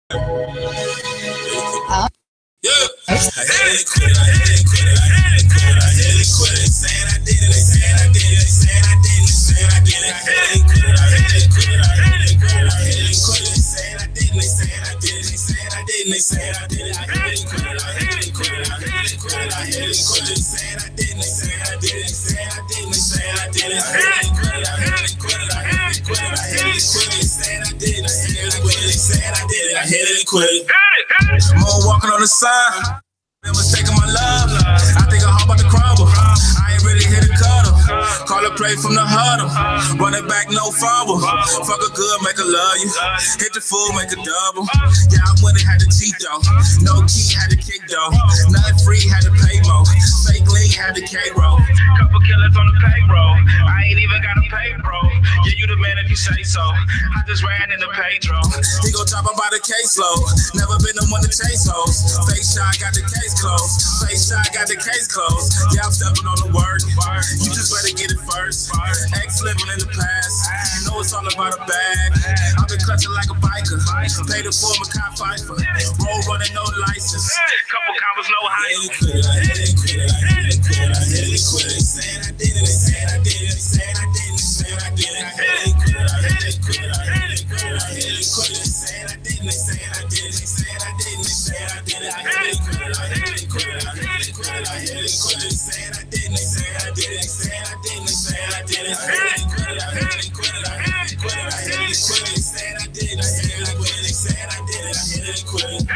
Yeah. I had to quit it, I had to quit it, I had to quit it, I had to quit it. Saying I did it, they saying I did it, they saying I did it, saying I did it. I had to quit it, I had to quit it, I had to quit it, I had to quit it. Saying I did it, they saying I did it, they saying I did it, they saying I did it. I had to quit it, I had to quit it, I had to quit it, I had to quit it. Saying I did it, they saying I did it, saying I did it, they saying I did it. I had to quit it, I had to quit it, I had to quit it, I had to quit it. Saying I did it, I had to quit it, saying I did it, I had to quit it. More walking on the side. Mistaking my love, I think I hop about to crumble. I ain't really hit a cuddle. Call a play from the huddle. Run it back, no fumble. Fuck a good, make a love you. Hit the fool, make a double. Yeah, I went and had to cheat though. No key, had to kick though. Nothing free, had to pay more. Fake lean, had to K-roll. Couple killers on the payroll. I ain't even got a pay, bro. Yeah, you the man if you say so. I just ran in the Pedro. He gon' drop about a caseload. Never been the one to chase hoes. Fake shot, got the case closed. Face shot, got the case closed. Yeah, I'm stepping on the work. You just better get it first. Ex living in the past. You know it's all about a bag. I've been clutching like a biker. Paid the former cop Pfeiffer. Roll running, no license. Couple combos, no height. I had to quit it, I had to quit it, I had to quit it. Saying I did it, they saying I did it, they saying I did it, saying I did it. I had to quit it, I had to quit it, I had to quit it, I had to quit it. Saying I did it, they saying I did it, they saying I did it, they saying I did it. I had to quit it, I had to quit it, I had to quit it, I had to quit it. Saying I did it, they saying I did it, they saying I did it, they saying I did it. I had to quit it, I had to quit it, I had to quit it, I had to quit it. Saying I did it, they saying I did it, they saying I did it, I had to quit it.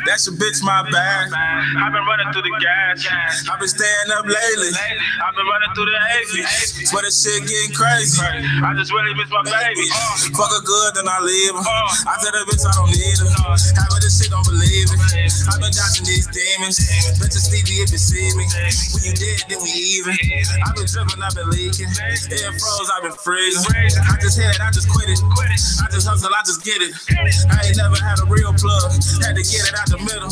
That's a bitch, my bad. I've been running through the gas. I've been staying up lately. I've been running through the 80s. But this shit getting crazy. I just really miss my baby. Fuck her good, then I leave her. I tell the bitch I don't need her. Having this shit, don't believe it. I've been dodging these demons. Bitches Stevie if you see me. When you did, then we even. I've been dripping, I've been leaking. Air froze, I've been freezing. I just hit it, I just quit it. I just hustle, I just get it. I ain't never had a real plug. Had to get it out the middle.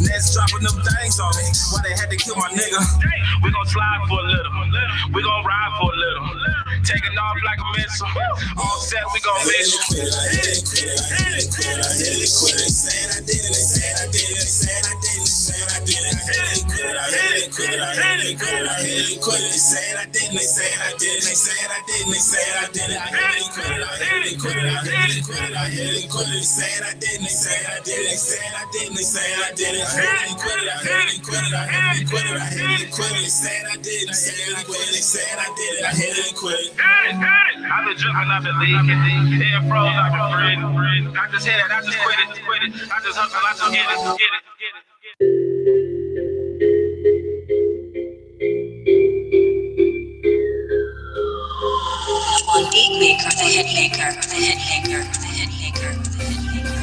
Nets dropping them things on me. Why they had to kill my nigga? We gon' slide for a little. We gon' ride for a little. Taking off like a missile. All set, we gon' miss you. I had to quit it, I had to quit it, I had to quit it. Saying I did it, they saying I did it, they saying I did it, saying I did it. I had to quit it, I had to quit it, I had to quit it, I had to quit it. Saying I did it, they saying I did it, they saying I did it, they saying I did it. I had to quit it, I had to quit it, I had to quit it, I had to quit it. Saying I did it, they saying I did it, they saying I did it, they saying I did it. I had to quit it, I had to quit it, I had to quit it, I had to quit it. Saying I did it, saying I quit it, saying I did it, I had to quit it. I've been dripping, I've been leaking. Air froze, I've been breathing. I just hit it, I just quit it. I just hustle, I just get it. Beat maker, the hit maker, the hit maker, the hit maker, the hit maker.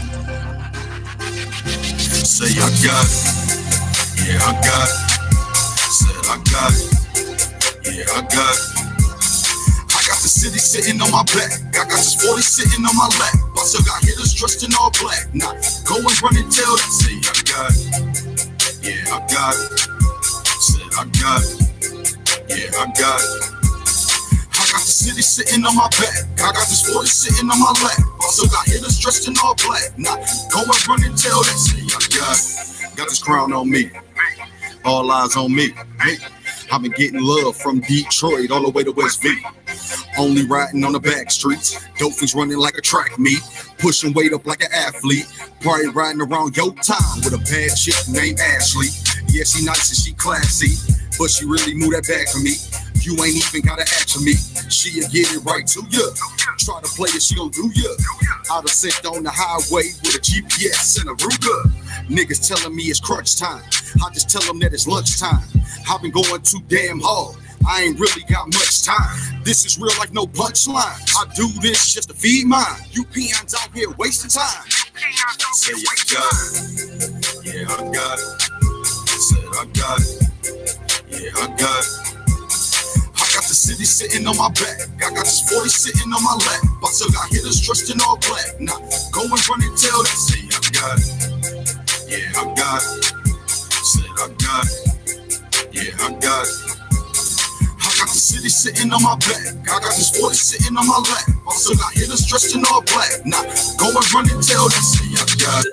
Say I got it, yeah I got it. Said I got it, yeah I got it. I got the city sitting on my back. I got this 40 sitting on my lap. I still got hitters dressed in all black. Now go and run and tell them. Say I got it, yeah I got it. Said I got it, yeah I got it. I got the city sitting on my back. I got this 40 sitting on my lap. Also got hitters dressed in all black. Now go and run and tell them. Say I got it. Got this crown on me. All eyes on me. Hey, I've been getting love from Detroit all the way to West V. Only riding on the back streets. Dolphins running like a track meet. Pushing weight up like an athlete. Probably riding around your town with a bad chick named Ashley. Yeah, she nice and she classy, but she really moved that back for me. You ain't even gotta ask for me. She'll get it right to ya. Try to play it, she gon' do ya. Out of sync on the highway with a GPS and a Ruger. Niggas telling me it's crunch time. I just tell them that it's lunchtime. I've been going too damn hard. I ain't really got much time. This is real like no punchline. I do this just to feed mine. You peons out here wasting time. Say I got it. Yeah, I got it. Said I got it. Yeah, I got it. I got the city sitting on my back. I got this 40 sitting on my lap. I still got hitters dressed in all black. Now go and run and tell them. Say I got it. Yeah, I got it. Said I got it. Yeah, I got it. I got the city sitting on my back. I got this 40 sitting on my lap. I still got hitters dressed in all black. Now go and run and tell them. Say I got it. got.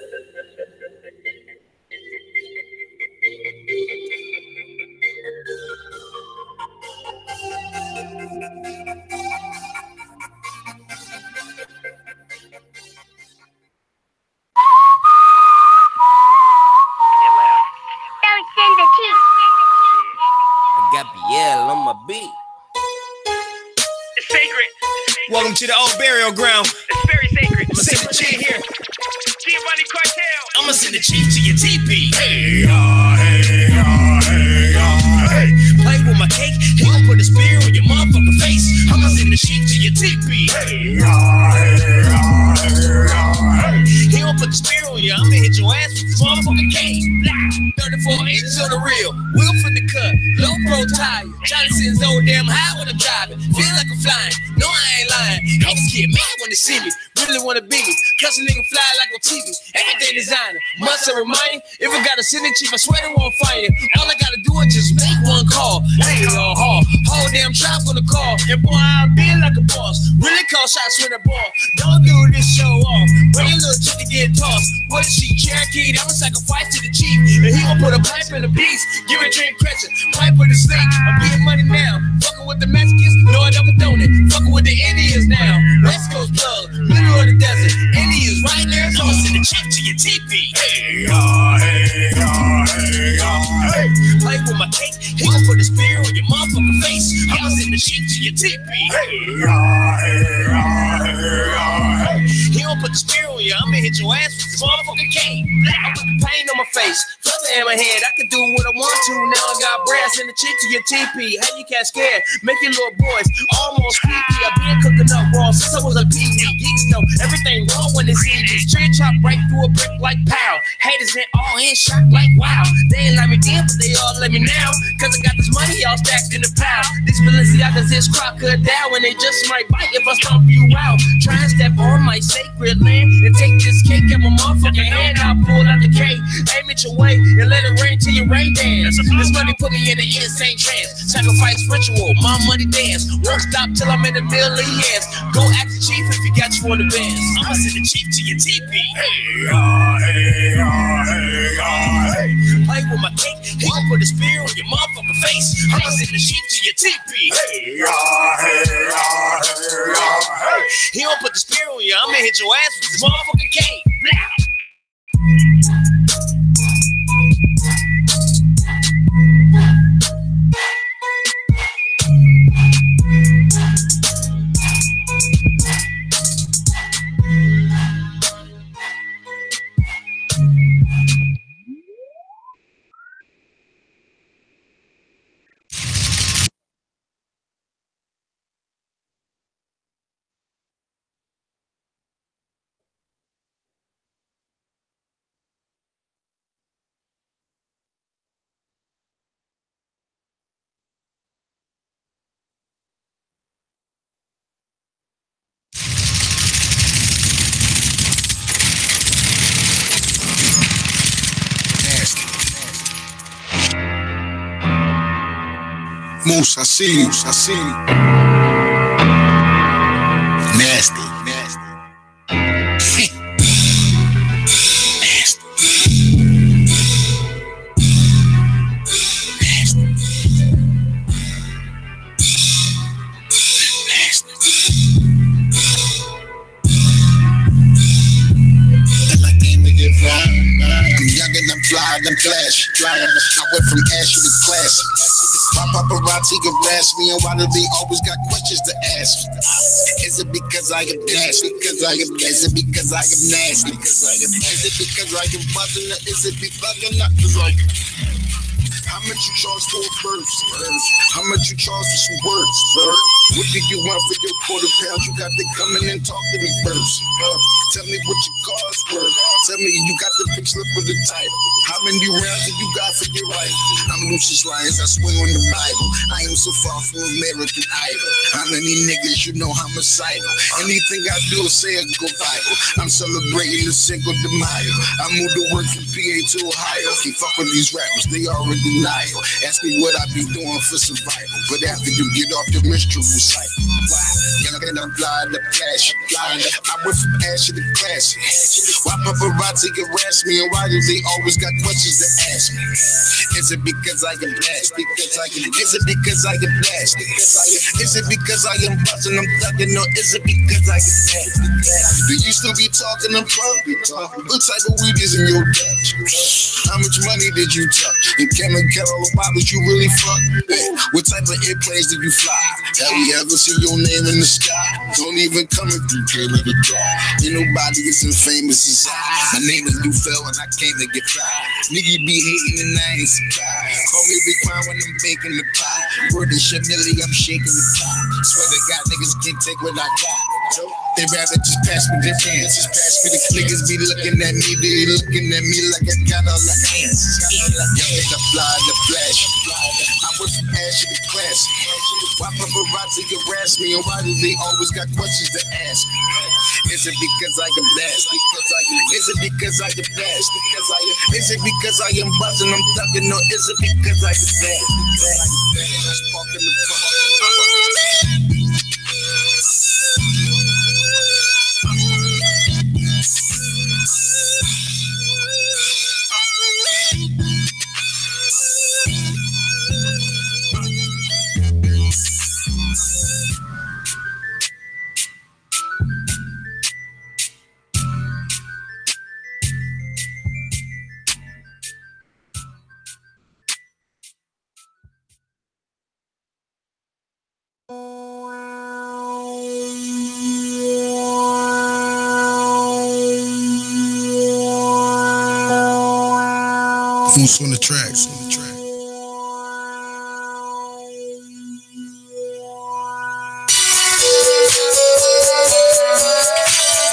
It's sacred. Welcome to the old burial ground. It's very sacred. I'ma send the chief here. Giovanni Cartel. I'ma send the chief to your teepee. Hey, hey, hey. Play with my cake. He gon' put a spear on your motherfucking face. I'ma send the chief to your teepee. Hey, hey. He gon' put the spear on you. I'ma hit your ass with this motherfucking cake. 34 inches on the reel. Wheel from the cut. Low pro tire. Trying to send so damn high when I'm driving. Feel like I'm flying. No, I ain't lying. Haters get mad when they see me. Really wanna be me. Cause a nigga fly like on TV. Everything designer. Must I remind you? If I got a send chief, I swear they won't fire. All I gotta do is just make one call. Ain't no haul. Whole damn trap on the call. And boy, I'll be like a boss. Really call shots with a ball. Don't do this show off. Bring a little chick to get tossed. What is she? Cherokee? I'm a sacrifice to the chief. And he gon' put a pipe in the beast. Give a drink crescent. Pipe with the snake. I'm getting money now. Fucking with the Mexicans. No, I don't condone it. Fucking with the Indians now. West Coast plug. Middle of the desert. Indians right there. So I'ma send a chief to your teepee. Hey, hey, hey. Play with my cake. He gon' put a spear on your motherfucking face. I'ma send the chief to your teepee. Hey, he gon' put the spear on you. I'ma hit your ass with this motherfucking cake. I put the pain on my face. Feather in my head. I can do what I want to. Now I got brass in the chief to your teepee. Hey, you can't scare. Make your little boys almost creepy. I've been cooking up raw since I was a pee. Geeks know everything wrong when they see me. Straight chop right through a brick like pow. Haters ain't all in shock like wow. They ain't let me then, but they all let me now. Cause I got this money all stacked in the pile. These Balenciagas is crocodile. And they just might bite if I stomp you out. Try and step on my sacred land and take this cake out my motherfucking hand. I'll pull out the cake, aim it your way, and let it rain till your rain dance. This money put me in an insane trance. Sacrifice ritual, my money dance. Won't stop till I'm in the middle of the years. Go ask the chief if he got you on the bands. I'ma send the chief to your teepee. Hey, play with my cake. He gon' put a spear on your motherfucking face. I'ma send the chief to your teepee. He gon' put the spear on you. I'ma hit your ass with this motherfucking cake. Moose, I see you, I see you. Nasty, nasty. I'm fly, I'm flash. I went from ash to class. My paparazzi can blast me, and why do they always got questions to ask? Is it because I am nasty? Is it because I am nasty? Is it because I am buzzing? Or is it because I'm not? How much you charge for a verse? How much you charge for some words? What do you want for your £quarter? You got to come in and talk to me first. Tell me what your car's worth. Tell me you got the big slip of the title. How many rounds have you got for your life? I'm Lucius Lyons, I swing on the Bible. I am so far from American Idol. How many niggas you know homicidal? Anything I do say I go viral. I'm celebrating the Cinco de Mayo. I moved to work from PA to Ohio. Can't fuck with these rappers, they already Ask me what I be doing for survival. But after you get off the menstrual cycle, Young and I'm flying the flash. I went from ashy to classy. Why paparazzi harass me, and why do they always got questions to ask me? Is it because I am blasted? Is it because I am blasted? Is it because I am busting, I'm thugging, or is it because I am blasted? Do you still be talking in public? What type of weed is in your Dutch? How much money did you tuck? And Kevin Keller, why was you really fuck? What type of airplanes did you fly? Have we ever seen your name in the sky? Don't even come if you came in the dark. Ain't nobody as famous as I. My name is Lufel and I came to get by. Nigga be hating and I ain't surprised. Call me Big Pine when I'm baking the pie. Word and shit, Millie, I'm shaking the pie. Swear to God, niggas can't take what I got. They rather just pass me their hands. Just pass me the niggas be looking at me, they looking at me like I got all the answers. Young nigga fly in the flash. I went from ashy to classy. Why paparazzi harass me, and why do they always got questions to ask me? Is it because I am blasted? Is it because I am blasted? Is it because I am buzzing, I'm thugging, or is it because I am blasted? Who's on the track?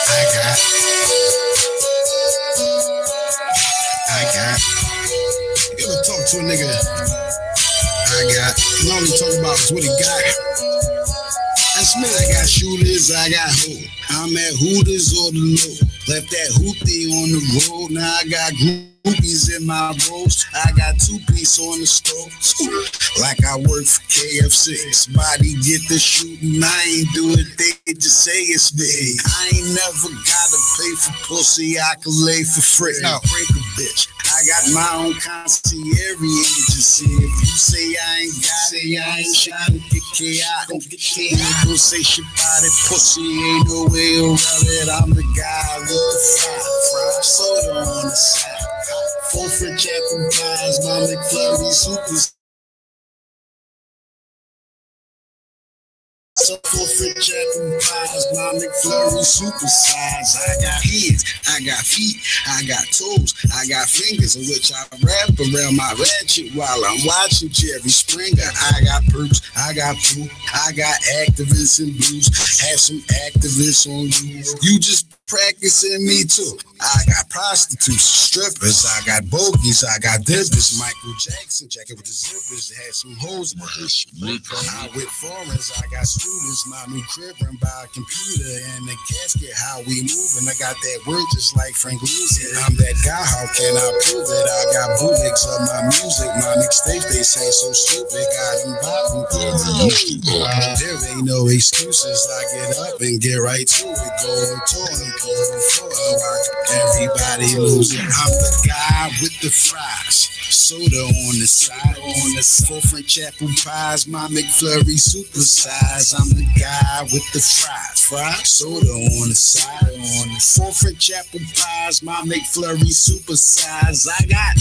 I got. You ever talk to a nigga? You only talk about what he got. That's me. I got shooters, I got hoes. I'm at Hooters or the low. Left that hoopty on the road. Now I got groupies in my rolls. I got 2-piece on the stove. Like I work for KFC. Somebody get the shooting. I ain't do it. They just say it's me. I ain't never gotta pay for pussy. I can lay for free. Now break a bitch. I got my own concierge agency. If you say I ain't got it, I ain't shit. Don't get chaotic. Don't say shit about it. Pussy ain't no way around it. I'm the guy with the fried soda on the side. 4 French apple pies, my McFlurry super. So 4 French apple pies, my McFlurry super size. I got hands, I got feet, I got toes, I got fingers in which I wrap around my ratchet while I'm watching Jerry Springer. I got perks, I got poop, I got activists and blues. Have some activists on you. You just practicing me too. I got prostitutes, strippers, I got bogies, I got dippers. Michael Jackson jacket with the zippers, had some hoes in my I with foreigners, I got students, my new crib run by a computer and a casket. How we moving? I got that word just like Frank Lucid. I'm that guy, how can I prove it? I got bootlegs of my music, my mixtape they say so stupid. Got them bopping. There ain't no excuses. I get up and get right to it. Go on tour and go on floor. Everybody losing. I'm the guy with the fries, soda on the side, 4 French apple pies, my McFlurry super size. I'm the guy with the fries, soda on the side, 4 French apple pies, my McFlurry super size. I got.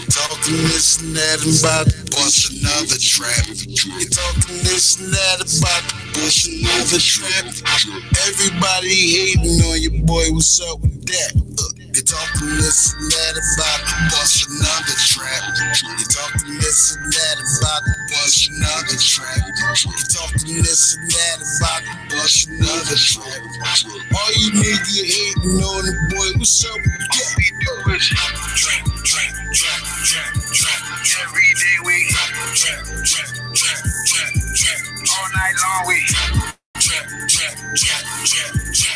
Talking this and that about to bust another trap. You talking this and that about to bust another trap. Everybody hating on your boy, what's up with that? You talking this and that about to bust another trap. You talking this and that about to bust another trap. You talking this and that about to bust another trap. All you niggas hating on the boy, what's up with that? We do it. Trap. Every day we trap. All night long we trap.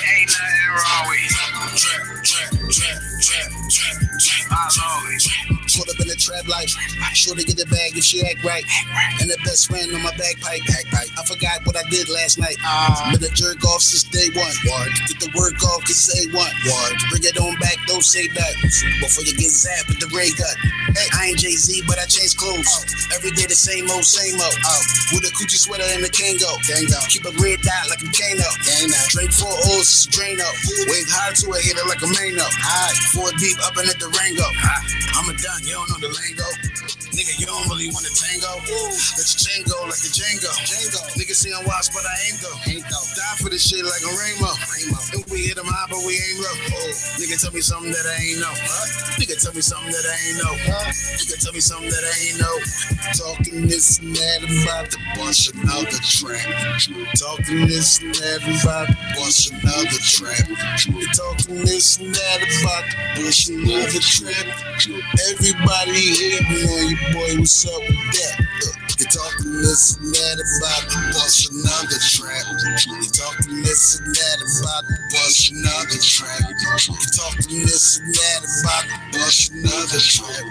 Ain't nothing wrong with trap. I love it. Put up in the trap life, sure to get the bag if she act right. And the best friend on my bagpipe. I forgot what I did last night. Been a jerk off since day one. Get the work off cause it's A1. Bring it on back, don't say that. Before you get zapped with the ray gun. Hey, I ain't Jay-Z, but I change clothes. Every day the same old. With a Coochie sweater and a Kango. Keep a red dot like a Kano. Drink 4 O's, drain up. Wave high to a hitter like a Mano. 4 deep up in the Durango. I'm a done, you don't know the lingo. Nigga, you don't really want to tango. Let your chain go like a Django. Nigga see I'm watch, but I ain't though. Die for this shit like a rainbow. And we hit them high, but we ain't low. Nigga tell me something that I ain't know. Nigga tell me something that I ain't know. Nigga tell me something that I ain't know. Talking this and that about to bust another trap. Talking this and that about to bust another trap. Talking this and that about to bust another trap. Everybody hating on you, boy, what's up with that? You're talking this and that about to bust another trap. You're talking this and that about to bust another trap. You're talking this and that about to bust another trap.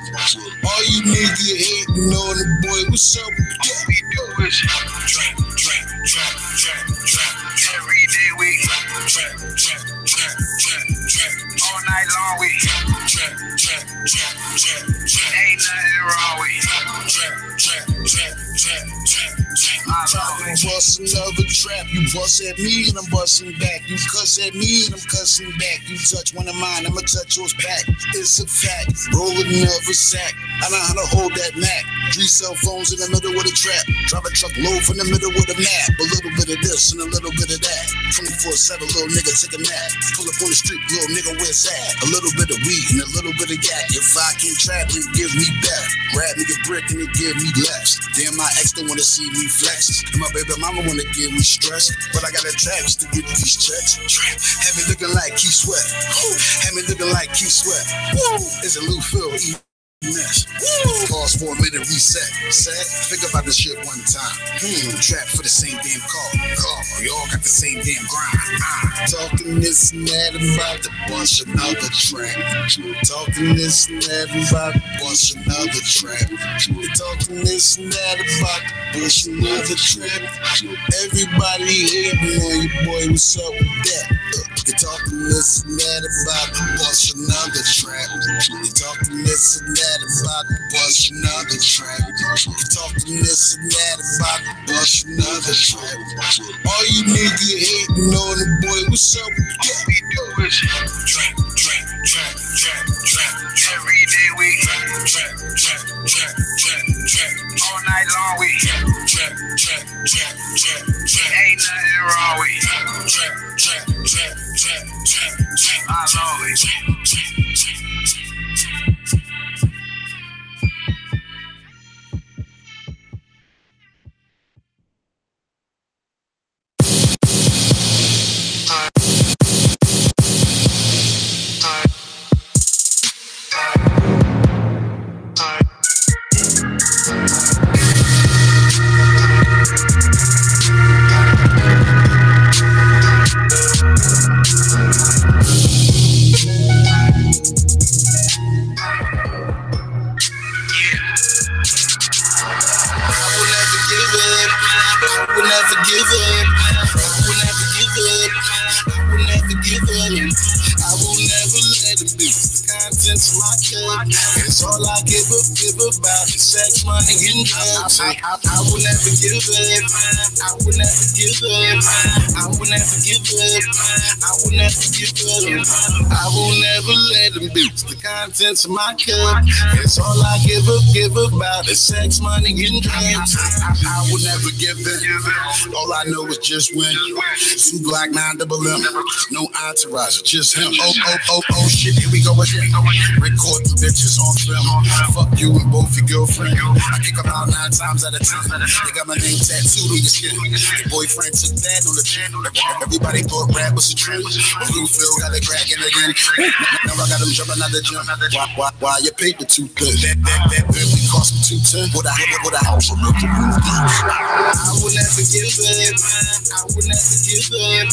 All you niggas hating on the boy, what's up with that? We do it. Trap. Every day we trap. All night long we trap. Ain't nothing wrong with trap. I'm busting another trap. You bust at me and I'm busting back. You cuss at me and I'm cussing back. You touch one of mine, I'ma touch yours back. It's a fact. Roll another sack. I know how to hold that Mac. 3 cell phones in the middle of the trap. Drive a truck low from the middle with a map. A little bit of this and a little bit of that. 24/7, little nigga take a nap. Pull up on the street, little nigga, where's that? A little bit of weed and a little bit of yak. If I can trap, then give me back. Grab me a brick and it give me less. Damn, my ex don't wanna see me flex. And my baby mama wanna give me stress. But I got a trap just to get these checks. Have me looking like Keith Sweat. Have me looking like Keith Sweat. It's a Lou Phil. Mess. Pause for a minute, reset. Think about this shit one time. Trap for the same damn call. Y'all got the same damn grind. Talking this and that about to bust another trap. Talking this and that about to bust another trap. Talking this and that about to bust another trap. Everybody hating on you, boy. What's up with that? You're talking this and that about to bust another trap. You're talking this and that about to bust another trap. You're talking this and that about to bust another trap. All you niggas hating on the boy, what's up with that? We do it. Trap. Every day we trap. All night long we trap. Ain't nothing wrong with trap. I love it. My cup. It's all I give about is sex, money, and drugs. I will never give up. I will never give up. I will never give up. I will never give up. I will never let them beat the contents of my cup. It's all I give about is sex, money, and drugs. I will never give up. All I know is just win. 2 Glock 9 double M. No entourage, just him. Oh shit, here we go again. Record the bitches on film. Fuck you and both your girlfriends. I kick them out 9 times out of 10. They got my name tattooed on your skin. Your boyfriend took that on the chin. Everybody thought rap was a trend. But you feel got it cracking again. Now I got them jumping out the gym. Why your paper too good? That really cost me 210. What a house will make you move. I will never give up. I will never give up.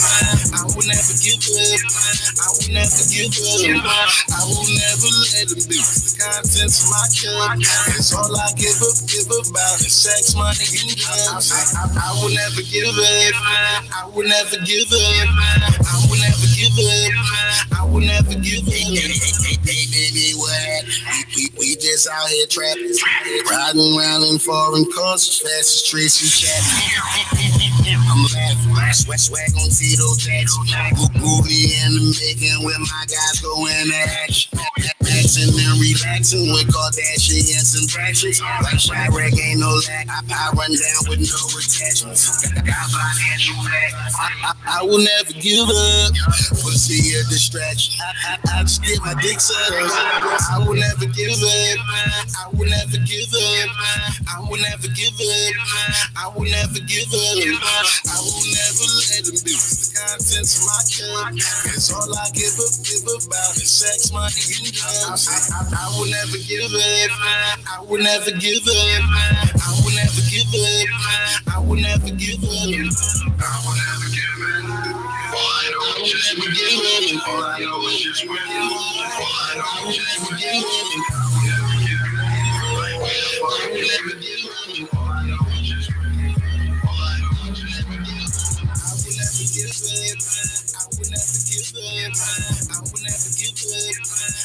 I will never give up. I will never give up. I will never let them beat the contents of my cup. It's all I give about is sex, money, and drugs. I will never give up. I will never give up. I will never give up. I will never give up. Hey, baby, what? We just out here trapping, riding around in foreign cars as fast as Tracy Chapman. I'm laughing, swag on Tito Jackson. Booty in the making with my guys going to action. Action and relaxing with Kardashians and fractions. Like Chirac ain't no lack. I run down with no attachments. I will never give up. Pussy a distraction. I just get my dick sucked. I will never give up. I will never give up. I will never give up. I will never give up. I will never let them do the contents of my cup. It's all I give about is sex, money, and drugs. I will never give up. I will never give up. I will never give up. I will never give up. I will never give up. All I know is just win. All I know is just win. All I know is just win. I will never give up. All I know is just win. All I know is just win. I will never give up. I will never give up. I will never give up.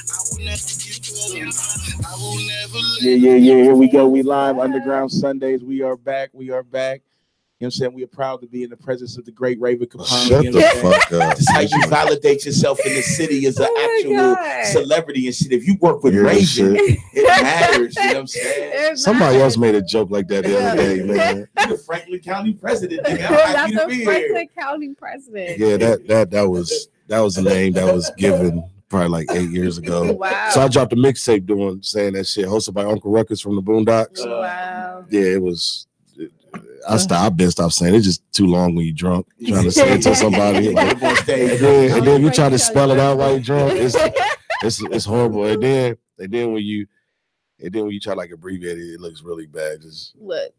I will never give up. I will never let Yeah. Here we go. We live Underground Sundays. We are back. You know what I'm saying? We are proud to be in the presence of the great Raven Capone. Shut you know the fuck up. It's how you validate yourself in the city as an actual celebrity and shit. If you work with Raven, it matters. You know what I'm saying? Somebody else made a joke like that the other day, man. You're the Franklin County president. I'm happy to be Franklin County president. Yeah, that was a name that was given probably like 8 years ago. Wow. So I dropped a mixtape saying that shit, hosted by Uncle Ruckus from the Boondocks. Wow. Yeah, it was. I've been stopped saying it's just too long when you're drunk trying to say it to somebody. Like, and then you try to spell it out while you're drunk. It's horrible. And then when you try to like abbreviate it, it looks really bad. Just look.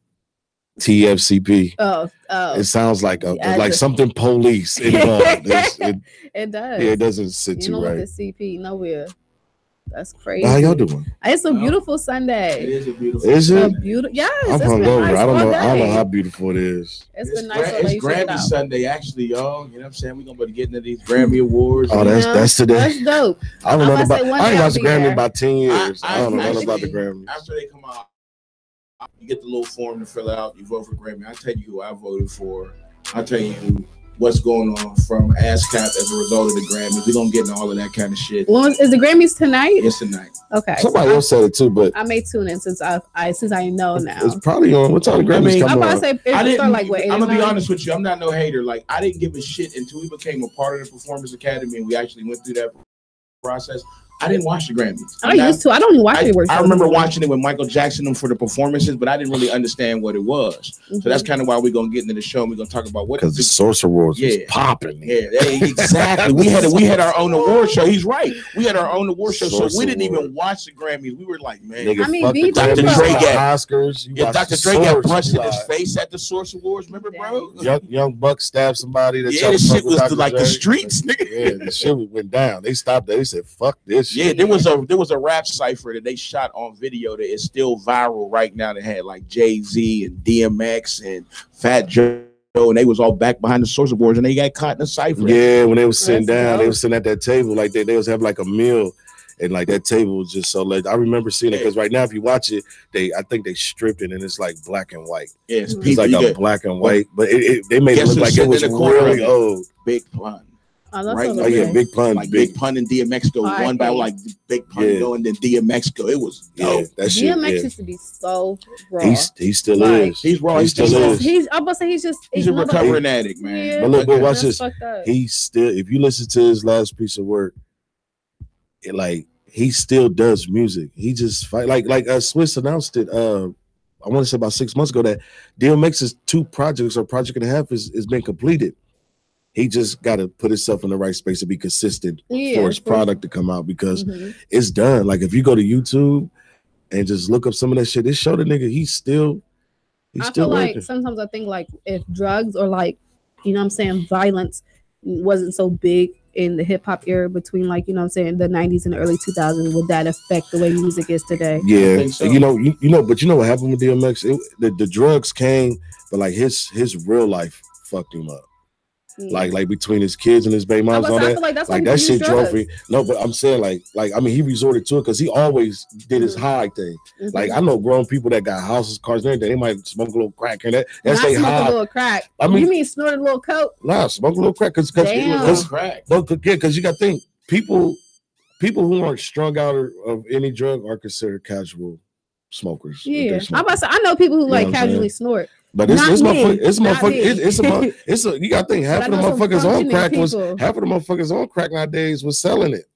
TFCP. Oh. It sounds like like something police involved. It does. Yeah, it doesn't sit too right. The CP nowhere. That's crazy. How y'all doing? It's a beautiful Sunday. It is a beautiful. Is it? Yes. I'm hungover. Nice. I don't know how beautiful it is. It's been nice. It's Grammy Sunday, actually, y'all. You know what I'm saying? We're gonna be getting into these Grammy Awards. Oh, that's today. That's dope. I don't know about. I ain't watched the Grammy in about 10 years. I don't know nothing about the Grammy. After they come out, you get the little form to fill out. You vote for Grammy. I tell you who I voted for. I tell you what's going on from ASCAP as a result of the Grammys. We're gonna get into all of that kind of shit. Well, is the Grammys tonight? It's tonight. Okay. Somebody else said it too, but I may tune in since I know now. It's probably on. What time the Grammys come on? I'm about to say I'm gonna be honest with you. I'm not no hater. Like, I didn't give a shit until we became a part of the Performance Academy and we actually went through that process. I didn't watch the Grammys. I used to. I don't even watch it. I remember watching it with Michael Jackson for the performances, but I didn't really understand what it was. So that's kind of why we're gonna get into the show and we're gonna talk about what because the Source Awards was popping. Yeah, exactly. we had our own award show. He's right. We had our own award show, so we didn't even watch the Grammys. We were like, man, nigga, Dr. Dre got Oscars. Dr. Dre got punched in his face at the Source Awards. Remember, bro? Young Buck stabbed somebody. That the shit was like the streets, nigga. Yeah, the shit went down. They stopped there. They said, "Fuck this." Yeah, there was a rap cipher that they shot on video that is still viral right now. That had like Jay-Z and DMX and Fat Joe, and they was all back behind the Source Awards, and they got caught in a cipher. Yeah, when they was sitting down, they was sitting at that table like they was having like a meal, And like that table was just so like I remember seeing it because right now if you watch it, I think they stripped it and it's like black and white. Yeah, it's like a black and white, but they made it look like it was really old. Big Pun. Right? Oh yeah, Big Pun. Like Big Pun and DMX go one by like Big Pun go and then DMX go. It was dope. That shit. DMX used to be so raw. He still is. He's raw. He still is. I'm about to say he's a recovering addict, man. Yeah, but look, but watch this. He's still. If you listen to his last piece of work, he still does music. He just fight like Swiss announced it. I want to say about 6 months ago that DMX's 2 projects or project and a half is been completed. He just got to put himself in the right space to be consistent for his product to come out because it's done. Like if you go to YouTube and just look up some of that shit, it show the nigga he's still feel working. like sometimes I think like if drugs or like, you know what I'm saying, violence wasn't so big in the hip hop era between like, you know what I'm saying, the 90s and the early 2000s, would that affect the way music is today? Yeah, so. But you know what happened with DMX? The drugs came, but like his real life fucked him up. Like between his kids and his baby moms and all that. Like that shit drove me. No, but I'm saying like I mean he resorted to it because he always did his high thing. Like I know grown people that got houses, cars, and everything. They might smoke a little crack and that's they high. A little crack. I mean, you mean snort a little coke? Nah, smoke a little crack because crack. Because you got to think people who aren't strung out of any drug are considered casual smokers. Yeah, I'm about to say I know people who like casually snort. But you gotta think half of the motherfuckers on crack nowadays was selling it.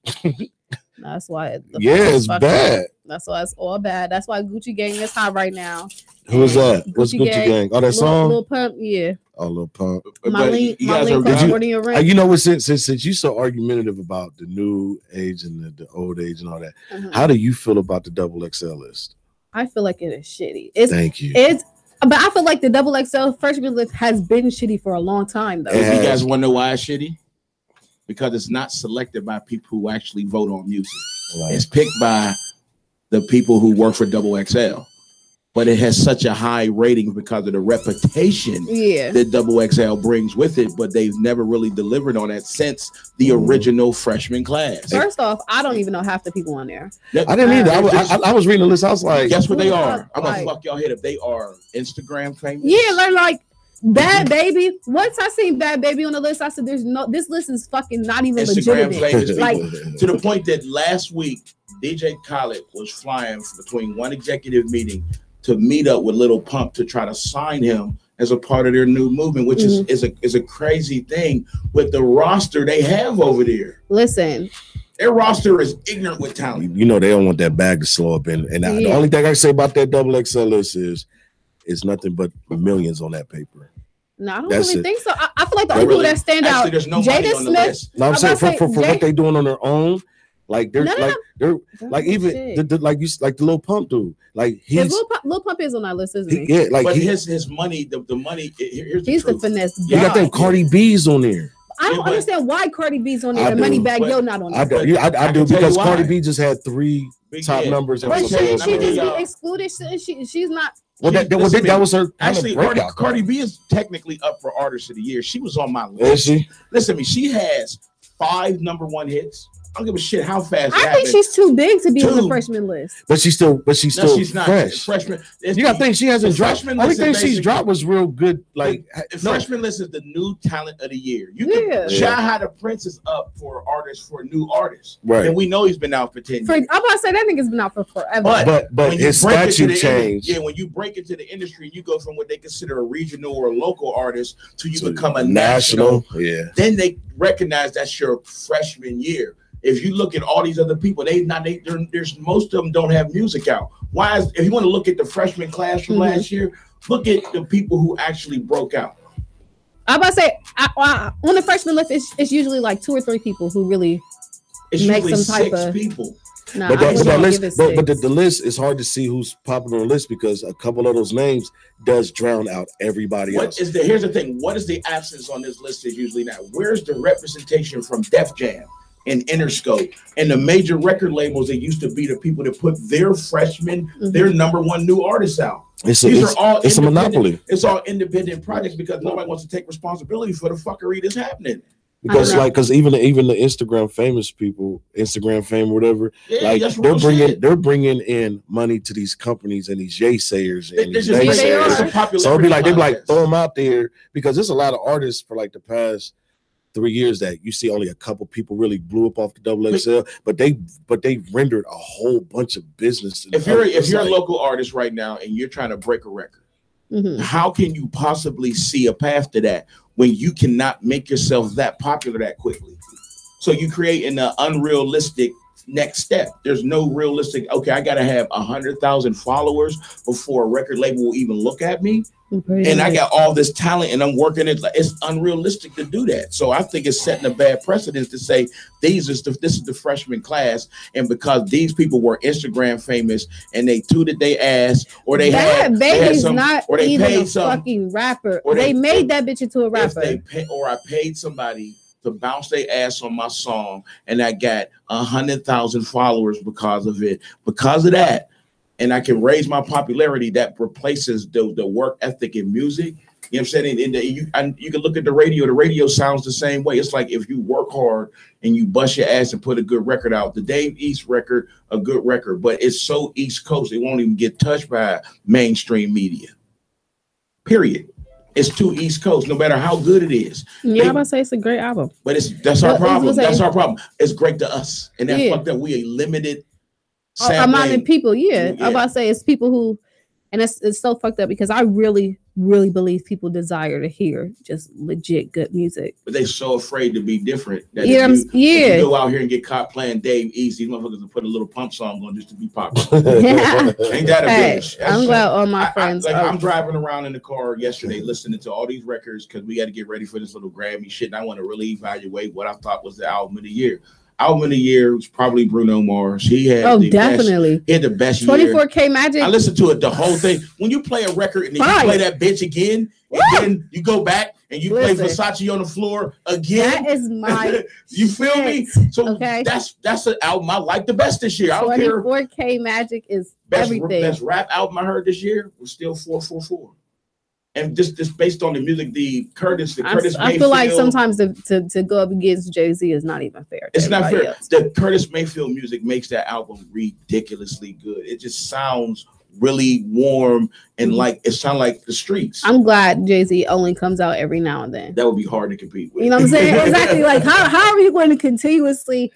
That's why it's bad. That's why it's all bad. That's why Gucci Gang is hot right now. Who is that? What's Gucci Gang? Oh, that song? Lil Pump, yeah. Oh, Lil Pump. You know what? Since you so argumentative about the new age and the old age and all that, how do you feel about the XXL list? I feel like it is shitty. Thank you. But I feel like the XXL freshman list has been shitty for a long time, though. You guys want to know why it's shitty? Because it's not selected by people who actually vote on music. Right. It's picked by the people who work for XXL. But it has such a high rating because of the reputation that XXL brings with it. But they've never really delivered on that since the original freshman class. First off, I don't even know half the people on there. I didn't either. I was reading the list. I was like, guess what they are? I'm gonna fuck y'all head up. They are Instagram famous. Yeah, they're like Bad Baby. Once I seen Bad Baby on the list, I said, this list is fucking not even Instagram legitimate. Like to the point that last week, DJ Khaled was flying between one executive meeting to meet up with Lil Pump to try to sign him as a part of their new movement, which is a crazy thing with the roster they have over there. Listen, their roster is ignorant with talent. You know they don't want that bag to slow up in. And the only thing I can say about that XXL list is it's nothing but millions on that paper. No, I don't really think so. I feel like the only people that stand out, Jada Smith. No, I'm saying for what they doing on their own. Like they're like even the Lil Pump dude. Like Lil Pump is on that list, isn't he? Yeah, like but his money, the money. He's the finesse. You got them Cardi B's on there. I don't understand why Cardi B's on there and Moneybagg Yo not on there. I do because Cardi B just had 3 top numbers. But shouldn't she just be excluded? She's not. Well, that was her. Actually, Cardi B is technically up for Artist of the Year. She was on my list. Is she? Listen to me. She has 5 #1 hits. I don't give a shit how fast. I think she's too big to be on the freshman list. But she's still she's not fresh. Freshman. You gotta think she hasn't dropped. Only thing she's dropped was real good. Like the freshman list is the new talent of the year. You can Shy the Prince is up for artists for new artists, right? And we know he's been out for 10 years. I'm about to say that nigga's been out for forever. But his statute changed. When you break into the industry, you go from what they consider a regional or local artist to you become a national. Yeah. Then they recognize that's your freshman year. If you look at all these other people, there's most of them don't have music out. Why is, if you want to look at the freshman class from last year, look at the people who actually broke out. I'm about to say on the freshman list, it's usually like 2 or 3 people who really make some type of people. Nah, but the list is hard to see who's popular on the list because a couple of those names does drown out everybody else. Here's the thing. What is the absence on this list is usually now? Where's the representation from Def Jam and Interscope and the major record labels that used to be the people that put their freshmen, their #1 new artists out? It's a monopoly. It's all independent projects because nobody wants to take responsibility for the fuckery that's happening. because even the Instagram famous people, Instagram fame, whatever, like they're bringing in money to these companies and these Jay sayers and these naysayers. So it'd be like they'd be like throw them out there because there's a lot of artists for like the past 3 years that you see only a couple people really blew up off the XXL, but they rendered a whole bunch of business. If you're a local artist right now and you're trying to break a record, how can you possibly see a path to that when you cannot make yourself that popular that quickly? So you create an unrealistic next step. There's no realistic, okay, I got to have 100,000 followers before a record label will even look at me. And I got all this talent and I'm working it. It's unrealistic to do that. So I think it's setting a bad precedent to say this is the freshman class. And because these people were Instagram famous and they tooted their ass or they had some, not or they even paid a fucking rapper. Or they made that bitch into a rapper. Or I paid somebody to bounce their ass on my song and I got 100,000 followers because of it. Because of that, and I can raise my popularity, that replaces the work ethic in music. You know what I'm saying? And you can look at the radio. The radio sounds the same way. It's like if you work hard and you bust your ass and put a good record out. The Dave East record, a good record, but it's so East Coast, it won't even get touched by mainstream media. Period. It's too East Coast, no matter how good it is. Yeah, I'm gonna say it's a great album. But that's our problem. That's our problem. It's great to us. And that's fucked up. We a limited amount of people. I'm about to say it's people who, and it's so fucked up because I really believe people desire to hear just legit good music. But they're so afraid to be different. That if you go out here and get caught playing Dave East, these motherfuckers will put a little pump song on just to be popular. Ain't that a bitch? I'm glad all my friends. I'm driving around in the car yesterday listening to all these records because we got to get ready for this little Grammy shit. And I want to really evaluate what I thought was the album of the year. Album of the year was probably Bruno Mars. He had definitely. He had the best 24K Magic. I listened to it the whole thing. When you play a record and then you play that bitch again, and then you go back and you play Versace on the floor again. That is my you feel me? So that's an album I like the best this year. I don't care. 24K Magic is everything. Best rap album I heard this year was still 444. And just based on the music, Curtis I feel like sometimes to go up against Jay-Z is not even fair. It's not fair. Else. The Curtis Mayfield music makes that album ridiculously good. It just sounds really warm and like it sounds like the streets. I'm glad Jay-Z only comes out every now and then. That would be hard to compete with. You know what I'm saying? Exactly. Like how are you going to continuously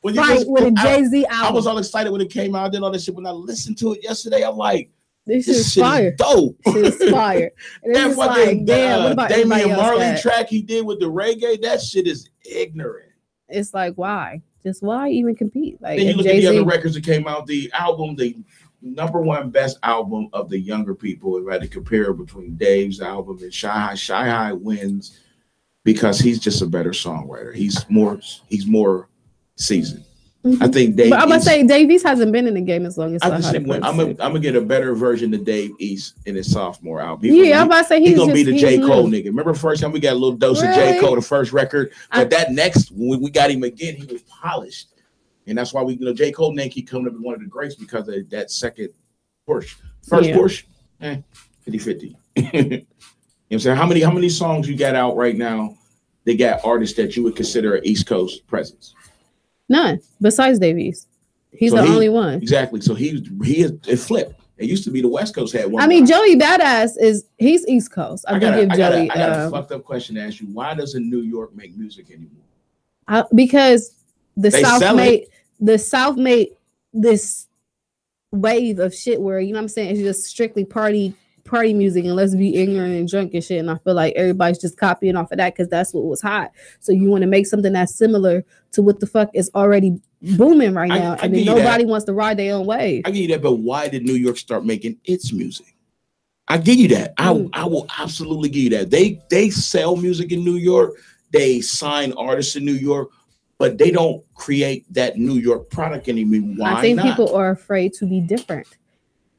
fight with a Jay-Z album? I was all excited when it came out. I did all that shit. When I listened to it yesterday, I'm like, this is fire. Dope. This is fire. And that fucking like, damn, what about Damian Marley track he did with the reggae, that shit is ignorant. It's like, why? Just why even compete? Like, then you look at the other records that came out, the album, the #1 best album of the younger people, if I had to compare between Dave's album and Shy High. Shy High wins because he's just a better songwriter. He's more seasoned. I think Dave. But I'm gonna say Dave East hasn't been in the game as long as I'm gonna get a better version of Dave East in his sophomore album. I'm about to say he's gonna be the J. Cole nigga. Remember the first time we got a little dose of J. Cole, the first record, but that next when we got him again, he was polished, and that's why J. Cole name keep coming up as one of the greats because of that second push. First push, 50-50. You know what I'm saying? How many songs you got out right now? They got artists that you would consider an East Coast presence. None besides Davies. He's the only one. Exactly. So it flipped. It used to be the West Coast had one. I mean, Joey Badass he's East Coast. I got a fucked up question to ask you. Why doesn't New York make music anymore? Because the South made this wave of shit where, you know what I'm saying, it's just strictly party music and let's be ignorant and drunk and shit. And I feel like everybody's just copying off of that because that's what was hot. So you want to make something that's similar to what the fuck is already booming right now. And then nobody wants to ride their own wave. I give you that, but why did New York start making its music? I give you that. I will absolutely give you that. They sell music in New York. They sign artists in New York, but they don't create that New York product anymore. Why not? I think people are afraid to be different.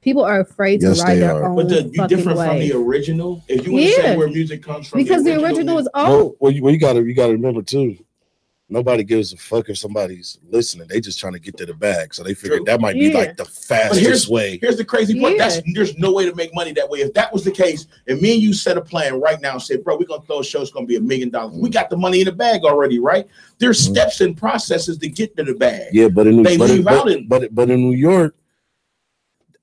People are afraid to ride their own. But you different from the original. If you want to say where music comes from, because the original is old. Well, you gotta remember too. nobody gives a fuck if somebody's listening. They just trying to get to the bag. So they figured that might be like the fastest way. Here's the crazy part. There's no way to make money that way. If that was the case, and me and you set a plan right now and say, bro, we're gonna throw a show, it's gonna be $1 million. We got the money in the bag already, right? There's steps and processes to get to the bag. Yeah, but in New York,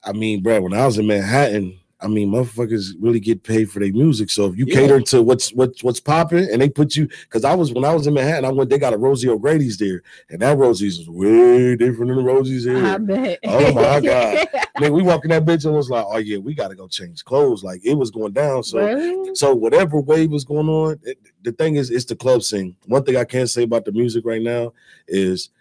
I mean, bro, when I was in Manhattan, I mean, motherfuckers really get paid for their music. So if you cater to what's popping, and they put you, because when I was in Manhattan, they got a Rosie O'Grady's there, and that Rosie's was way different than the Rosie's here. I bet. Oh my god, man, we walked in that bitch and was like, oh yeah, we gotta go change clothes. Like it was going down. So really? So whatever wave was going on, the thing is, it's the club scene. One thing I can say about the music right now is,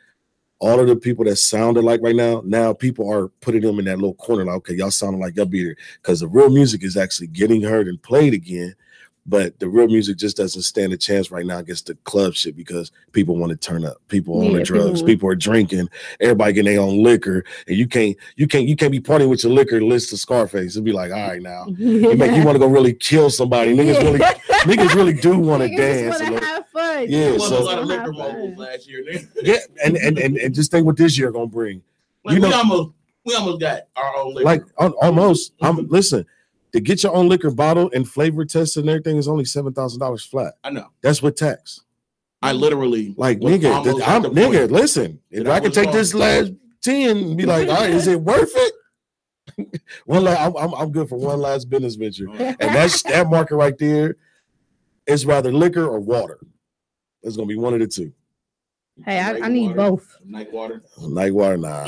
all of the people that sounded like right now people are putting them in that little corner. Like, okay, y'all sounding like y'all be there. Because the real music is actually getting heard and played again. But the real music just doesn't stand a chance right now against the club shit because people want to turn up. People on the drugs. People are drinking. Everybody getting their own liquor. And you can't be partying with your liquor and listen to Scarface and be like, all right now. You want to go really kill somebody. Niggas really do want to dance. Just want to have fun. Yeah, so a lot of liquor moguls last year. Yeah, and just think what this year gonna bring. Like, we almost got our own liquor. Like almost. Listen. To get your own liquor bottle and flavor tested and everything is only $7,000 flat. I know. That's with tax. I literally like nigga. Listen, if I could take this last 10 and be like, all right, is it worth it? I'm good for one last business venture, and that market right there is rather liquor or water. It's gonna be one of the two. Hey, I need both. Night water. Night water, nah.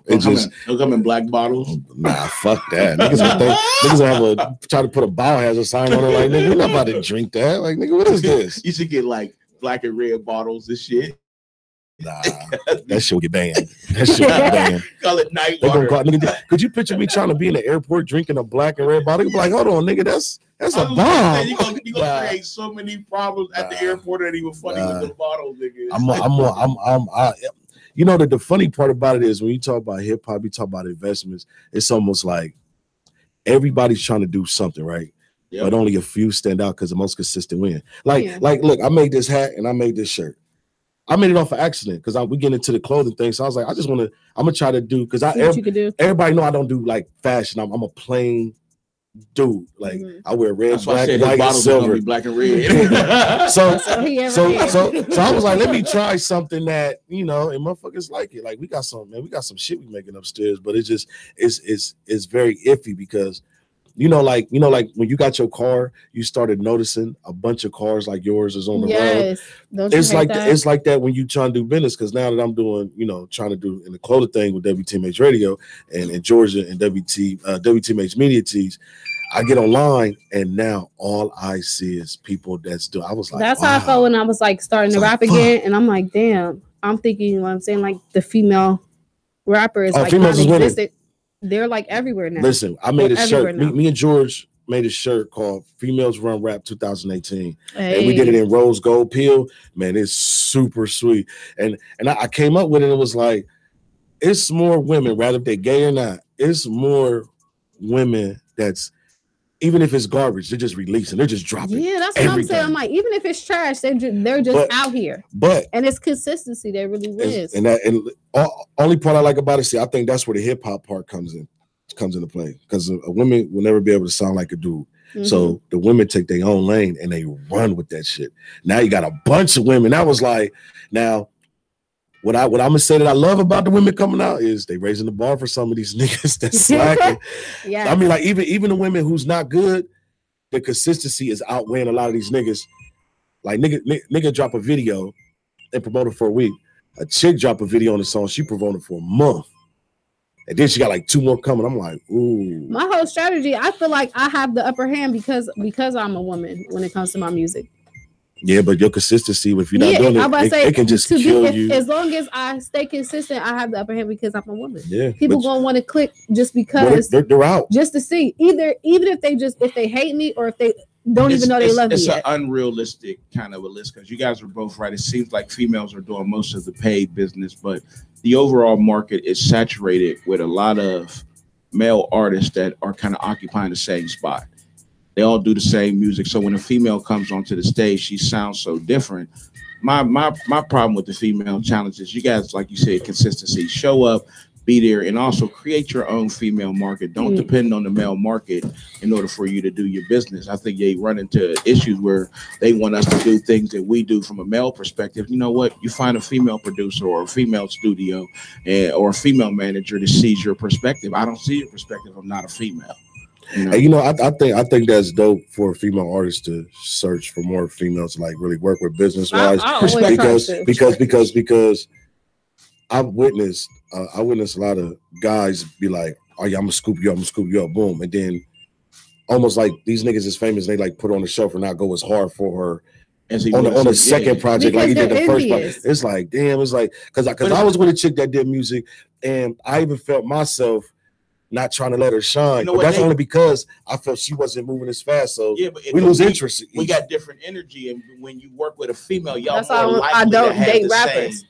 It'll come in black bottles. Nah, fuck that. Niggas have try to put a biohazard sign on it. Like, nigga, we're not about to drink that. Like, nigga, what is this? You should get like black and red bottles and shit. Nah, that shit will get banned. That shit will get banned. Call it night water. Could you picture me trying to be in the airport drinking a black and red bottle? You'd be like, hold on, nigga, that's a bomb. You're gonna create so many problems at the airport that even funny with the bottles, nigga. You know that the funny part about it is when you talk about hip hop, you talk about investments. It's almost like everybody's trying to do something, right? Yep. But only a few stand out because the most consistent win. Like, look, I made this hat and I made this shirt. I made it off of accident because we get into the clothing thing. So I was like, I'm gonna try to do because everybody know I don't do like fashion. I'm a plain dude. Like I wear red, black, white, and silver, black and red. so I was like, let me try something that and motherfuckers like it. Like we got some shit we making upstairs, but it just it's very iffy because like when you got your car, you started noticing a bunch of cars like yours is on the road. It's like that when you trying to do business. Because now that I'm doing, trying to do in the clothing thing with WTMH Radio and in Georgia and WTMH Media Tees, I get online and now all I see is people that's doing. I was like, that's how I felt when I was like starting to rap again, and I'm like, damn. I'm thinking, what I'm saying, like the female rapper is like non-existent. They're like everywhere now. Listen, I made a shirt. Me and George made a shirt called Females Run Rap 2018. Hey. And we did it in rose gold peel. Man, it's super sweet. And I came up with it and it was like, it's more women, rather if they're gay or not, it's more women that's, even if it's garbage, they're just releasing, they're just dropping. Yeah, that's what I'm saying. I'm like, even if it's trash, they're just out here. And it's consistency that really wins. And only part I like about it, I think that's where the hip hop part comes into play. Because a woman will never be able to sound like a dude. Mm-hmm. So the women take their own lane and they run with that shit. Now you got a bunch of women. That was like, now what I'm gonna say that I love about the women coming out is they raising the bar for some of these niggas that's slacking. I mean, like even the women who's not good, the consistency is outweighing a lot of these niggas. Like nigga drop a video and promote it for a week. A chick drop a video on the song, she promoted for a month. And then she got like 2 more coming. I'm like, ooh. My whole strategy, I feel like I have the upper hand because I'm a woman when it comes to my music. Yeah, but your consistency, if you're not doing it can just kill you. As long as I stay consistent, I have the upper hand because I'm a woman. Yeah, people gonna want to click just because they're out, just to see even if they hate me or if they don't even know they love me. It's an unrealistic kind of a list because you guys are both right. It seems like females are doing most of the paid business, but the overall market is saturated with a lot of male artists that are kind of occupying the same spot. They all do the same music. So when a female comes onto the stage, she sounds so different. my problem with the female challenge is you guys, like you said, consistency. Show up, be there, and also create your own female market. Don't depend on the male market in order for you to do your business. I think they run into issues where they want us to do things that we do from a male perspective. You know what? You find a female producer or a female studio or a female manager that sees your perspective. I don't see your perspective. I'm not a female. You know, I think that's dope for a female artist to search for more females to like really work with business wise, because I've witnessed a lot of guys be like, "Oh yeah, I'm gonna scoop you up, boom," and then almost like these niggas is famous, they like put on the shelf and not go as hard for her on the second project like he did the first project. It's like, damn, it's like because I was with a chick that did music, and I even felt myself not trying to let her shine, but that's only because I felt she wasn't moving as fast. So we lose interest. We got different energy, and when you work with a female, y'all that's more likely I don't date rappers.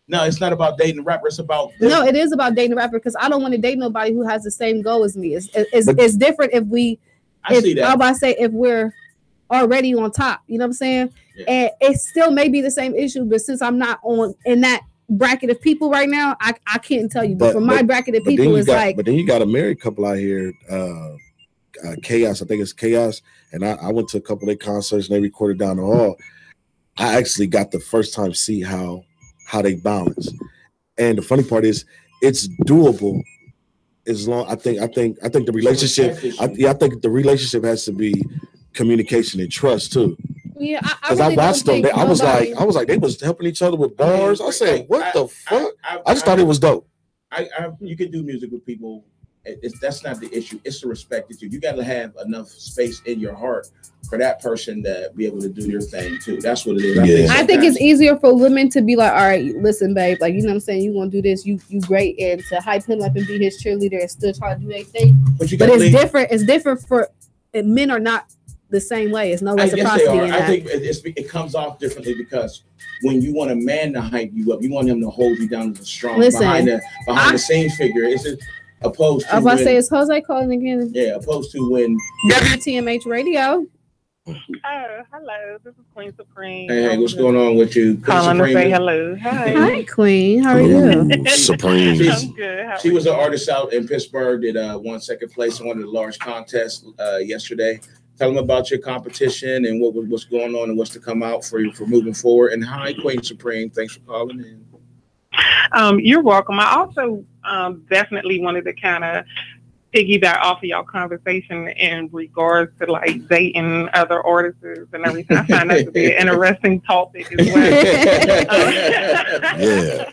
No, it's not about dating a rapper. It's about no, it is about dating a rapper because I don't want to date nobody who has the same goal as me. It's different if we. I see that. I'm about to say if we're already on top, you know what I'm saying, and it still may be the same issue, but since I'm not in that bracket of people right now, I can't tell you. But for my bracket of people, it's like. But then you got a married couple out here, Chaos. I think it's Chaos, and I went to a couple of their concerts and they recorded down the hall. I actually got the first time see how they balance, and the funny part is it's doable. As long I think the relationship. I think the relationship has to be communication and trust too. Yeah, because I watched them. I was like, they was helping each other with bars. I said, what the fuck? I just thought it was dope. You can do music with people. That's not the issue. It's the respect that you got to have enough space in your heart for that person to be able to do their thing too. That's what it is. I think it's easier for women to be like, all right, listen, babe, like, you know what I'm saying? You want to do this, you great, and to hype him up and be his cheerleader and still try to do their thing. But it's different. It's different for men are not the same way. It's no reciprocity in that. I think it comes off differently because when you want a man to hype you up, you want him to hold you down as a strong behind the scenes figure. It's opposed to I was about to say, is Jose calling again? Yeah, opposed to when WTMH Radio. Oh, hello. This is Queen Supreme. Hey, what's going on with you? Calling to say hello. Hi, Queen. How are you? Supreme. I'm good. She was an artist out in Pittsburgh that won second place in one of the large contests yesterday. Tell them about your competition and what's going on and what's to come out for you for moving forward. And hi, Queen Supreme. Thanks for calling in. You're welcome. I also definitely wanted to kind of piggyback off of y'all conversation in regards to like dating other artists and everything. I find that to be an interesting topic as well. Yeah.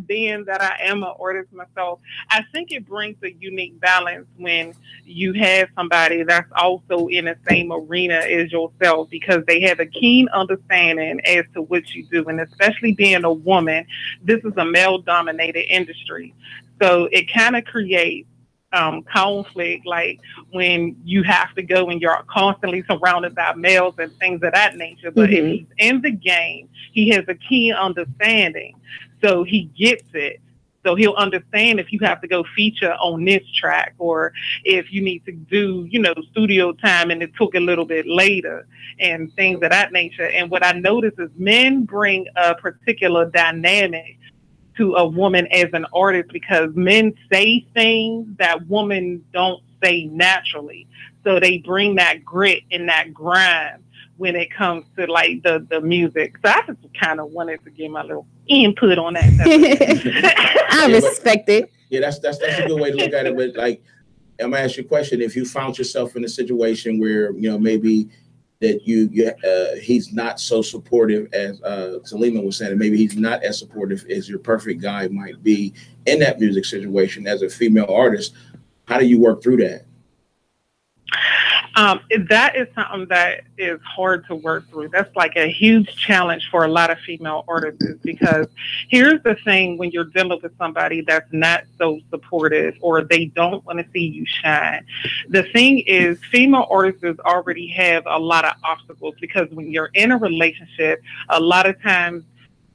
Being that I am an artist myself, I think it brings a unique balance when you have somebody that's also in the same arena as yourself because they have a keen understanding as to what you do. And especially being a woman, this is a male-dominated industry. So it kind of creates conflict, like when you have to go and you're constantly surrounded by males and things of that nature. But if he's in the game, he has a keen understanding. So he gets it. So he'll understand if you have to go feature on this track or if you need to do, studio time and it took a little bit later and things of that nature. And what I notice is men bring a particular dynamic to a woman as an artist because men say things that women don't say naturally. So they bring that grit and that grind when it comes to like the music. So I just kind of wanted to give my little input on that. I respect it. Yeah, that's a good way to look at it. But like, I'm gonna ask you a question. If you found yourself in a situation where, maybe that he's not so supportive as SALIYMA was saying, and maybe he's not as supportive as your perfect guy might be in that music situation as a female artist, how do you work through that? That is something that is hard to work through. That's like a huge challenge for a lot of female artists because here's the thing when you're dealing with somebody that's not so supportive or they don't want to see you shine. The thing is female artists already have a lot of obstacles because when you're in a relationship, a lot of times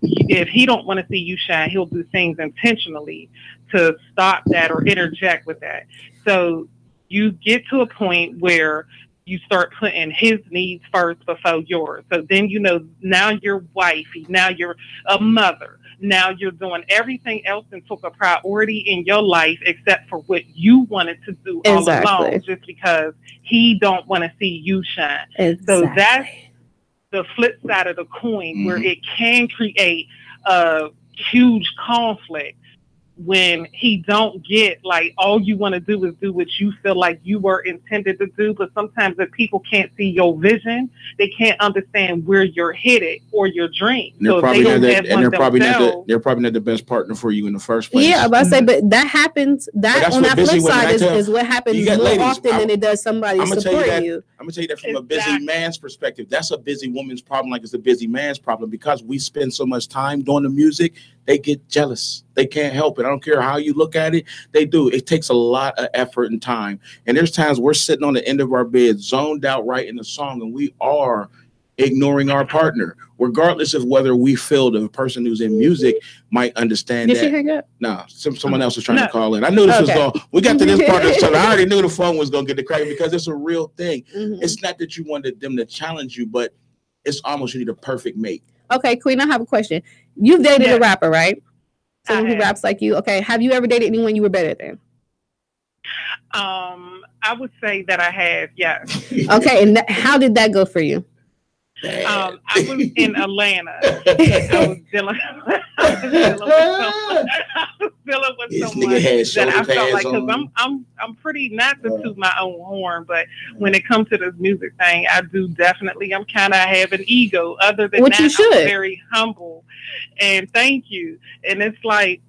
if he don't want to see you shine, he'll do things intentionally to stop that or interject with that. So you get to a point where you start putting his needs first before yours. So then, you know, now you're wifey, now you're a mother, now you're doing everything else and took a priority in your life except for what you wanted to do all along, just because he don't want to see you shine. So that's the flip side of the coin, where it can create a huge conflict when he don't get, like, all you want to do is do what you feel like you were intended to do. But sometimes if people can't see your vision, they can't understand where you're headed or your dream. So they're probably not the best partner for you in the first place. Yeah, I was about to say, but that happens. That on that flip side is what happens more often than it does somebody supporting you. I'm gonna tell you that from a busy man's perspective. That's a busy woman's problem, like it's a busy man's problem, because we spend so much time doing the music. They get jealous. They can't help it. I don't care how you look at it. They do. It takes a lot of effort and time. And there's times we're sitting on the end of our bed, zoned out, writing a song, and we are ignoring our partner, regardless of whether we feel the person who's in music might understand. Did she hang up? No, someone else was trying to call in. I knew this was going. We got to this part of the show. I already knew the phone was going to get the crack, because it's a real thing. It's not that you wanted them to challenge you, but it's almost you need a perfect mate. Okay, Queen, I have a question. You've dated a rapper, right? Someone who raps like you. Okay, have you ever dated anyone you were better than? I would say that I have, yes. Okay, and how did that go for you? I was in Atlanta. I was dealing with someone that I felt like, because I'm pretty, not to toot my own horn, but when it comes to this music thing, I do definitely, I'm kind of have an ego. Other than that, I'm very humble. And thank you. And it's like,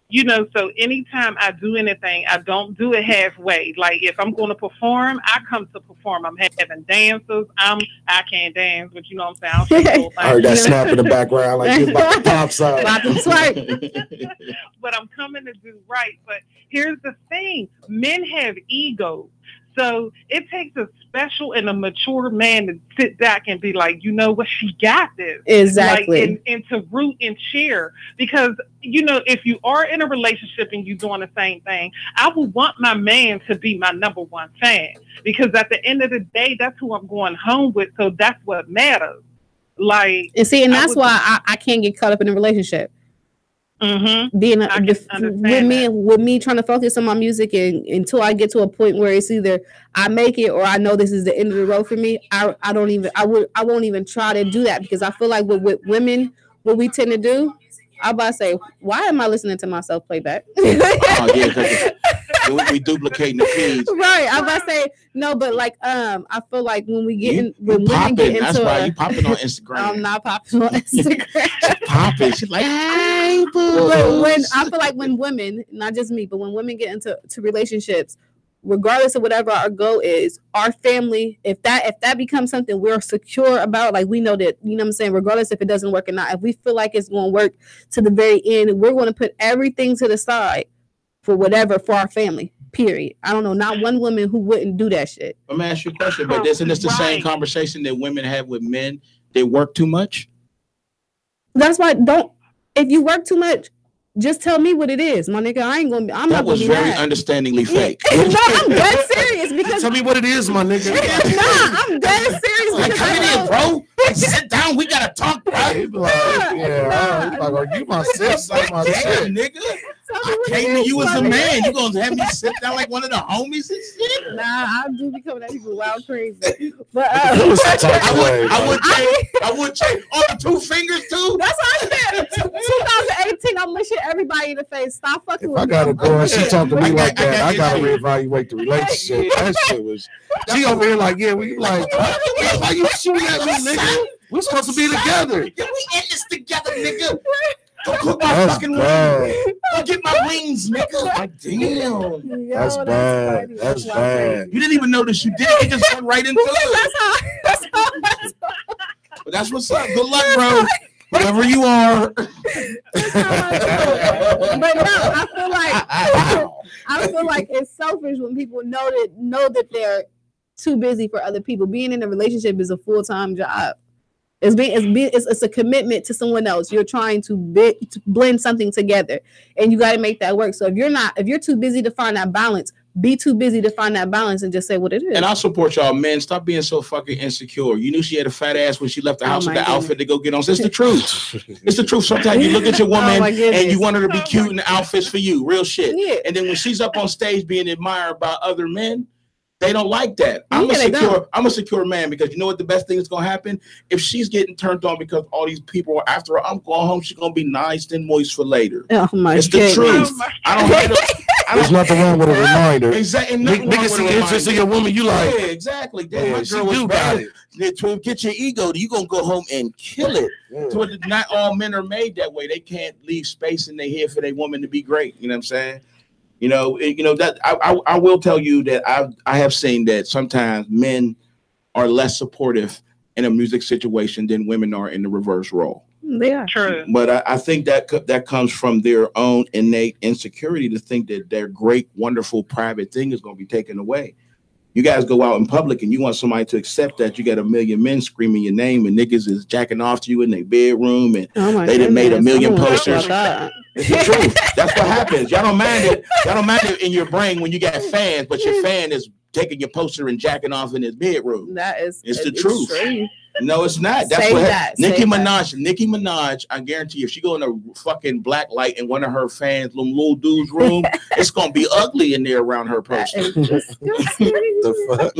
you know, so anytime I do anything, I don't do it halfway. Like, if I'm going to perform, I come to perform. I'm having dancers. I can't dance, but you know what I'm saying? I heard that snap in the background, like it's about to pop something. But I'm coming to do right. But here's the thing: men have egos. So it takes a special and a mature man to sit back and be like, you know what, she got this. Exactly. Like, and to root and cheer. Because, you know, if you are in a relationship and you're doing the same thing, I would want my man to be my number one fan. Because at the end of the day, that's who I'm going home with. So that's what matters. Like, and see, and that's why I can't get caught up in a relationship. Being with me trying to focus on my music, and until I get to a point where it's either I make it or I know this is the end of the road for me, I won't even try to do that, because I feel like with women, what we tend to do, I'm about to say, why am I listening to myself play back? We duplicating the feeds. Right. I'm about to say no, but like I feel like when we get women get into, that's why you popping on Instagram. I'm not popping on Instagram. Popping. She's like, hey, boo. When I feel like when women, not just me, but when women get into relationships, regardless of whatever our goal is, our family, if that becomes something we're secure about, like we know that, you know what I'm saying, regardless if it doesn't work or not, if we feel like it's going to work to the very end, we're going to put everything to the side for whatever, for our family, period. I don't know, not one woman who wouldn't do that shit. Let me ask you a question, but isn't this the same conversation that women have with men? They work too much? That's why, if you work too much, just tell me what it is, my nigga. I'm not gonna be That was very understandingly fake. No, I'm dead serious, because tell me what it is, my nigga. Nah, I'm dead serious. Like, come in here, bro. Sit down. We gotta talk, bro. He's like, you my sis, like my shit, nigga. I came to you as a man. You gonna have me sit down like one of the homies and shit? Nah, I do be coming at people wild crazy. But I would change on the two fingers too. That's what I said. 2018, I'm gonna shit everybody in the face. Stop fucking with me. I gotta go and she talk to me like that. I gotta reevaluate the relationship. That shit was. She over here like, yeah, we like, why you shooting at me, nigga? We're supposed to be together. Yeah, we in this together, nigga. Go cook my fucking wings. Go get my wings, nigga. Like, damn. That's bad. That's bad. You didn't even notice you did. You just went right into it. That's how. But that's what's up. Good luck, bro. Whatever you are. But no, I feel like it's selfish when people know that they're too busy for other people. Being in a relationship is a full-time job. It's a commitment to someone else. You're trying to blend something together, and you got to make that work. So if you're too busy to find that balance, be too busy to find that balance and just say what it is. And I support y'all, men. Stop being so fucking insecure. You knew she had a fat ass when she left the house with the outfit to go get on. So it's the truth. It's the truth. Sometimes you look at your woman and you want her to be cute in the outfits for you. Real shit. Yeah. And then when she's up on stage being admired by other men, they don't like that. I'm a secure man, because you know what the best thing is gonna happen? If she's getting turned on because all these people are after her, I'm going home. She's gonna be nice and moist for later. Oh my It's the truth. I don't have There's nothing wrong with a reminder. Exactly. Niggas see interest in your woman, you like. Yeah, exactly. Damn, my girl was better. To get your ego, you gonna go home and kill it. Yeah. So not all men are made that way. They can't leave space in their head for their woman to be great. You know what I'm saying? You know that I will tell you that I have seen that sometimes men are less supportive in a music situation than women are in the reverse role. They are true, but I think that comes from their own innate insecurity to think that their great, wonderful private thing is going to be taken away. You guys go out in public and you want somebody to accept that you got a million men screaming your name and niggas is jacking off to you in their bedroom and they done made a million posters. It's the truth. That's what happens. Y'all don't mind it. Y'all don't mind it in your brain when you got fans, but your fan is taking your poster and jacking off in his bedroom. It's the truth. Extreme. No, it's not. That's what Nicki Minaj, I guarantee you, if she go in a fucking black light in one of her fans, them little dude's room, it's gonna be ugly in there around her poster. The fuck?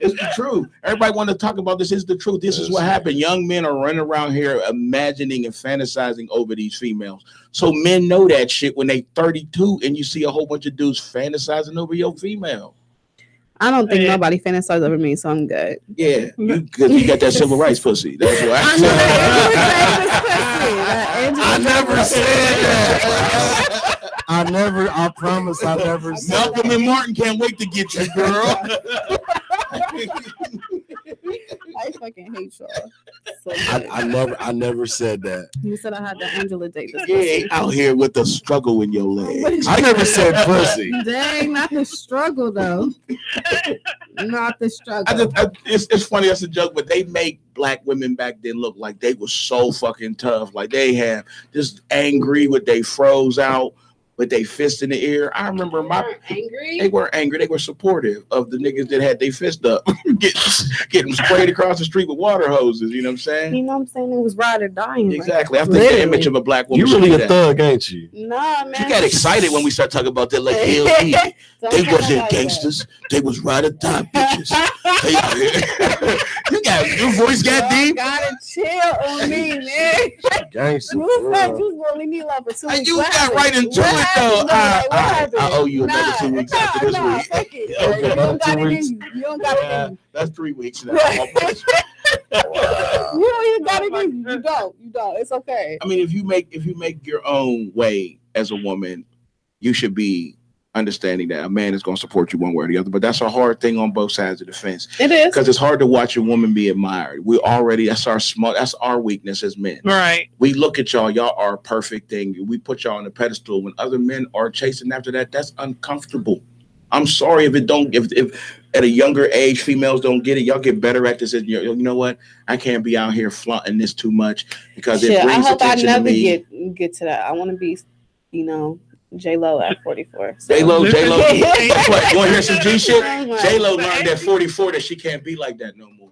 It's the truth. Everybody want to talk about this. It's the truth. This is what happened. Young men are running around here imagining and fantasizing over these females. So men know that shit when they 32 and you see a whole bunch of dudes fantasizing over your female. I don't think nobody fantasizes over me, so I'm good. Yeah, because you got that civil rights pussy. That's why. I never said that. I promise I never said that. Malcolm and Martin can't wait to get you, girl. I fucking hate y'all. So I never said that. You said I had the Angela date. Yeah, out here with the struggle in your leg. I never said pussy. Dang, not the struggle though. Not the struggle. It's funny, that's a joke, but they make black women back then look like they were so fucking tough. Like they had just angry with they froze out. With their fist in the air. I remember they weren't angry. They were supportive of the niggas that had their fist up, getting sprayed across the street with water hoses. You know what I'm saying? You know what I'm saying? It was ride or dying. Exactly. I think the image of a black woman. You really a thug, ain't you? Nah, man. You got excited when we start talking about that. Like hell, they wasn't gangsters. They was ride or die bitches. They out here. Your voice got deep. Gotta chill on me, man. Gangster. You really need love for 2 weeks. You got right into it. I owe you another 2 weeks after this week. Fuck it. Okay, you don't got it in you. You don't got it in you. That's 3 weeks now. You don't even got it in you. You don't. It's okay. I mean, if you make your own way as a woman, you should be understanding that a man is going to support you one way or the other. But that's a hard thing on both sides of the fence. It is, because it's hard to watch a woman be admired. That's our weakness as men. Right. We look at y'all are a perfect thing. We put y'all on a pedestal. When other men are chasing after that, that's uncomfortable. I'm sorry if at a younger age females don't get it. Y'all get better at this. You know what? I can't be out here flaunting this too much because it brings attention to me. I hope I never get to that. I want to be, J-Lo at 44. So. J-Lo. What? You want to hear some G shit? J-Lo learned at 44 that she can't be like that no more.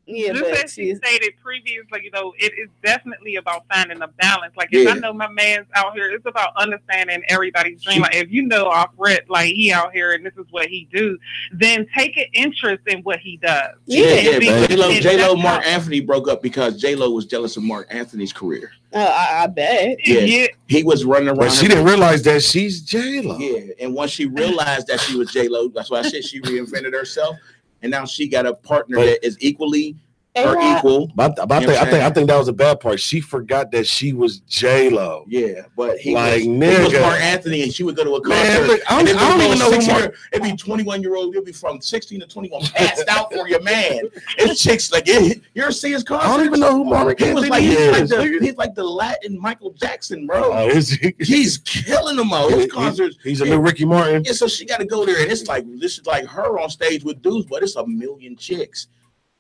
Yeah, just as she stated previously, it is definitely about finding a balance. Like, if I know my man's out here, it's about understanding everybody's dream. Like, if you know off rip, like, he out here and this is what he do, then take an interest in what he does. Yeah. J-Lo, Mark Anthony broke up because J-Lo was jealous of Mark Anthony's career. I bet. Yeah. He was running around. But she didn't realize that she's J-Lo. Yeah, and once she realized that she was J-Lo, that's why I said she reinvented herself. And now she got a partner that is equally equal. But I think that was a bad part. She forgot that she was J-Lo. Yeah, but he was Mark Anthony, and she would go to a concert. Man, I don't even know who Mark. It'd be 21-year-old. You'll be from 16 to 21, passed out for your man. It's chicks like you ever see his concert? I don't even know who Mark Anthony is. He's like the Latin Michael Jackson, bro. He's killing them all. His concerts. He's a new Ricky Martin. Yeah, so she got to go there, and it's like this is like her on stage with dudes, but it's a million chicks.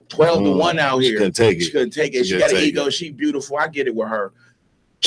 12 to 1 out here. She couldn't take it. She got an ego. She beautiful. I get it with her.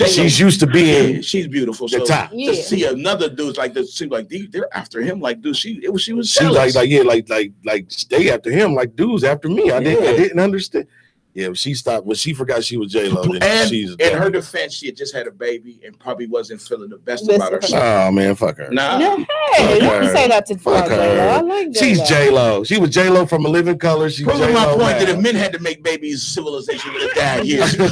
She's used to being. She's beautiful. The So top. to see another dude's like this, seems like they're after him. Like, dude, she was jealous. like stay after him. Like dudes after me. I didn't understand. Yeah, when she stopped, when she forgot she was J-Lo, and in her defense, she had just had a baby and probably wasn't feeling the best about herself. Oh man, fuck her. Nah, hey, don't say that to fuck her. I like J-Lo. She's J-Lo. She was J-Lo from A Living Color. She's proving my point now. that if men had to make babies, civilization would have died years ago.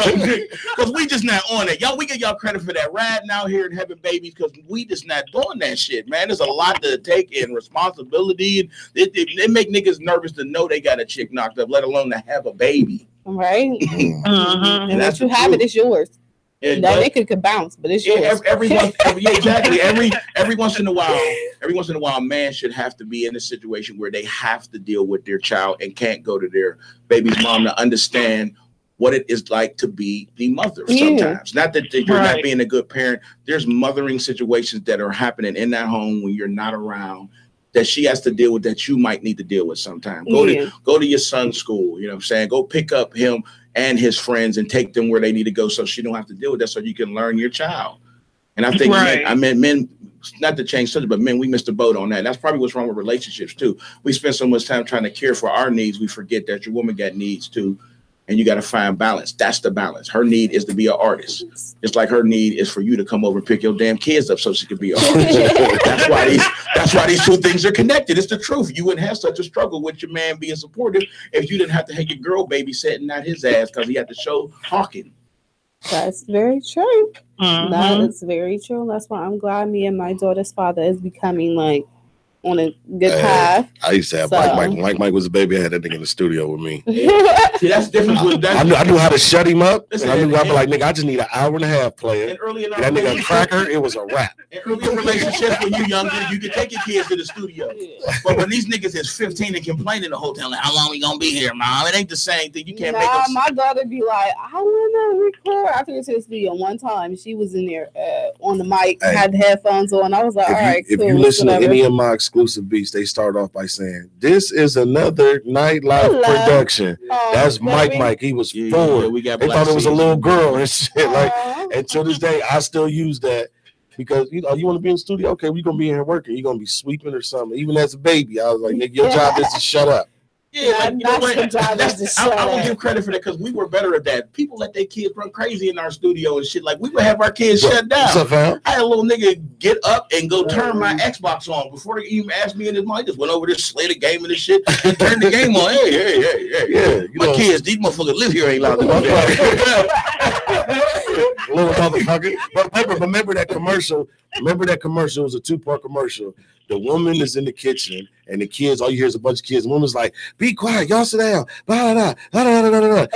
Because we just not on it. Y'all, we give y'all credit for that riding out here and having babies because we just not doing that shit, man. There's a lot to take in responsibility, and it make niggas nervous to know they got a chick knocked up, let alone to have a baby. Right. And once you have it, it's yours. And that it could bounce, but it's yours. Exactly. Every once in a while, a man should have to be in a situation where they have to deal with their child and can't go to their baby's mom to understand what it is like to be the mother sometimes. Not that you're not being a good parent. There's mothering situations that are happening in that home when you're not around, that she has to deal with, that you might need to deal with sometime. Go to your son's school, you know what I'm saying? Go pick up him and his friends and take them where they need to go so she don't have to deal with that, so you can learn your child. And I think men, not to change subject, but men, we missed the boat on that. That's probably what's wrong with relationships too. We spend so much time trying to care for our needs, we forget that your woman got needs too. And you got to find balance. That's the balance. Her need is to be an artist. It's like her need is for you to come over and pick your damn kids up so she can be an artist. That's why these two things are connected. It's the truth. You wouldn't have such a struggle with your man being supportive if you didn't have to have your girl babysitting out his ass because he had to show hawking. That's very true. That is very true. That's why I'm glad me and my daughter's father is becoming like on a good path. I used to have Mike was a baby. I had that nigga in the studio with me. See, that's different with that. I knew how to shut him up. And I knew I'd be like, nigga, I just need an hour and a half player. And early in that nigga cracker, it was a wrap. In early relationships, when you're younger, you can take your kids to the studio. But when these niggas is 15 and complaining the whole time, like, how long we gonna be here, mom? It ain't the same thing. You can't make us. My daughter be like, I wanna record. I took her to the studio one time. She was in there on the mic, had the headphones on. I was like, all right, if you listen to any of my exclusive beats, they start off by saying, "This is another nightlife production." That's Mike. He was forward. They thought it was a little girl and shit. Like, and to this day, I still use that because you want to be in the studio. Okay, we're gonna be in here working. You're gonna be sweeping or something. Even as a baby, I was like, nigga, your job is to shut up. Yeah, like, you know what? I will give credit for that because we were better at that. People let their kids run crazy in our studio and shit. Like, we would have our kids shut down. What's up, fam? I had a little nigga get up and go turn my Xbox on before they even asked me in his mind. Just went over there, slayed the game and this shit, and turned the game on. Hey. Yeah, my kids, these motherfuckers live here, ain't allowed to go there. Little motherfucker. But remember that commercial. Remember that commercial. It was a 2-part commercial. The woman is in the kitchen, and the kids, all you hear is a bunch of kids. The woman's like, be quiet, y'all sit down. And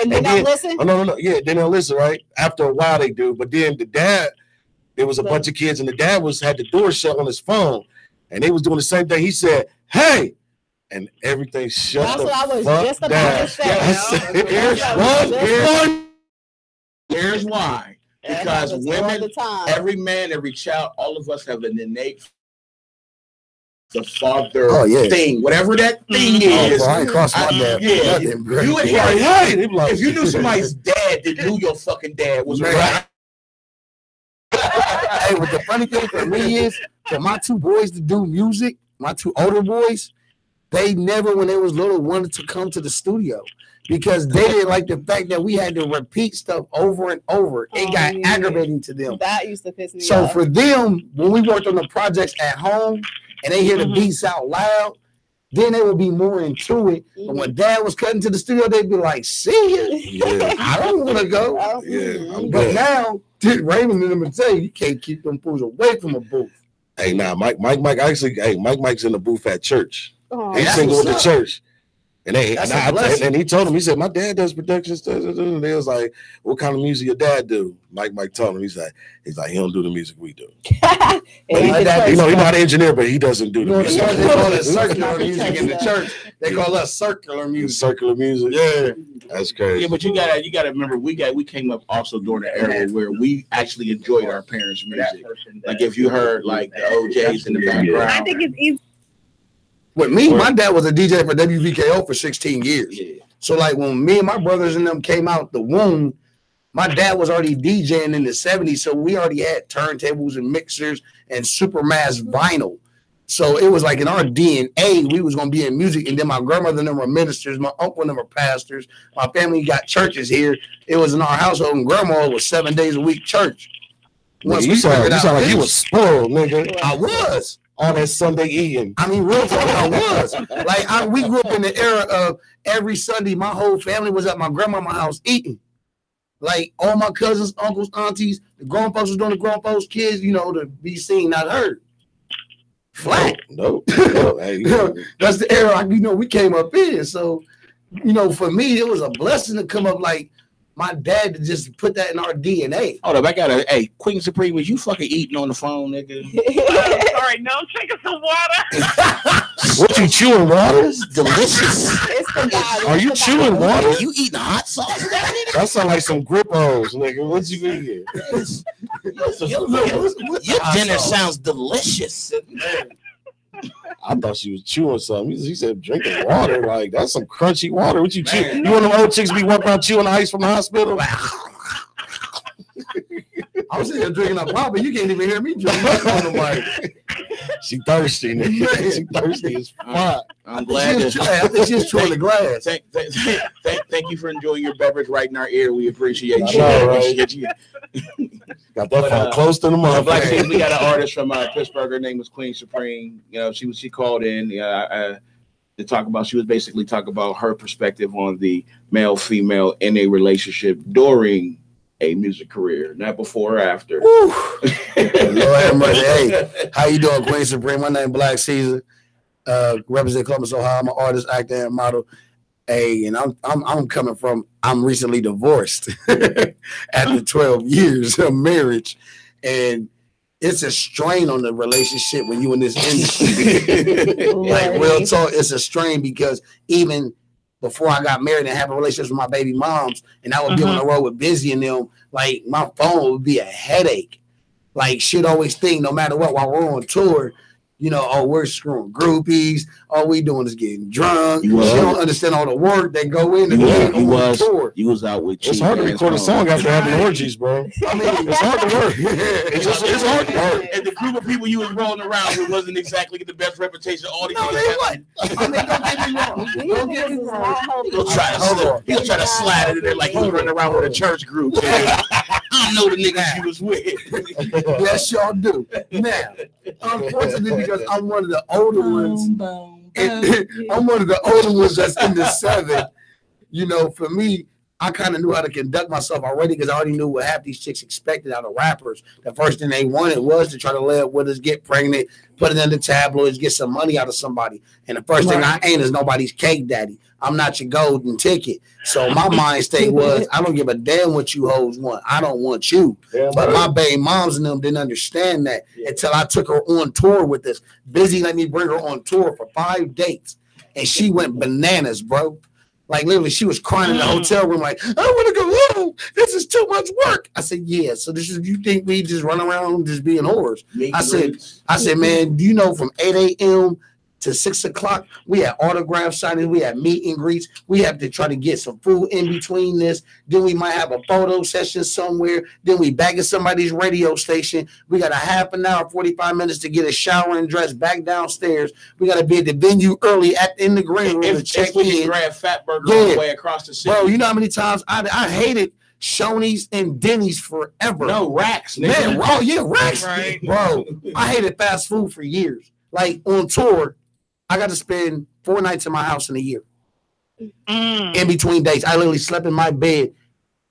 they don't listen? Oh, no. Yeah, they don't listen, right? After a while, they do. But then the dad, there was a bunch of kids, and the dad had the door shut on his phone, and they was doing the same thing. He said, hey, and everything shut the fuck down. That's what I was just about to say. Here's why. Because women, every man, every child, all of us have an innate the father thing, whatever that thing is. I crossed my dad. If you knew somebody's dad that knew your fucking dad was right. Hey, what the funny thing for me is, for my 2 boys to do music, my 2 older boys, they never, when they was little, wanted to come to the studio because they didn't like the fact that we had to repeat stuff over and over. It got aggravating to them. That used to piss me off. So for them, when we worked on the projects at home, and they hear the beats out loud, then they would be more into it. But when dad was cutting to the studio, they'd be like, see ya. I don't want to go. But now, Raymond and them would say, you can't keep them fools away from a booth. Hey, Mike's in the booth at church. He's singing with the church. And he told him, he said, my dad does production stuff. And they was like, what kind of music your dad do? Mike told him, he's like, he don't do the music we do. But he's not an engineer, but he doesn't do the music. They call it circular music in the church. They call us circular music. Circular music. Yeah. That's crazy. Yeah, but you gotta remember we came up also during the era where we actually enjoyed our parents' music. Like if you heard like the OJs in the background. I think it's easy. With me, my dad was a DJ for WVKO for 16 years. Yeah. So like when me and my brothers and them came out the womb, My dad was already DJing in the 70s, so we already had turntables and mixers and supermass vinyl. So it was like in our DNA, we was gonna be in music. And then my grandmother and them were ministers, my uncle and them were pastors. My family got churches here. It was in our household, and grandma was 7 days a week church. Once you sound like you was spoiled, nigga. I was. All that Sunday eating. I mean, real talk, I was. Like, we grew up in the era of every Sunday, my whole family was at my grandmama's house eating. Like, all my cousins, uncles, aunties, the grown folks was doing the grown folks, kids, you know, to be seen, not heard. Flat. No. Hey, that's the era, you know, we came up in. So, you know, for me, it was a blessing to come up like my dad to just put that in our DNA. Hold up, I got hey, Queen Supreme, was you fucking eating on the phone, nigga? Sorry, no, I'm drinking some water. What you chewing water? It's delicious. It's the bottle. Are you chewing water? Are you eating hot sauce? That sound like some grippos, nigga. What you eating? Your dinner sounds delicious. I thought she was chewing something. She said drinking water. Like, that's some crunchy water. What you chew? You want them old chicks be walking around chewing the ice from the hospital? I was sitting here drinking a pop, but you can't even hear me drinking on the mic. She thirsty, nigga. She thirsty as fuck. I'm glad. I think she's chewing the glass. Thank you for enjoying your beverage right in our ear. We appreciate you. Appreciate you. Got that phone close to the mouth. Black Seeds, we got an artist from Pittsburgh. Her name was Queen Supreme. You know, she called in to talk about. She was basically talking about her perspective on the male female in a relationship during a music career, not before or after. Hey, how you doing, Queen Supreme? My name Black Caesar. Represent Columbus, Ohio. I'm an artist, actor, and model. Hey, and I'm coming from. I'm recently divorced after 12 years of marriage, and it's a strain on the relationship when you in this industry. Like real talk, it's a strain because even before I got married and have a relationship with my baby moms, and I would be on the road with Busy and them, like my phone would be a headache. Like she'd always think, no matter what, while we're on tour, you know, oh, we're screwing groupies. All we doing is getting drunk. She don't understand all the work that go in. You was out with. It's hard to record a song after having orgies, bro. I mean, it's hard to work. It's hard to work. And the group of people you was rolling around with wasn't exactly the best reputation. All these no, they wasn't. I mean, don't get me wrong. He'll try to slide it in there like he was running around with a church group. I know the niggas you was with. Yes, y'all do. Now, unfortunately, because I'm one of the older ones. I'm one of the older ones that's in the 7. You know, for me, I kind of knew how to conduct myself already because I already knew what half these chicks expected out of rappers. The first thing they wanted was to try to lay up with us, get pregnant, put it in the tabloids, get some money out of somebody. And the first thing I ain't is nobody's cake daddy. I'm not your golden ticket. So my mind state was, I don't give a damn what you hoes want. I don't want you. But my baby moms and them didn't understand that until I took her on tour with us. Busy let me bring her on tour for 5 dates. And she went bananas, bro. Like literally, she was crying in the hotel room, like, I want to go home. This is too much work. I said, yeah. So this is, you think we just run around just being whores? I said, man, do you know from 8 a.m. to 6 o'clock, we had autograph signings, we had meet and greets, we have to try to get some food in between this. Then we might have a photo session somewhere. Then we back at somebody's radio station. We got a half an hour, 45 minutes to get a shower and dress back downstairs. We got to be at the venue early in the green room to check in. Grab Fat Burger all the way across the city. Bro, you know how many times I hated Shoney's and Denny's forever. No, Racks. Man, Racks. Right. Bro, I hated fast food for years. Like on tour, I got to spend 4 nights in my house in a year. In between days. I literally slept in my bed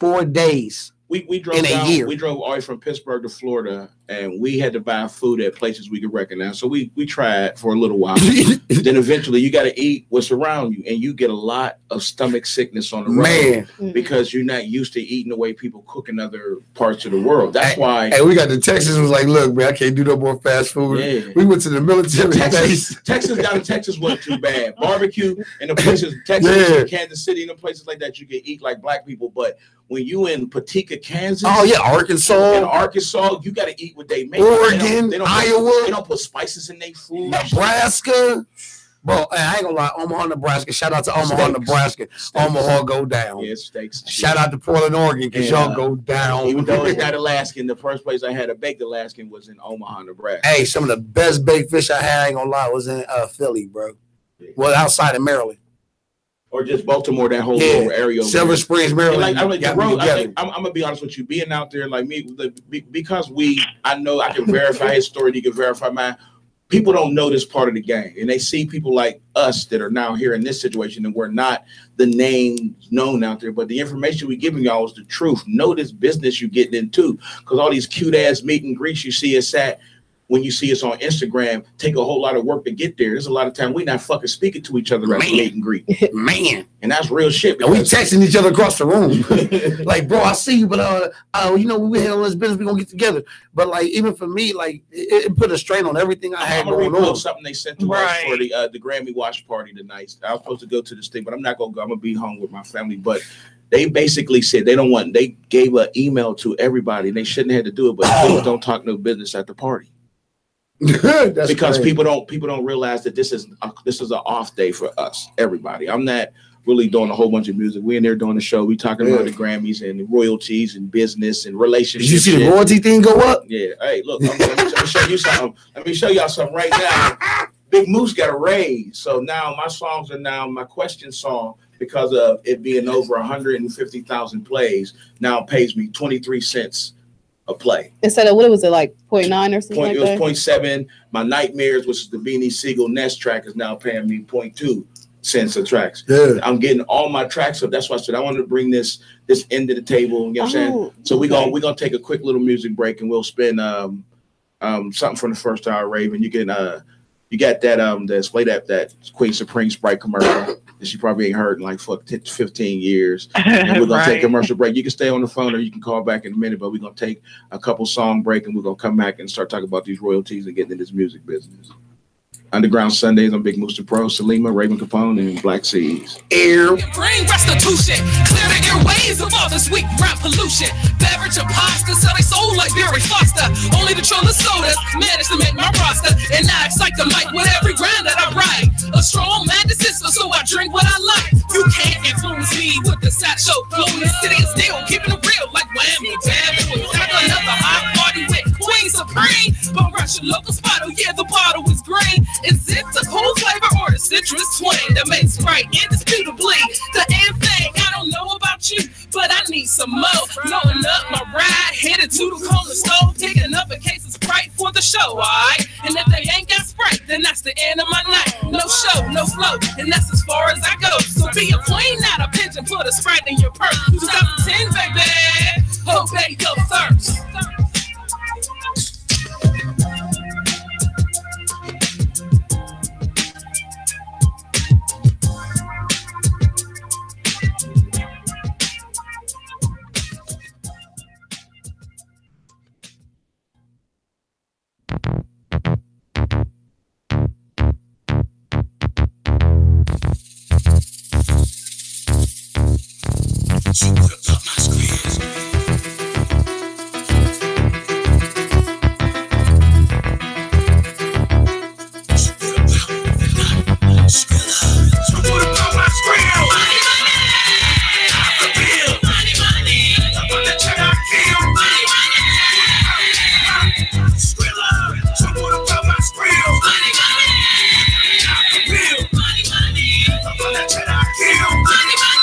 4 days. We drove in a year. We drove all the way from Pittsburgh to Florida, and we had to buy food at places we could recognize. So we tried for a little while. Then eventually you got to eat what's around you, and you get a lot of stomach sickness on the road because you're not used to eating the way people cook in other parts of the world. That's why. Hey, we got the Texas was like, look, man, I can't do no more fast food. Yeah. We went to the military base. Texas wasn't too bad. Barbecue and the places, Texas, Kansas City, and the places like that, you can eat like black people, but when you in Topeka, Kansas, Arkansas, you got to eat what they make. Oregon, Iowa, they don't put spices in their food. Nebraska, Bro, I ain't gonna lie, Omaha, Nebraska. Shout out to Omaha, Nebraska. Omaha go down. Yeah, steaks. Shout out to Portland, Oregon, because y'all go down. Even though it's not Alaskan, the first place I had a baked Alaskan was in Omaha, Nebraska. Hey, some of the best baked fish I had, I ain't gonna lie, was in Philly, bro. Yeah. Well, outside of Maryland. Or just Baltimore, that whole little area. Silver Springs, Maryland. I'm gonna be honest with you, being out there like me, because I know I can verify his story, you can verify mine. People don't know this part of the game, and they see people like us that are now here in this situation, and we're not the name known out there, but the information we're giving y'all is the truth. Know this business you're getting into, because all these cute ass meet and greets you see us at, when you see us on Instagram, take a whole lot of work to get there. There's a lot of time we not fucking speaking to each other at the meet and greet. Man. And that's real shit. And we texting each other across the room. Like, bro, I see you, but you know, we had all this business, we're gonna get together. But like, even for me, like it put a strain on everything I had going on. Something they sent to us for the Grammy watch party tonight. I was supposed to go to this thing, but I'm not gonna go. I'm gonna be home with my family. But they basically said they gave an email to everybody, and they shouldn't have had to do it, but please don't talk no business at the party. Because crazy. people don't realize that this is an off day for us, everybody. I'm not really doing a whole bunch of music. We in there doing the show. We talking about the Grammys and the royalties and business and relationships. Did you see the royalty thing go up? Yeah. Hey, look, let me show you something. Let me show y'all something right now. Big Moose got a raise, so now my songs are now my question song, because of it being over 150,000 plays. Now pays me 23 cents. A play. Instead of what was it, like 0.9 or something? It was 0.7. My Nightmares, which is the Beanie Siegel Nest track, is now paying me 0.2 cents a track. Yeah. I'm getting all my tracks up. That's why I said I wanted to bring this end of the table. You know what I'm saying? So we're gonna take a quick little music break, and we'll spin something from the first hour, Raven. You can you got that play that Queen Supreme Sprite commercial that she probably ain't heard in like 15 years. And we're gonna take a commercial break. You can stay on the phone or you can call back in a minute, but we're gonna take a couple song break and we're gonna come back and start talking about these royalties and getting into this music business. Underground Sundays on Big Mooster Pro, SALIYMA, Raven Capone, and Black Seas. Bring restitution, clear the airways of all this weak rap pollution. Beverage and pasta, sell they soul like Barry Foster. Only the trolling sodas managed to make my roster. And I excite the mic with every grind that I write. A strong man sister, so I drink what I like. You can't influence me with the sad show. Blowing the city and still keeping it real like whammy, damn it. Another hot party with Queen Supreme. But Russian local spot, oh yeah, the bottle is green. Is it the cool flavor or the citrus twang that makes Sprite indisputably the end thing? I don't know about you, but I need some more. Loading up my ride, headed to the corner store, picking up a case of Sprite for the show, alright? And if they ain't got Sprite, then that's the end of my night. No show, no flow, and that's as far as I go. So be a queen, not a pigeon, put a Sprite in your purse. 2010, baby, obey your thirst. She put up my screens. She put up my screens. She put up my screens. Money, money. Out the bill. Money, money. About to check out kill. Money, money. Skrilla. She put up my screens. Money, money. Out the bill. Money, money. About to check out kill. Money, money.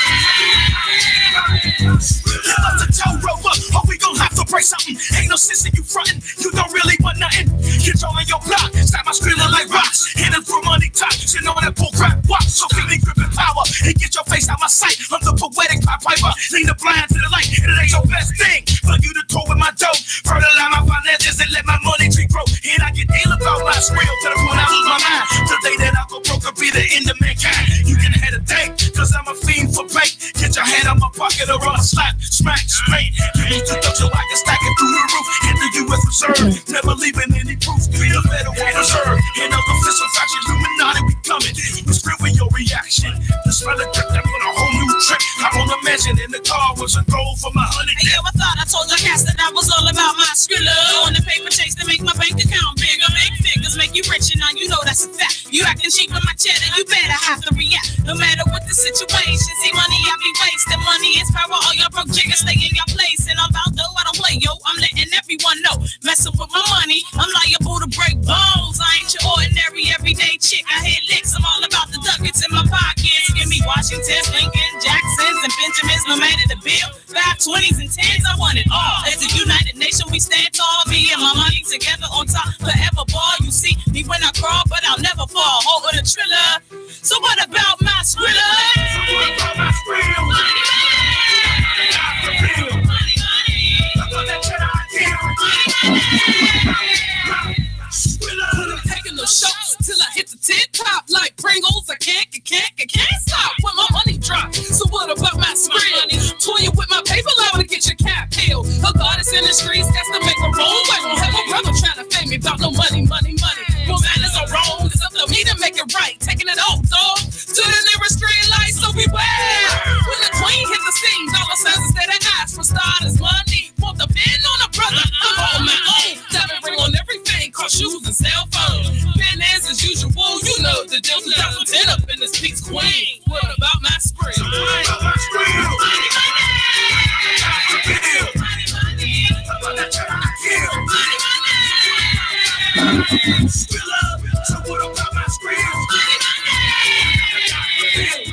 Love the Joe Rover, or we gon' have to break something. Ain't no sense in you frontin', you don't really want nothing. Controlling your block, stop my screaming like rocks. Hitting through money top, you know that bull crap watch. So feel me gripping power, and get your face out my sight. I'm the poetic pop piper, lean the blind to the light. And it ain't your best thing, for you to tour with my dope. Fertilize my finances and let my money tree grow. And I get ill about my skrill to the point I lose my mind. The day that I go broke will be the end of mankind. You can have a day, cause I'm a fiend for bank. Get your hand on my pocket or I'll slap, smack, straight. You need to duck so I can stack it through the roof. Hit the U.S. Reserve, never leaving any proof. Be a better way to serve. And of official faction, Illuminati, we coming. We script with your reaction. The smell of dirt, I'm on a whole new trip. I'm on a mansion in the car was a goal for my honey. Hey, yo, I thought I told your cast that I was all about my Skrilla. On the paper chase to make my bank account bigger. Make figures make you rich, and now you know that's a fact. You acting cheap in my cheddar, you better have to react. No matter what the situation, see money I be wasting. Money is power, all your broke jiggers stay in your place. And I'm about though, I don't play, yo. I'm letting everyone know. Messing with my money, I'm liable to break bones. I ain't your ordinary everyday chick. I hit licks, I'm all about the ducats in my pockets. Give me Washingtons, Lincoln, Jacksons, and Benjamins, no matter the bill. 520s and 10s, I want it all. As a united nation, we stand tall. Me and my money together on top, forever ball. You see me when I crawl, but I'll never fall. Hold with a triller. So what about my skrilla? So what about my skrilla? Money, money, when I'm taking the shots till I hit the tip top like Pringles, I can't stop when my money drops. So what about my skrilla? Toying with my paper, liable to get your cap peeled. A goddess in the streets, got to make a roll. I don't have a brother trying to fame me about no money. Well, manners are wrong. It's up to me to make it right. Taking it off, dog. To the nearest green light, so beware. When the queen hit the scene, dollar signs instead of ass for starters. Money won't depend on a brother. I'm on my own. Diamond ring on everything, car shoes and cell phones. Pen as usual, you know the deal. 2010 up in this piece, queen. What about my spree? What about my spree? Money, Spill up, so what about my screams?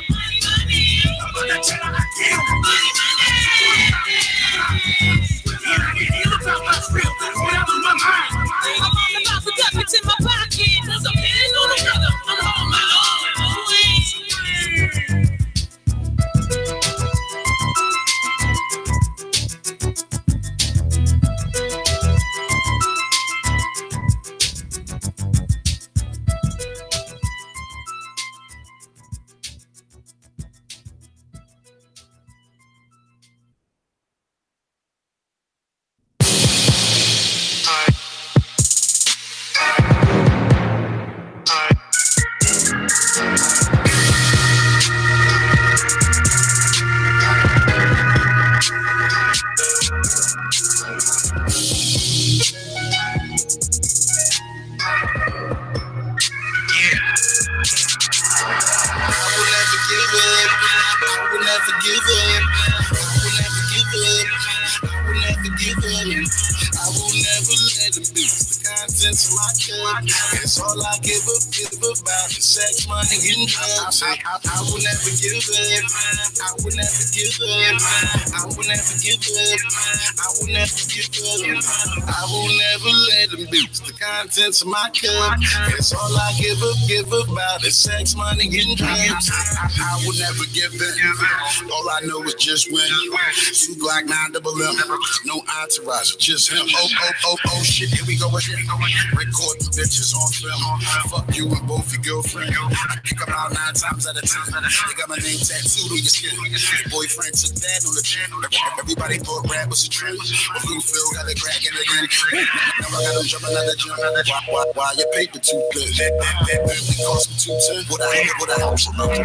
Money, about that cheddar I kill. Money, about my screams, that's what I'm in my mind. I'm all about the ducats in my pocket. There's a pen on the brother, I'm on my own. It's all I give about is sex, money, and drugs. I will never give up. I will never give up. I will never give up. I will never give up. I will never let them beat the contents of my cup. It's all I give about is sex, money, and drugs. I will never give up. All I know is just win. 2 Glock 9 double M. No entourage, just him. Oh shit, here we go again. Recording bitches on film. Fuck you and both your girlfriend. I kick about 9 times out of 10. They got my name tattooed on your skin. Your boyfriend took that on the chin. Everybody thought rap was a trend. But Bluefield got it cracking again. Now I got them jumping out of gym. Why your paper too good? That Bentley cost me 210. What I have to know. I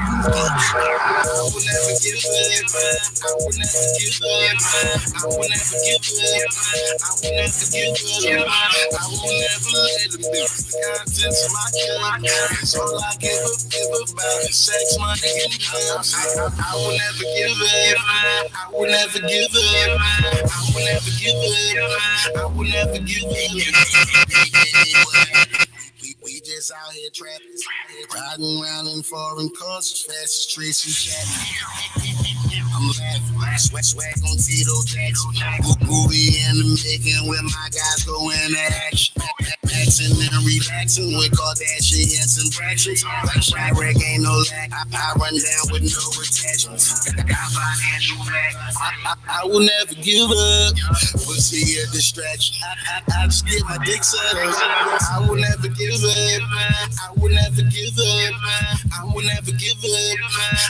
will never give up. I will never give up. I will never give up. I will never give up. I will never let them be the contents of my cup. It's all I give about is sex, money, and drugs. I will never give up. I will never give up. I will never give up. I will never give up. We just out here trapping, riding around in foreign cars as fast as Tracy Chapman. I'm laughing, swag on Tito Jackson. Movie in the making where my guys go into action. Maxing and relaxing with Kardashians and fractions. Like Chirac ain't no lack. I run down with no attachments. Got financial back. I will never give up. Pussy a distraction. I just get my dick sucked. I will never give up. I will never give up. I will never give up.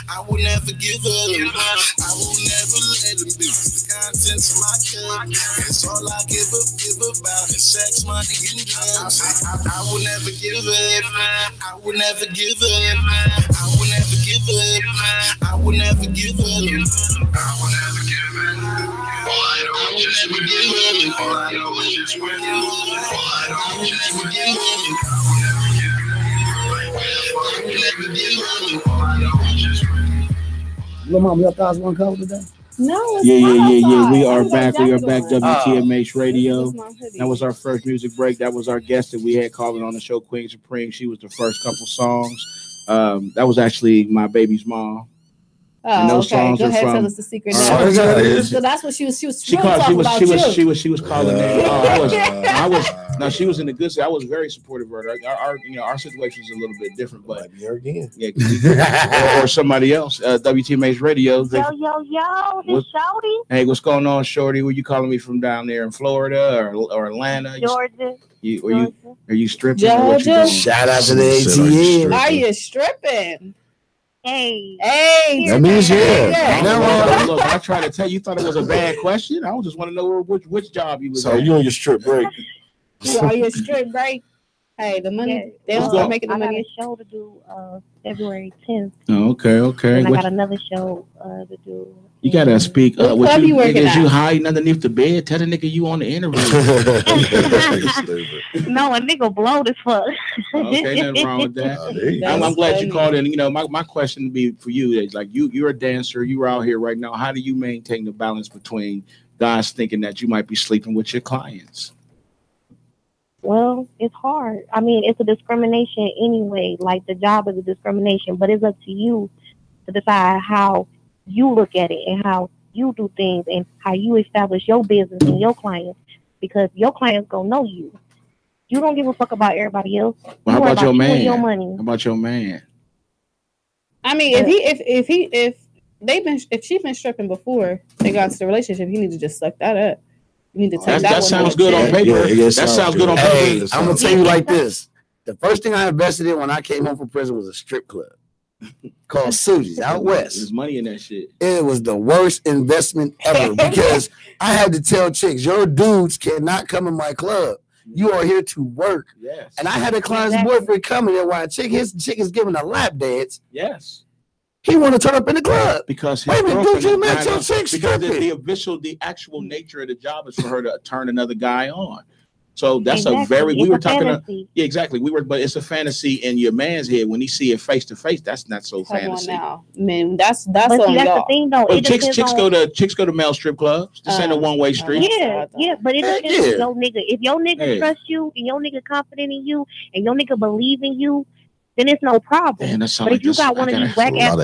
I will never give up. I will never let them be the contents of my cup. It's all I give about is sex, money, and drugs. I will never give up. I will never give up. I will never give up. I will never give up. I will never give up. All I know is just win. All I know is just win. All I know is just win. I will never give up. Little mom, your thoughts want to cover today? No. Yeah. We are back. We are back. WTMH Radio. That was our first music break. That was our guest that we had calling on the show, Queen Supreme. She was the first couple songs. That was actually my baby's mom. Oh, okay. Go ahead, tell us the secret. So that's what she was. She was calling me. No, she was in the good side. I was very supportive of her. Our situation is a little bit different, but or somebody else. WTMH Radio. Yo, this Shorty. Hey, what's going on, Shorty? Were you calling me from down there in Florida or Atlanta? Georgia. Are you stripping? Georgia. Shout out to the ATM. Are you stripping? Hey. That means Look, I tried to tell you, thought it was a bad question. I just want to know which job you was. So you on your strip break? Are you strip break? Hey, the money. They don't start making the money. I got a show to do February 10th. Oh, okay. And I got another show to do. You gotta speak up. What you working at? You hiding underneath the bed? Tell the nigga you on the interview. No, a nigga blowed as fuck. Okay, nothing wrong with that. I'm glad you called in. You know, my question would be for you is like you're a dancer. You're out here right now. How do you maintain the balance between guys thinking that you might be sleeping with your clients? Well, it's hard. I mean, it's a discrimination anyway. Like the job is a discrimination, but it's up to you to decide how you look at it and how you do things and how you establish your business and your clients, because your clients gonna know you. You don't give a fuck about everybody else. Well, how about your man? Your money. How about your man? I mean, if she's been stripping before they got into the relationship, he needs to just suck that up. You need to take that sounds good on paper. That sounds good on paper. Hey, I'm gonna tell you like this: the first thing I invested in when I came home from prison was a strip club called Susie's out west. There's money in that shit. It was the worst investment ever because I had to tell chicks, your dudes cannot come in my club. You are here to work. Yes. And I had a client's boyfriend coming there while his chick is giving a lap dance. Yes. He want to turn up in the club because the actual nature of the job is for her to turn another guy on. So that's we were talking about, yeah, exactly. But it's a fantasy in your man's head. When he see it face to face, that's not so fantasy. Now, man, that's on the thing though. Well, chicks go to male strip clubs. This ain't a one-way street. Yeah, but it depends on your nigga. If your nigga trust you and your nigga confident in you and your nigga believe in you, then it's no problem. Man, but if you got one of these whack ass,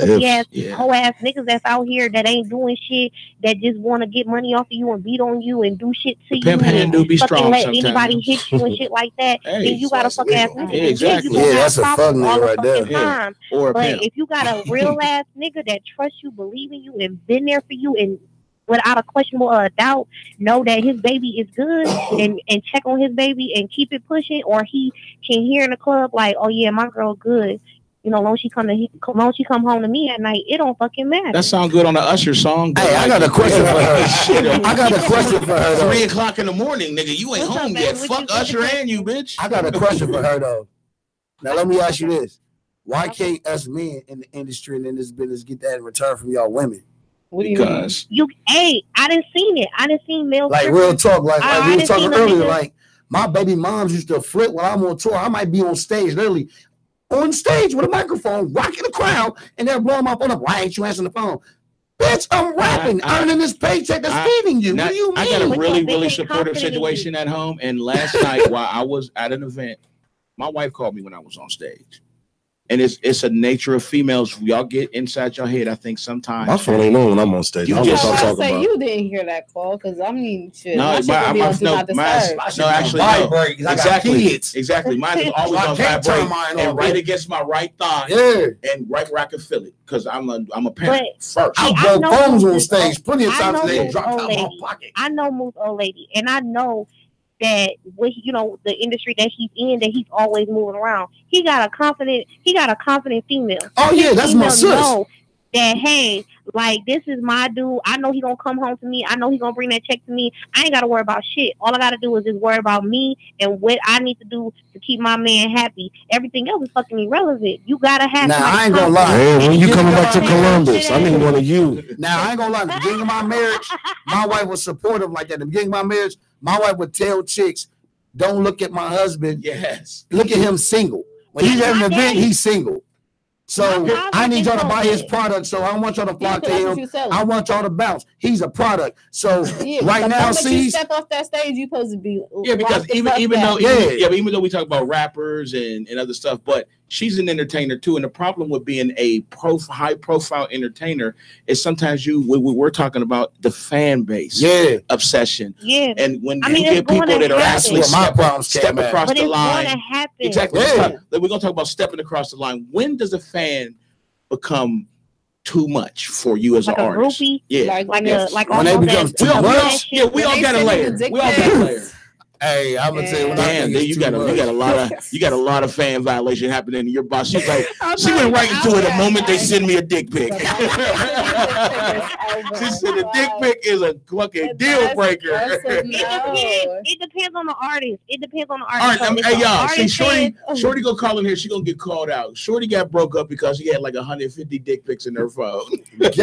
hoe ass niggas that's out here that ain't doing shit, that just want to get money off of you and beat on you and do shit to you, and do be strong let anybody hit you and shit like that, then you got a fuck ass nigga. Yeah, exactly. Yeah, that's a fuck nigga right there. Yeah. Or but if you got a real ass nigga that trusts you, believe in you, and been there for you, and without a question or a doubt, know that his baby is good and check on his baby and keep it pushing, or he can hear in the club like, oh yeah, my girl good. You know, long she come home to me at night, it don't fucking matter. That sound good on the Usher song. Hey, I got a question for her. I got a question for her. 3 o'clock in the morning, nigga. You ain't home yet. Fuck Usher and you, bitch. I got a question for her though. Now let me ask you this: why can't us men in the industry and in this business get that in return from y'all women? What do you mean? I didn't seen it. I didn't see male. Like real talk, like we were talking earlier. Like my baby moms used to flip when I'm on tour. I might be on stage, literally on stage with a microphone, rocking the crowd, and they're blowing my phone up. Why ain't you answering the phone? Bitch, I'm rapping, earning this paycheck that's feeding you. What do you mean? I got a really supportive situation at home. And last night, while I was at an event, my wife called me when I was on stage. And it's a nature of females. Y'all get inside your head. I think sometimes my phone ain't on when I'm on stage. You didn't hear that call because I mean, shit. No, actually, exactly. Mine is always on vibrate and right against my right thigh, and right where I can feel it because I'm a parent first. I broke phones on stage plenty of times. They dropped out of my pocket. I know Moose old lady, and I know that with the industry that he's in, that he's always moving around. He got a confident female. Oh yeah, that's my sis. Know that hey, like this is my dude. I know he gonna come home to me. I know he gonna bring that check to me. I ain't gotta worry about shit. All I gotta do is just worry about me and what I need to do to keep my man happy. Everything else is fucking irrelevant. You gotta have. Now I ain't gonna lie. Hey, when you coming back to Columbus, I need one of you. Now I ain't gonna lie. At the beginning of my marriage, my wife was supportive like that. At the beginning of my marriage, my wife would tell chicks, "Don't look at my husband. Yes, look at him single. When he's having an event, he's single." So I need y'all to buy his product. So I don't want y'all to flock to him. I want y'all to bounce. He's a product. So right now, see, you step off that stage, you supposed to be because even though we talk about rappers and other stuff, but she's an entertainer too. And the problem with being a high profile entertainer is sometimes we're talking about the fan base, obsession, and when you get people that are actually step across the line, exactly. We're gonna talk about stepping across the line. When does a fan become too much for you as an artist? Like when they become too much. We all got a layer. Hey, I'm gonna tell you, damn, you got a lot of fan violation happening in your boss. She's like, she went right into it the moment they send me a dick pic. She said the dick pic is a fucking deal breaker. It depends on the artist. All right, hey y'all, see, Shorty gonna call in here. She gonna get called out. Shorty got broke up because she had like 150 dick pics in her phone. It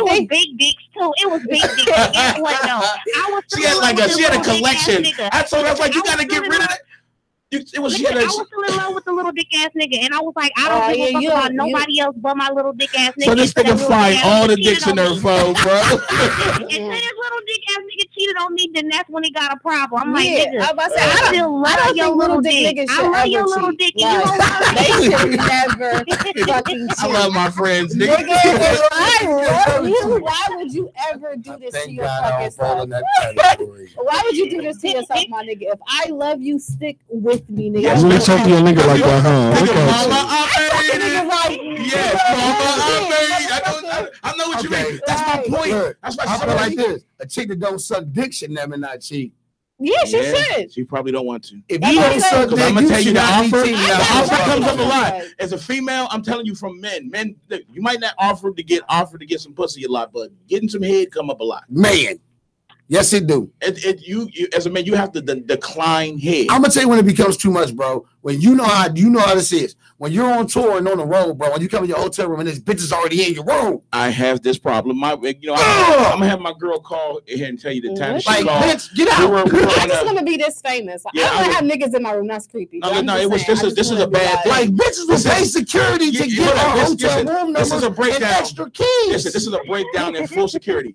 was big dicks too. It was big dicks. Guess what? No, she had a collection. I told her, I was like, you gotta get rid of that. I was still in love with the little dick ass nigga, and I was like, I don't give a fuck about nobody else but my little dick ass nigga. So this nigga find all the dicks in her phone, bro. And then this little dick ass nigga cheated on me, then that's when he got a problem. I'm like, nigga, I still love your little dick. I love your little dick. They should never fucking cheat. I love my friends, nigga. Why would you ever do this to your fucking self? Why would you do this to yourself, my nigga? If I love you, stick with me, nigga. You really talk to your nigga like that, huh? I know what you mean. That's my point. That's why I feel like this. A chick that don't suck dick should never not cheat. Yeah, she should. She probably don't want to. If you don't suck dick, I'm gonna tell you the offer. The offer comes up a lot. As a female, I'm telling you from men, you might not offer to get some pussy a lot, but getting some head come up a lot. Man. Yes, it do. You as a man, you have to decline head. I'm gonna tell you when it becomes too much, bro. When you know how this is. When you're on tour and on the road, bro. When you come in your hotel room and this bitch is already in your room. I have this problem. I'm gonna have my girl call here and tell you the time she called. Bitch, get out. I just want to be this famous. I don't want to have niggas in my room. That's creepy. No. This is a bad thing. Like bitches will pay security to get our hotel room number. This is a breakdown. Extra keys. This is a breakdown in full security.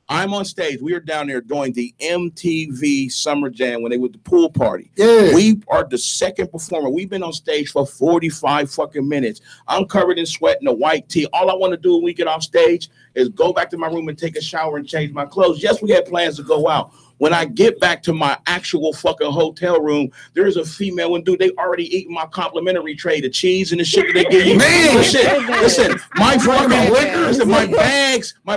I'm on stage. We are down there doing the MTV Summer Jam when they were the pool party. Yeah. We are the second performer. We've been on stage for 45 fucking minutes. I'm covered in sweat in a white tee. All I want to do when we get off stage is go back to my room and take a shower and change my clothes. Yes, we had plans to go out. When I get back to my actual fucking hotel room, there's a female and dude, they already eaten my complimentary tray, the cheese and the shit that they give you. Man, listen, my fucking liquor, listen, my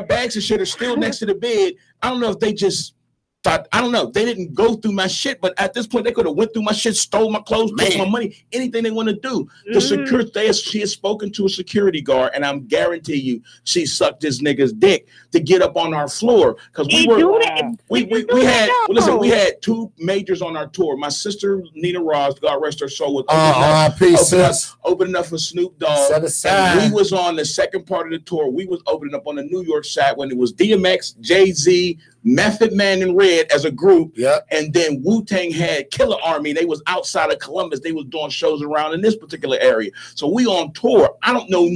bags and shit are still next to the bed. I don't know if they just thought, I don't know. They didn't go through my shit, but at this point, they could have went through my shit, stole my clothes, took my money, anything they want to do. The security, she has spoken to a security guard, and I'm guarantee you, she sucked this nigga's dick to get up on our floor because we had two majors on our tour. My sister Nina Ross, God rest her soul, was opening up for Snoop Dogg. We was on the second part of the tour. We was opening up on the New York side when it was DMX, Jay-Z, Method Man and Red as a group, and then Wu-Tang had Killer Army. They was outside of Columbus. They was doing shows around in this particular area. So we on tour. I don't know.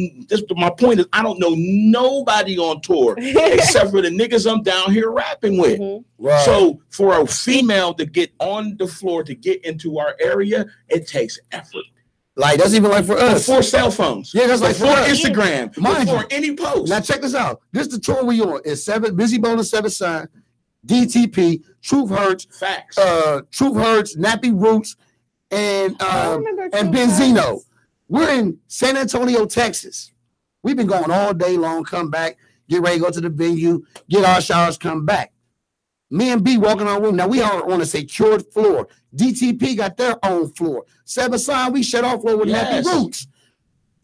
My point is, I don't know nobody on tour except for the niggas I'm down here rapping with. Right. So for a female to get on the floor to get into our area, it takes effort. Like that's even like for us. Before cell phones. Yeah, that's like before Instagram. Before any post. Now check this out. This is the tour we on. It's Busy Bone and 7 Sign, DTP, Truth Hurts, Facts. Truth Hurts, Nappy Roots, and Benzino. We're in San Antonio, Texas. We've been going all day long, come back, get ready to go to the venue, get our showers, come back. Me and B walking our room. Now we are on a secured floor. DTP got their own floor. 7 Sign, we shut our floor with Nappy Roots.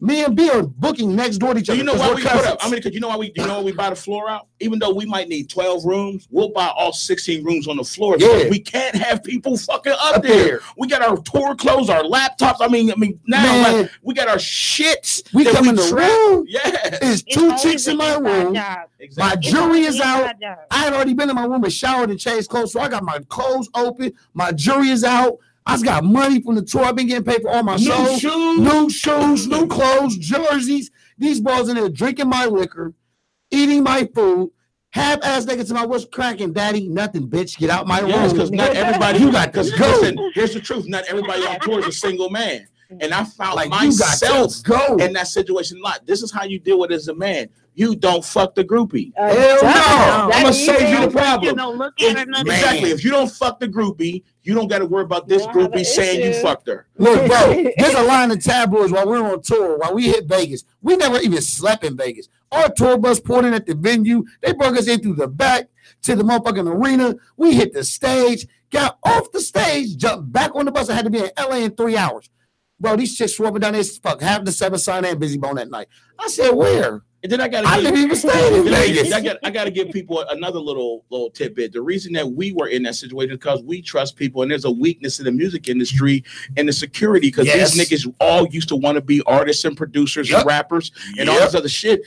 Me and B are booking next door to each other. You know why we put up? I mean, because you know why we buy the floor out? Even though we might need 12 rooms, we'll buy all 16 rooms on the floor. Yeah. We can't have people fucking up there. We got our tour clothes, our laptops. I mean, now we got our shits. We come in the room. Yeah. There's two chicks in my room. Exactly. My jewelry is out. I had already been in my room and showered and changed clothes, so I got my clothes open. My jewelry is out. I just got money from the tour. I've been getting paid for all my shows. New shoes, new clothes, jerseys. These balls in there drinking my liquor, eating my food. Half-ass niggas to my what's cracking, daddy? Nothing, bitch. Get out my room. Because not everybody. You got to go. Listen, here's the truth. Not everybody on tour is a single man. And I found Like, myself in that situation a lot. This is how you deal with it as a man. You don't fuck the groupie. Hell no. I'm gonna save you the problem. You don't look at her nothing. Exactly. If you don't fuck the groupie, you don't got to worry about this groupie saying you fucked her. Look, bro, there's a line of tabloids while we're on tour, while we hit Vegas. We never even slept in Vegas. Our tour bus pulled in at the venue. They brought us in through the back to the motherfucking arena. We hit the stage, got off the stage, jumped back on the bus. I had to be in LA in 3 hours. Bro, these chicks swapping down there, fuck, half the 7 Sign and Busy Bone that night. I said, where? And then I didn't even stay in Vegas. I got to give people another little tidbit. The reason that we were in that situation is because we trust people, and there's a weakness in the music industry and the security, because these niggas all used to want to be artists and producers and rappers and all this other shit.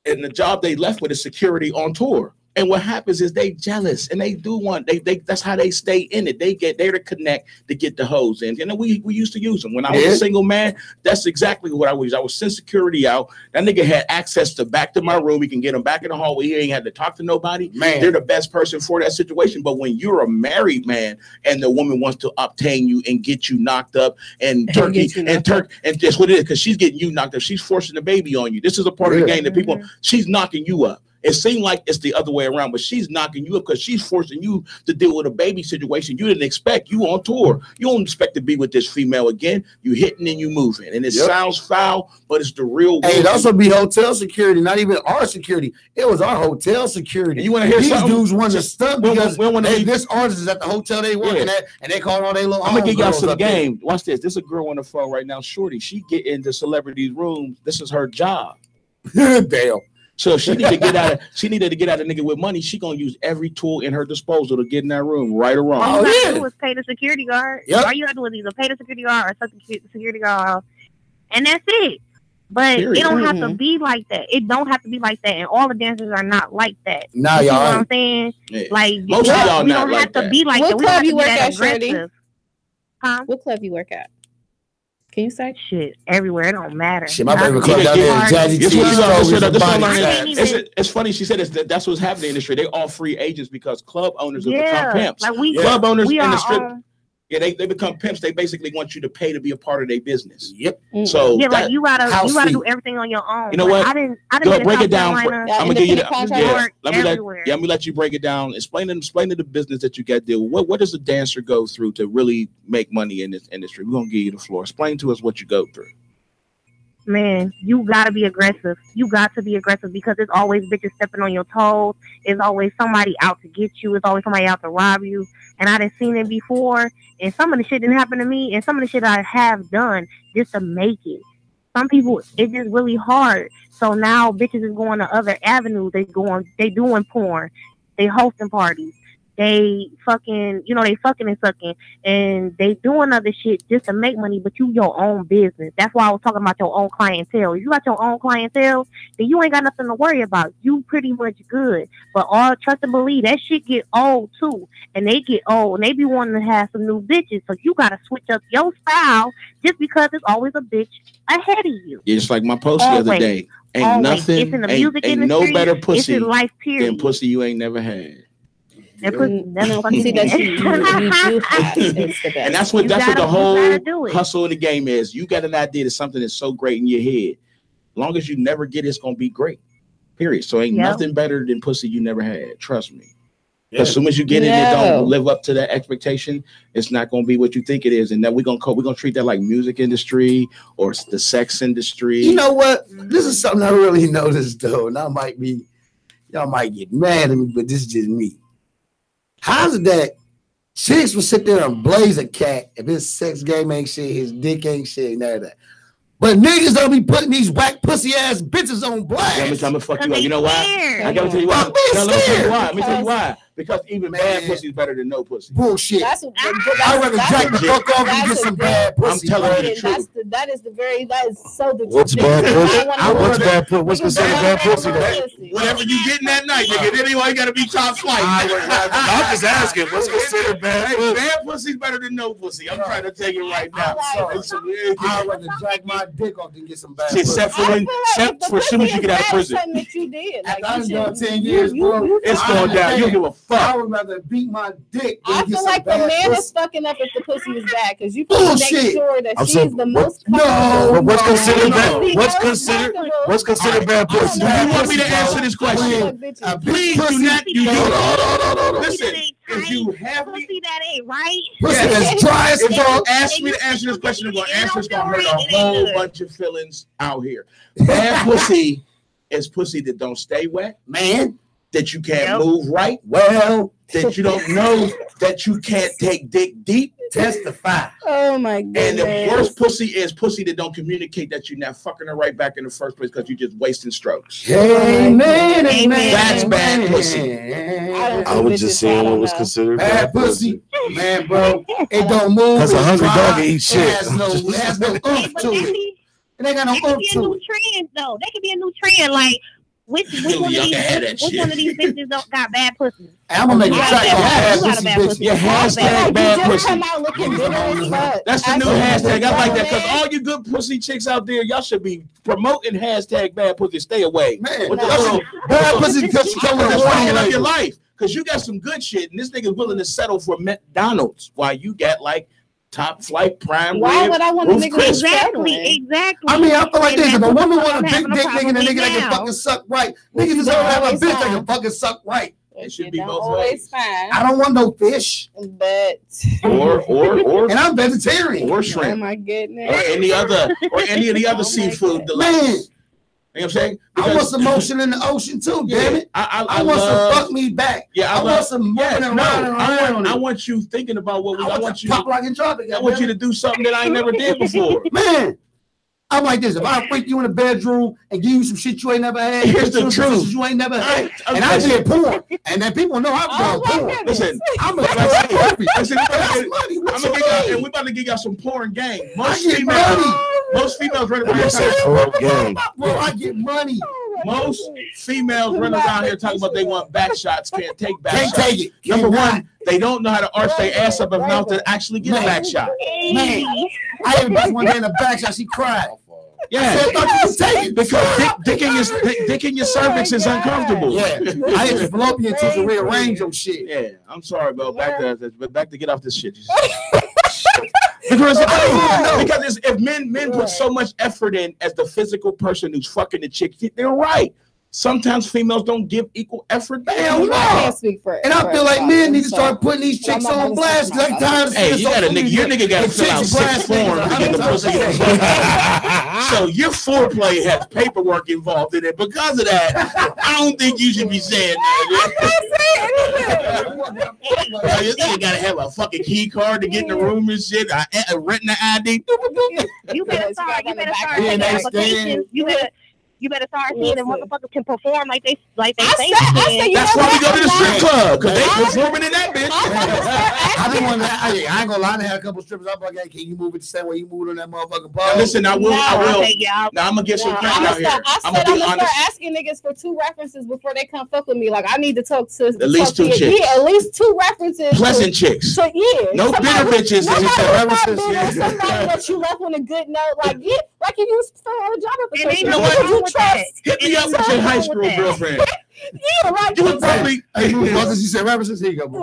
And the job they left with is security on tour. And what happens is they jealous, and they do want they that's how they stay in it. They get there to connect to get the hoes in. You know, we used to use them. When I was a single man, that's exactly what I was. I would send security out. That nigga had access to back to my room. We can get him back in the hallway. He ain't had to talk to nobody. Man, they're the best person for that situation. But when you're a married man and the woman wants to obtain you and get you knocked up and turkey and that's what it is, because she's getting you knocked up. She's forcing the baby on you. This is a part of the game that people, she's knocking you up. It seemed like it's the other way around, but she's knocking you up because she's forcing you to deal with a baby situation you didn't expect. You on tour. You don't expect to be with this female again. You hitting and you moving. And it sounds foul, but it's the real world. Hey, it also be hotel security, not even our security. It was our hotel security. And you want to hear these something? dudes want to stunt because this artist is at the hotel they working at, and they call all they little. I'm gonna get y'all some game. Watch this. This is a girl on the phone right now, Shorty. She get into celebrities' rooms. This is her job. Damn. So if she needed to get out of nigga with money, she gonna use every tool in her disposal to get in that room, right or wrong. All you gotta do is pay the security guard. All you gotta do is either pay the security guard or suck the security guard off, and that's it. But it don't have to be like that. It don't have to be like that, and all the dancers are not like that. Nah, you y'all. know what I'm saying? Yeah. Like most of y'all we not don't like have to that. be like What that. We club don't you have work to at, be that Shorty? aggressive. Huh? What club you work at? Can you say? Shit, everywhere. It don't matter. Shit, my favorite club down there is Jazzy T. It's funny. She said that's what's happening in the industry. They all free agents because club owners have become pimps. Like club owners in the strip. They become pimps. They basically want you to pay to be a part of their business. Yep. So like you gotta do everything on your own. You know what? I didn't break it down. I'm gonna give you the let me let you break it down. Explain to the business that you got to deal with. What does a dancer go through to really make money in this industry? We're gonna give you the floor. Explain to us what you go through. Man, you gotta be aggressive. You got to be aggressive because it's always bitches stepping on your toes. It's always somebody out to get you. It's always somebody out to rob you. And I done seen it before. And some of the shit didn't happen to me. And some of the shit I have done just to make it. Some people, it's just really hard. So now bitches is going to other avenues. They doing porn. They hosting parties. They fucking, they fucking and sucking, and they doing other shit just to make money, but you your own business. That's why I was talking about your own clientele. If you got your own clientele, then you ain't got nothing to worry about. You pretty much good. But all trust and believe, that shit get old too. And they get old, and they be wanting to have some new bitches. So you got to switch up your style just because there's always a bitch ahead of you. Yeah, just like my post the other day. Ain't nothing, it's in the music ain't industry, no better pussy it's in life, period. than pussy you ain't never had. That pussy, See that you do have. It's the best. And that's what the whole hustle in the game is. You got an idea that something is so great in your head. As long as you never get it, it's gonna be great. Period. So ain't nothing better than pussy you never had. Trust me. As soon as you get in it, don't live up to that expectation. It's not gonna be what you think it is. And then we're gonna treat that like music industry or the sex industry. You know what? This is something I really noticed though, and y'all might get mad at me, but this is just me. How's it that chicks will sit there and blaze a cat if his sex game ain't shit, his dick ain't shit, none of that? But niggas don't be putting these whack pussy ass bitches on blast. I'm gonna fuck you up. You know why? I gotta tell you why. Let me tell you why. Because even bad pussy is better than no pussy. Bullshit. I'd rather jack the fuck off and get some bad pussy. I'm telling you the truth. That is so the What's bad pussy? What's bad pussy? What's considered bad pussy? Whatever you getting that night, nigga. Then you gotta be top flight. I'm just asking. What's considered bad pussy? Bad pussy's better than no pussy. I'm trying to tell you right now. I'd rather jack my dick off than get some bad pussy. Except for as soon as you get out of prison. That you did. Like, I've done 10 years, bro. It's going down. You don't give a fuck. I would rather beat my dick. I feel like the man is fucking up if the pussy is bad because you can make sure that she's the most comfortable. But what's considered bad? What's considered bad pussy? Do you want me to answer this question? Please do not. Listen, if you have pussy that ain't right, pussy that's dry as fuck. Ask me to answer this question. I'm gonna answer. It's gonna hurt a whole bunch of feelings out here. Bad pussy is pussy that don't stay wet, man. That you can't move right. Well, that you don't know that you can't take dick deep. Testify. Oh my goodness. And the worst pussy is pussy that don't communicate that you're not fucking her right back in the first place because you're just wasting strokes. Amen. That's bad pussy. I was just saying what was considered bad pussy. Man, bro, it don't move. That's a hungry dog eat shit. It has no oomph to it. It ain't got no oomph to it. That could be a new trend, though. That could be a new trend. Like, which one of these bitches don't got bad pussy? I'm gonna make a track on bad pussy. Your hashtag bad pussy. That's the new hashtag. I like that because all you good pussy chicks out there, y'all should be promoting hashtag bad pussy. Stay away. Man, bad pussy because you come with of your life. Because you got some good shit, and this nigga's willing to settle for McDonald's while you got like top flight prime. Why would I want to make exactly? I mean, I feel like this. If a woman want a big dick nigga and a nigga that can fucking suck right, niggas just don't have a bitch that can fucking suck right. It should be both ways. I don't want no fish, but or and I'm vegetarian or shrimp. Oh my goodness. Or any of the other seafood. Man. You know what I'm saying? Because I want some motion in the ocean too, damn it. I want some fuck me back. Yeah, I want some moving around. I want you thinking about what I want you. Pop like and drop it. I want you to do something that I ain't never did before. Man, I'm like this. If I freak you in the bedroom and give you some shit you ain't never had, here's the truth. You ain't never had, and I did porn, and then people know I've done porn. Listen, I'm gonna and we about to give y'all some porn game. Most females run around. Bro, I get money. Most females run around here talking about they want back shots, can't take back shots. Take it. Number one, they don't know how to arch their ass up enough to actually get a back shot. Man, I had a bitch one day in the back shot, she cried. Yeah, because dick in your cervix is uncomfortable. Yeah, I had to fallopian tubes to rearrange your shit. Yeah, I'm sorry, bro. Back to get off this shit. Because if men put so much effort in as the physical person who's fucking the chick, they're right. Sometimes females don't give equal effort back. Hell no. And I feel like men need to start putting these chicks on blast. Like times. Hey, you got a nigga. Your nigga got to fill out 6 forms to get the pussy. So your foreplay has paperwork involved in it. Because of that, I don't think you should be saying that. You got to have a fucking key card to get in the room and shit. Renting the ID. You better start taking applications. You better start seeing them motherfuckers can perform like they say. That's why we go to the strip club, because they performing in that bitch. I ain't gonna lie, I had a couple strippers. I'm like, hey, can you move it the same way you moved on that motherfucking ball? Listen, I will. Now I'm gonna get some friends out here. I'm gonna start asking niggas for 2 references before they come fuck with me. Like, I need to talk to at least 2 chicks. Yeah, at least 2 references. Pleasant chicks. So yeah, no bitter bitches. Somebody that you left on a good note. Like like if you was for a job application. You know what? Hit me up with your high school girlfriend. Yeah, right. You would probably. Hey, you said references. Here you go, bro.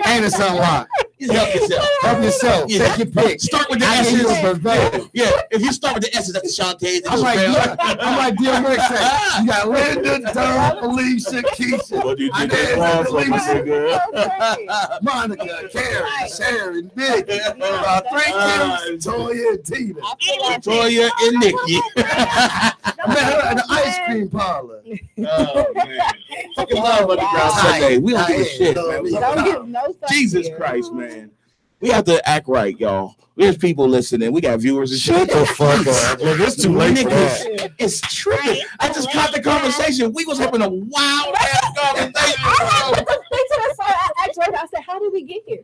Anderson unlocked. Help yourself. Help yourself. Yeah. Take your pick. Start with the S's. Yeah, if you start with the S's, that's the Shantae. I'm like DMX. You got Linda, Don, Felicia, Keisha. What do you think that's wrong for me, nigga? Monica, Karen, Sharon, Nick. 3 kids, Toya, and Tina. Toya and Nikki. I met her at the ice cream parlor. Oh, man. Fucking love Underground Sunday. We don't give a shit, man. Don't give no fuck. Jesus Christ, man. We have to act right, y'all. There's people listening. We got viewers and shit. Shut the fuck up. Look, it's too late for that. It's tricky. I just caught the conversation. We was having a wild ass conversation. I said, how did we get here?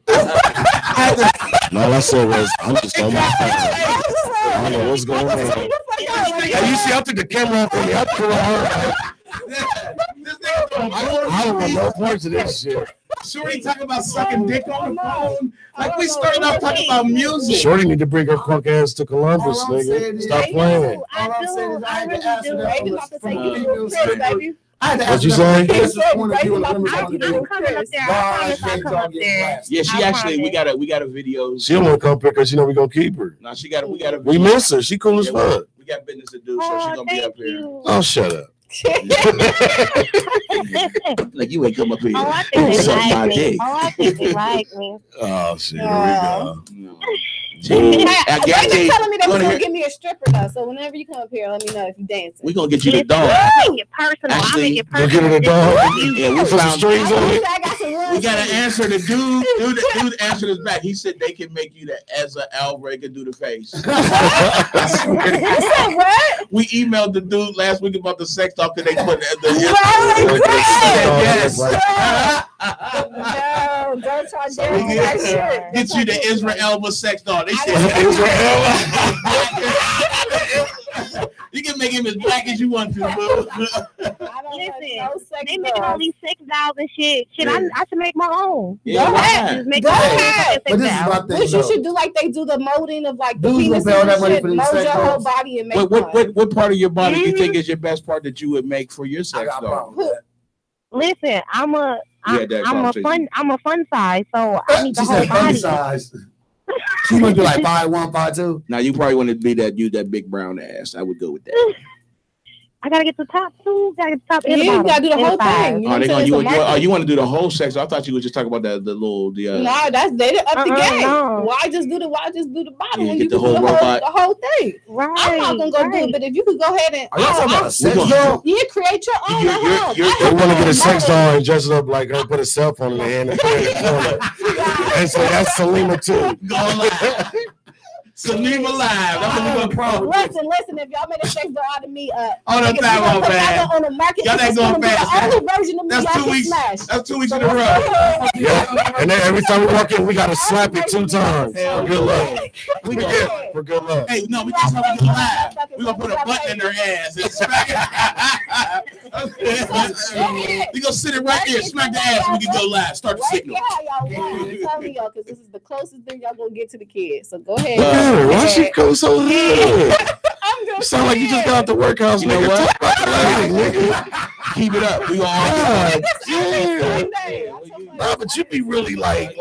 No, all I said was, I'm just on my phone. I don't know what's going on. Hey, you see, I took the camera off of me. I threw I don't know no parts of this shit. Shorty talking about sucking dick on the phone. Like we started off talking about music. Shorty need to bring her punk ass to Columbus, nigga. Stop playing. What'd you say? Yeah, she actually. We got a video. She don't want to come pick her. She know we gonna keep her. No, she got a. We got a. We miss her. She cool as fuck. We got business to do, so she gonna be up here. Oh, shut up. Like you ain't come up here. Oh, I think they like me. Oh shit, here we go. They're telling me they was gonna give me a stripper though. So whenever you come up here, let me know if you dancing. We gonna get you the dog. I make it personal. Actually, you'll get her the dog. Yeah, we found strings on it. We gotta answer the dude. Dude answered us back. He said they can make you the Ezra Albright can do the face. What? We emailed the dude last week about the sex talk that they put the yes. No, don't try to get you the Israel Elba sex doll. They said you can make him as black as you want to, boo. They making all these sex dolls and shit. I should make my own. Yeah, go ahead. Go ahead. But this is my thing. What you should do, like they do the molding of like the penis and shit, mold your whole body and make what part of your body do you think is your best part that you would make for your sex doll? Listen, I'm a fun size, so I need the whole body. Size. She gonna do like 5'1", 5'2". Now you probably want to be that big brown ass. I would go with that. I gotta get the top too. Gotta get the top. Yeah, you gotta do the whole thing. You want to do the whole sex? I thought you were just talking about the little. No, that's they up the game. No. Why just do the bottom when you the can do the whole thing? Right. I'm not gonna go do it, but if you could go ahead and are you talking about a sex doll? Yeah, create your own house. They want to get a sex doll and dress it up like her, put a cell phone in the hand and put it in the corner. And so that's SALIYMA too. SALIYMA live. That's what we're gonna promote. Listen. If y'all made a sex doll out of me, on the time on fast. On the market, y'all ain't going fast. The only version of me that's 2 weeks. That's 2 weeks in a row. Yeah. And then every time we walk in, we gotta slap it 2 times. For good luck. For good luck. Hey, no, we just gonna get live. We gonna put a button in their ass and smack it. We gonna sit it right there, smack the ass. We can go live. Start the signal. I'm telling y'all, because this is the closest thing y'all gonna get to the kids. So go ahead. Why she go so good? Sound like you just got out the workhouse. You know what? Keep it up. We Nah, but you be really like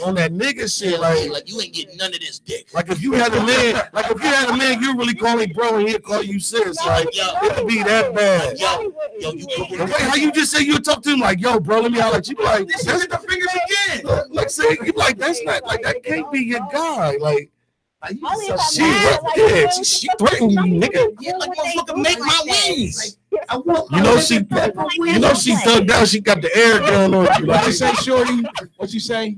on that nigga shit. Like you ain't getting none of this dick. Like if you had a man, you really call him bro and he'll call you sis. Like it could be that bad. Yo, wait, how you just say you talk to him like, yo, bro, let me holler at you. Like, that's the fingers again. Like say you like that's not like that can't be your guy. Like. She threatened you, nigga. Yeah, like motherfucker, make my wings. You know she thugged out. She got the air gun on you. What you say, shorty? What you say?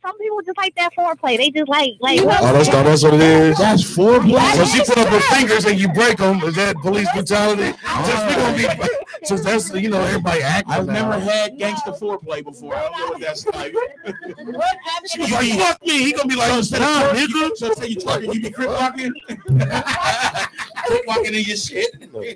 Some people just like that foreplay. They just like. Oh, that's what it is. That's foreplay. So she put up her fingers and you break them. Is that police brutality? So that's everybody acting. I've never had gangster foreplay before. I don't know what that's like. She was like, fuck me. He gonna be like, nigga. So say you twerking, you be crip walking. Crip walking in your shit. Have y'all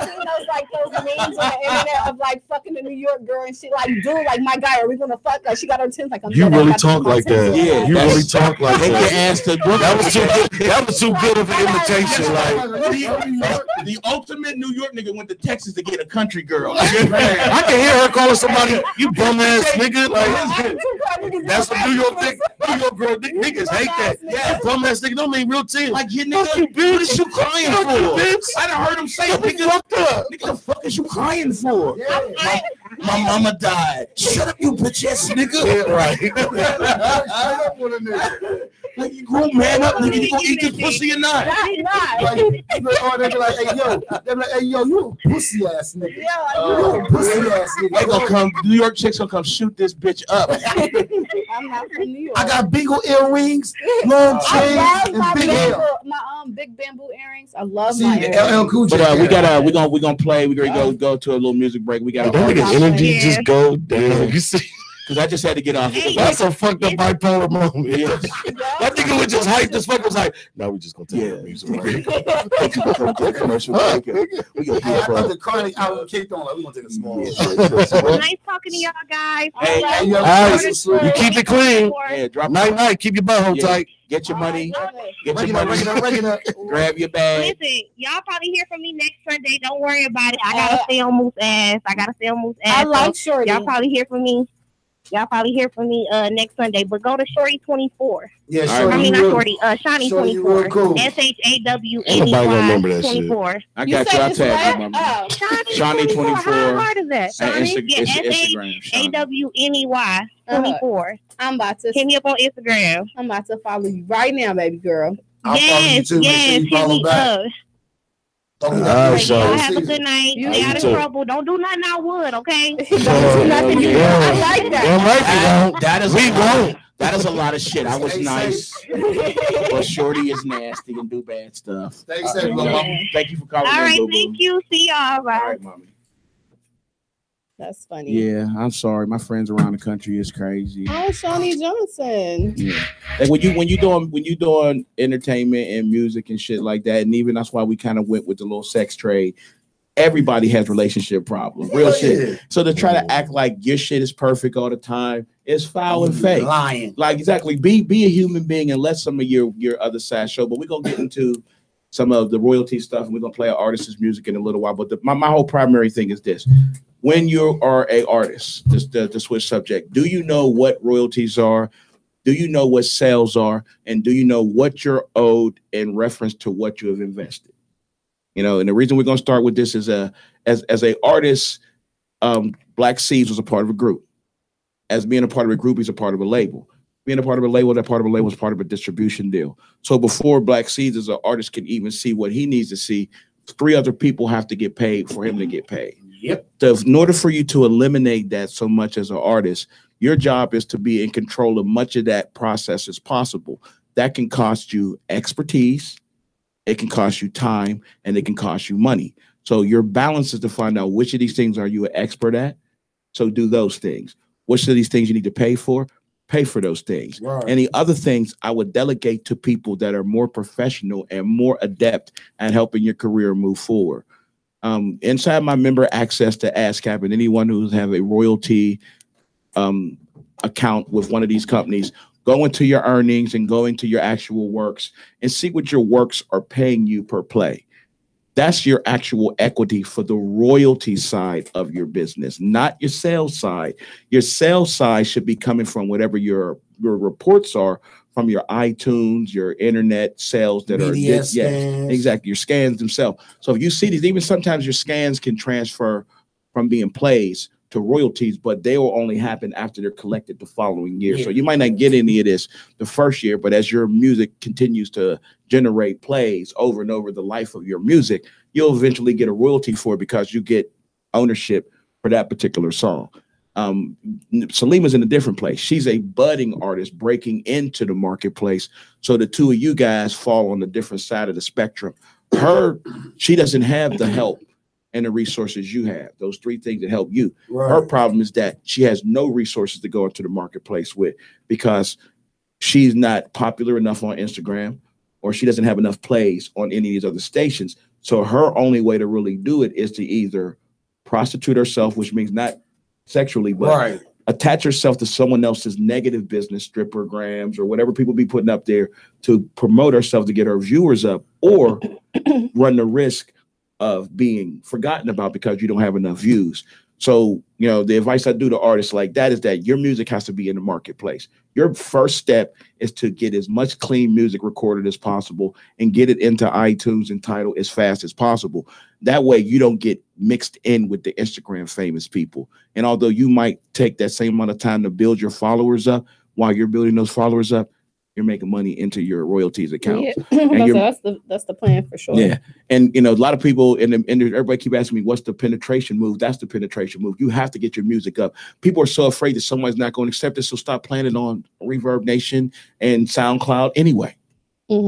seen those memes on the internet of like fucking a New York girl and shit? Like, dude, like my guy, are we gonna fuck? Like she got her tins like I'm. You really talk like that. Yeah, you really talk like that. That was too good of an imitation. Like the ultimate New York nigga went to Texas to get a country girl. I can hear her calling somebody, you bum ass nigga. Like that's a New York thing. New York girl niggas hate that. Yeah, bum ass nigga don't mean real team. Like you nigga, what is you crying for? I done heard him say, nigga, fucked up. Nigga, the fuck is you crying for? My mama died. Shut up, you bitch ass nigga. Yeah, right. Like, you grown man up, nigga. You gonna eat this pussy or not? Like, they be like, hey, yo. They be like, hey, yo, you a pussy ass nigga. You a pussy ass nigga. They gonna come, New York chicks gonna come shoot this bitch up. I'm not from New York. I got beagle earrings, long chains, and big hair. My big bamboo earrings. I love See, my earrings. LL Cool J. But we're gonna play. We're gonna go to a little music break. We got Don't the energy just go down. You see? Because I just had to get off. That's a fucked up bipolar moment. Yes. That nigga was just hyped as fuck. Was like, no, we just gonna take a music break. Commercial break. We gonna after the Chronic album kicked on, like, we gonna take a small. Nice talking to y'all guys. Hey, you keep it clean. Yeah, drop night. Keep your butthole tight. Get your money. Get your money. Grab your bag. Listen, y'all probably hear from me next Sunday. Don't worry about it. I gotta stay on Moose ass. I like Shorty. Y'all probably hear from me. Next Sunday, but go to Shorty 24. Yeah, Shorty. I mean, not Shorty. Shani 24. Cool. SHAWNEY 24. I got you. I'll tag you, mama. Shani 24. How hard is that? Instagram. SHAWNEY 24. I'm about to hit me up on Instagram. I'm about to follow you right now, baby girl. Yes, hit me up. All right, y'all have a good night. Stay out of trouble. Don't do nothing I would, okay? Don't do nothing you I like that. That is a lot of shit. I was nice, but Shorty is nasty and do bad stuff. Thanks, Thank you for calling. All right, thank you. See y'all. Bye. All right, mommy. That's funny. Yeah, I'm sorry. My friends around the country is crazy. Oh, Shawnee Johnson. Yeah, like when you doing entertainment and music and shit like that, and even that's why we kind of went with the little sex trade. Everybody has relationship problems, real shit. So to try to act like your shit is perfect all the time is foul and fake. Lying. Like exactly. Be a human being and let some of your other side show. But we're gonna get into some of the royalty stuff, and we're gonna play our artist's music in a little while. But my whole primary thing is this. When you are a artist, just to switch subject, do you know what royalties are? Do you know what sales are? And do you know what you're owed in reference to what you have invested? You know, and the reason we're going to start with this is as a artist, Black Seeds was a part of a group. As being a part of a group, he's a part of a label. Being a part of a label, that part of a label is part of a distribution deal. So before Black Seeds as an artist can even see what he needs to see, 3 other people have to get paid for him to get paid. Yep. So in order for you to eliminate that so much as an artist, your job is to be in control of much of that process as possible. That can cost you expertise, it can cost you time, and it can cost you money. So your balance is to find out which of these things are you an expert at. So do those things. Which of these things you need to pay for those things. Right. Any other things I would delegate to people that are more professional and more adept at helping your career move forward. Inside my member access to ASCAP, and anyone who's have a royalty account with one of these companies, go into your earnings and go into your actual works and see what your works are paying you per play. That's your actual equity for the royalty side of your business, not your sales side. Your sales side should be coming from whatever your reports are from your iTunes, your internet sales that media are scans. Exactly, your scans themselves. So if you see these, even sometimes your scans can transfer from being plays to royalties, but they will only happen after they're collected the following year. So you might not get any of this the first year, but as your music continues to generate plays over and over the life of your music, you'll eventually get a royalty for it because you get ownership for that particular song. SALIYMA's in a different place. She's a budding artist breaking into the marketplace. So the two of you guys fall on the different side of the spectrum. She doesn't have the help and the resources you have, those 3 things that help you. Right. Her problem is that she has no resources to go into the marketplace with because she's not popular enough on Instagram or she doesn't have enough plays on any of these other stations. So her only way to really do it is to either prostitute herself, which means not sexually, but attach herself to someone else's negative business, strippergrams or whatever people be putting up there to promote herself to get her viewers up, or run the risk of being forgotten about because you don't have enough views. So, you know, the advice I do to artists like that is that your music has to be in the marketplace. Your first step is to get as much clean music recorded as possible and get it into iTunes and Tidal as fast as possible. That way you don't get mixed in with the Instagram famous people. And although you might take that same amount of time to build your followers up, while you're building those followers up, you're making money into your royalties account. Yeah. And that's the plan for sure. Yeah. And a lot of people everybody keep asking me, what's the penetration move? That's the penetration move. You have to get your music up. People are so afraid that someone's not going to accept it. So stop playing it on Reverb Nation and SoundCloud anyway.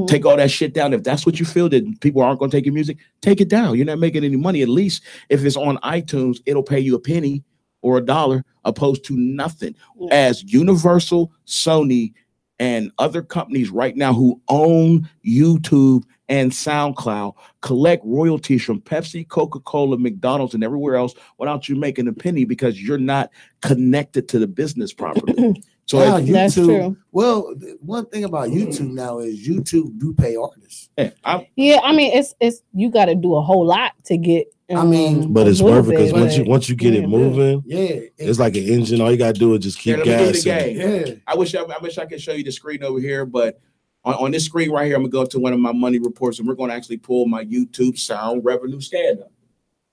Take all that shit down. If that's what you feel that people aren't going to take your music, take it down. You're not making any money. At least if it's on iTunes, it'll pay you a penny or $1 opposed to nothing. As Universal, Sony, and other companies right now who own YouTube and SoundCloud collect royalties from Pepsi, Coca-Cola, McDonald's, and everywhere else without you making a penny because you're not connected to the business properly. So now, YouTube, that's true. Well, one thing about YouTube now is YouTube do pay artists. I mean, it's you got to do a whole lot to get. But it's worth it because once you get it moving, it's like an engine. All you gotta do is just keep gassing. Yeah. I wish I could show you the screen over here, but on this screen right here, I'm gonna go to one of my money reports, and we're gonna actually pull my YouTube sound revenue scan up.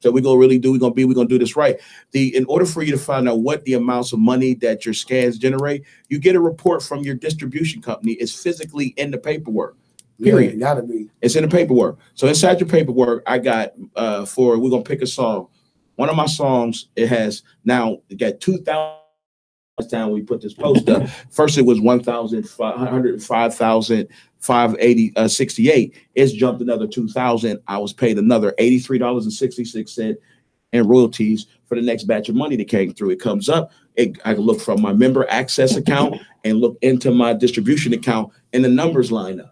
So we're gonna do this right. In order for you to find out what the amounts of money that your scans generate, you get a report from your distribution company. It's physically in the paperwork. Period. Yeah, gotta be. It's in the paperwork. So inside your paperwork, I got we're gonna pick a song. One of my songs, it got 2,000 time we put this post up. First it was 1,505,580.68. It's jumped another 2,000. I was paid another $83.66 in royalties for the next batch of money that came through. It comes up. I can look from my member access account and look into my distribution account, and the numbers line up.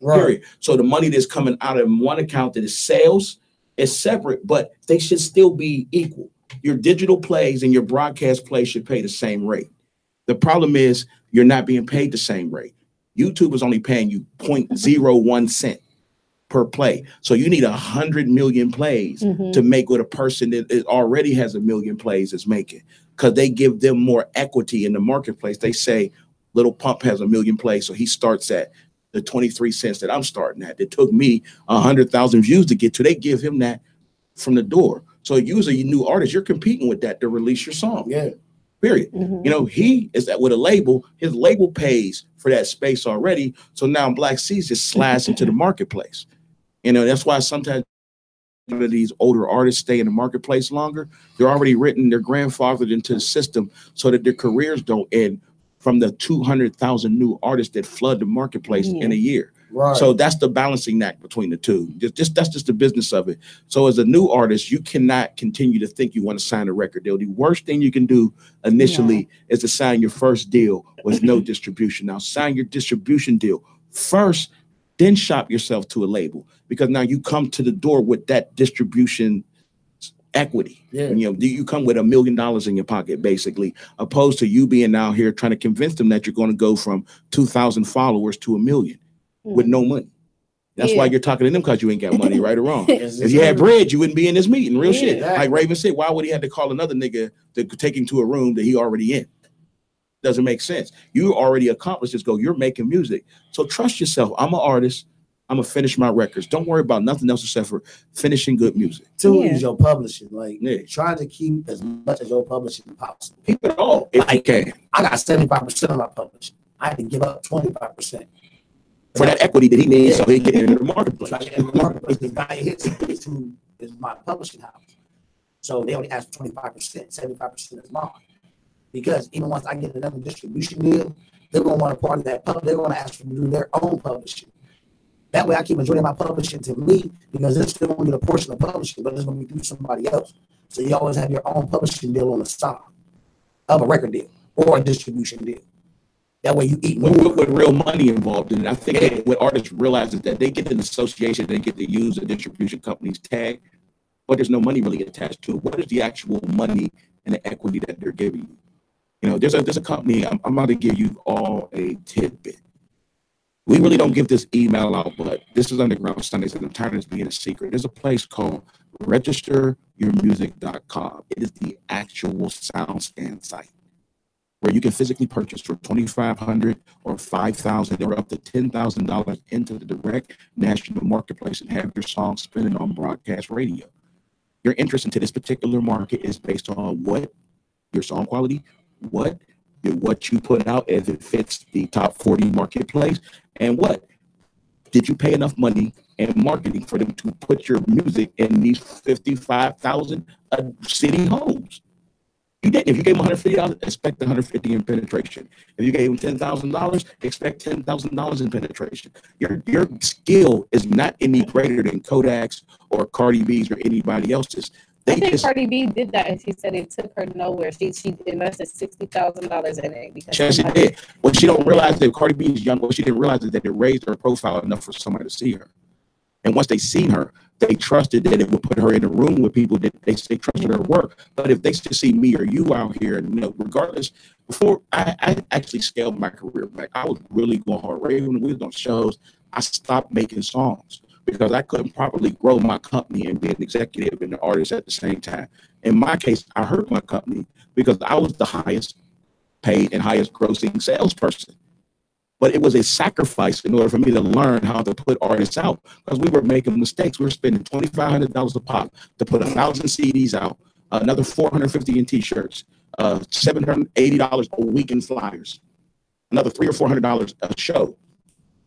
Right. Period. So the money that's coming out of one account that is sales is separate, but they should still be equal. Your digital plays and your broadcast plays should pay the same rate. The problem is you're not being paid the same rate. YouTube is only paying you 0.01 cent per play. So you need 100 million plays to make what a person that already has 1 million plays is making, because they give them more equity in the marketplace. They say Little Pump has 1 million plays, so he starts at the 23 cents that I'm starting at. It took me 100,000 views to get to. They give him that from the door. So usually, new artist, you're competing with that to release your song. Yeah. Period. He is with a label. His label pays for that space already. So now Black Seas just slides into the marketplace. That's why sometimes these older artists stay in the marketplace longer. They're already written, they're grandfathered into the system so that their careers don't end from the 200,000 new artists that flood the marketplace in a year. Right. So that's the balancing act between the two. That's just the business of it. So as a new artist, you cannot continue to think you want to sign a record deal. The worst thing you can do initially is to sign your first deal with no distribution. Now sign your distribution deal first, then shop yourself to a label, because now you come to the door with that distribution equity. Yeah. You come with $1 million in your pocket, basically, opposed to you being out here trying to convince them that you're going to go from 2,000 followers to 1 million with no money. That's why you're talking to them, because you ain't got money, right or wrong. If you had bread, you wouldn't be in this meeting. Real shit. Exactly. Like Raven said, why would he have to call another nigga to take him to a room that he already in? Doesn't make sense. You already accomplished this goal. You're making music. So trust yourself. I'm an artist. I'm gonna finish my records. Don't worry about nothing else except for finishing good music. Two is your publishing. Trying to keep as much as your publishing as possible. Keep it all if you can. I got 75% of my publishing. I had to give up 25%. For that equity that he needs so he can get into the marketplace. The guy hits who is my publishing house. So they only ask for 25%, 75% is mine. Because even once I get another distribution deal, they're gonna want a part of that public. They're gonna ask for me to do their own publishing. That way I keep majority of my publishing to me, because they're still going to get a portion of publishing, but it's going to be through somebody else. So you always have your own publishing deal on the side of a record deal or a distribution deal. That way you eat more. With real money involved in it. I think what artists realize is that they get an association, they get to use a distribution company's tag, but there's no money really attached to it. What is the actual money and the equity that they're giving you? There's a company, I'm about to give you all a tidbit. We really don't give this email out, but this is Underground Sundays, and I'm tired of this being a secret. There's a place called registeryourmusic.com. It is the actual sound scan site where you can physically purchase for $2,500 or $5,000 or up to $10,000 into the direct national marketplace and have your song spinning on broadcast radio. Your interest into this particular market is based on what your song quality, what what you put out, if it fits the top 40 marketplace, and what did you pay enough money in marketing for them to put your music in these 55,000 city homes? You did. If you gave them $150, expect $150 in penetration. If you gave them $10,000, expect $10,000 in penetration. Your skill is not any greater than Kodak's or Cardi B's or anybody else's. I think Cardi B did that, and she said it took her nowhere. She invested $60,000 in it because she did. What she don't realize that Cardi B is young. What she didn't realize is that it raised her profile enough for somebody to see her. And once they seen her, they trusted that it would put her in a room with people that they trusted her work. But if they still see me or you out here, regardless, before I actually scaled my career back, I was really going hard. Raven, we was on shows. I stopped making songs because I couldn't properly grow my company and be an executive and an artist at the same time. In my case, I hurt my company because I was the highest paid and highest grossing salesperson. But it was a sacrifice in order for me to learn how to put artists out because we were making mistakes. We were spending $2,500 a pop to put 1,000 CDs out, another $450 in T-shirts, $780 a week in flyers, another $300 or $400 a show,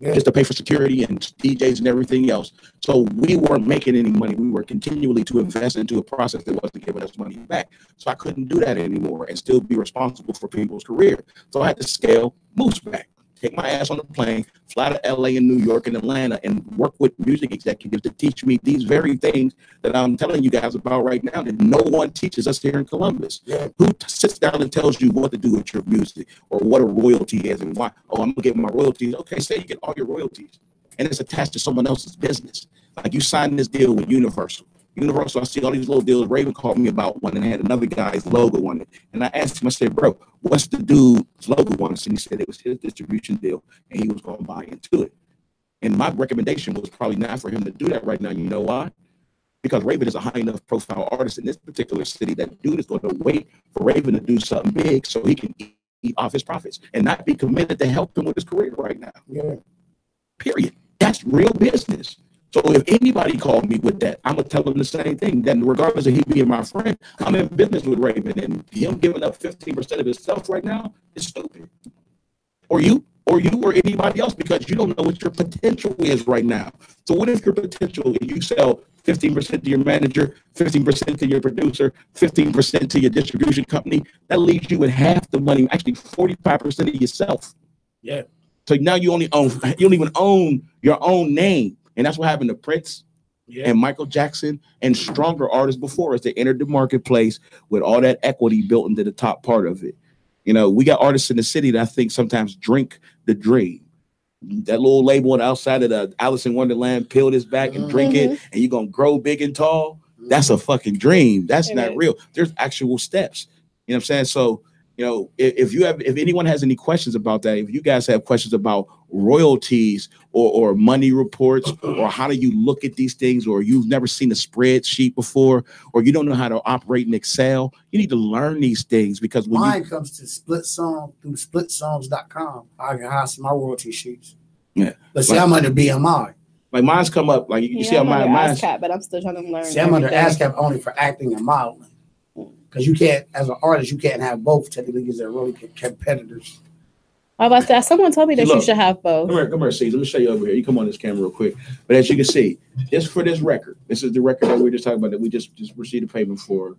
just to pay for security and DJs and everything else. So we weren't making any money. We were continually to invest into a process that wasn't giving us money back. So I couldn't do that anymore and still be responsible for people's career. So I had to scale moves back. Take my ass on a plane, fly to LA and New York and Atlanta and work with music executives to teach me these very things that I'm telling you guys about right now that no one teaches us here in Columbus. Yeah. Who sits down and tells you what to do with your music or what a royalty is and why? Oh, I'm gonna get my royalties. Okay, say you get all your royalties and it's attached to someone else's business. Like you signed this deal with Universal. I see all these little deals. Raven called me about one and had another guy's logo on it. And I asked him, I said, bro, what's the dude's logo on it? And he said it was his distribution deal and he was going to buy into it. And my recommendation was probably not for him to do that right now. You know why? Because Raven is a high enough profile artist in this particular city that dude is going to wait for Raven to do something big so he can eat off his profits and not be committed to help him with his career right now. Yeah. Period. That's real business. So if anybody called me with that, I'm going to tell them the same thing. Then regardless of he being my friend, I'm in business with Raven. And him giving up 15% of himself right now is stupid. Or you or anybody else because you don't know what your potential is right now. So what if your potential is you sell 15% to your manager, 15% to your producer, 15% to your distribution company? That leaves you with half the money, actually 45% of yourself. Yeah. So now you don't even own your own name. And that's what happened to Prince and Michael Jackson and stronger artists before us. They entered the marketplace with all that equity built into the top part of it. You know, we got artists in the city that I think sometimes drink the dream. That little label on the outside of the Alice in Wonderland, peel this back and drink it, and you're going to grow big and tall. That's a fucking dream. That's not real. There's actual steps. You know what I'm saying? So, you know, if anyone has any questions about that, if you guys have questions about royalties or money reports or how do you look at these things, or you've never seen a spreadsheet before, or you don't know how to operate in Excel, you need to learn these things because when mine comes to split song through splitsongs.com, I can hide my royalty sheets. Yeah, but see, I'm under BMI. Like mine's come up, like you see how mine's ASCAP, but I'm still trying to learn. See, I'm under ASCAP only for acting and modeling. Because you can't, as an artist, you can't have both technically because they're really competitors. I was about to say, someone told me that you should have both. Come here, C's. Let me show you over here. You come on this camera real quick. But as you can see, just for this record, this is the record that we were just talking about that we just received a payment for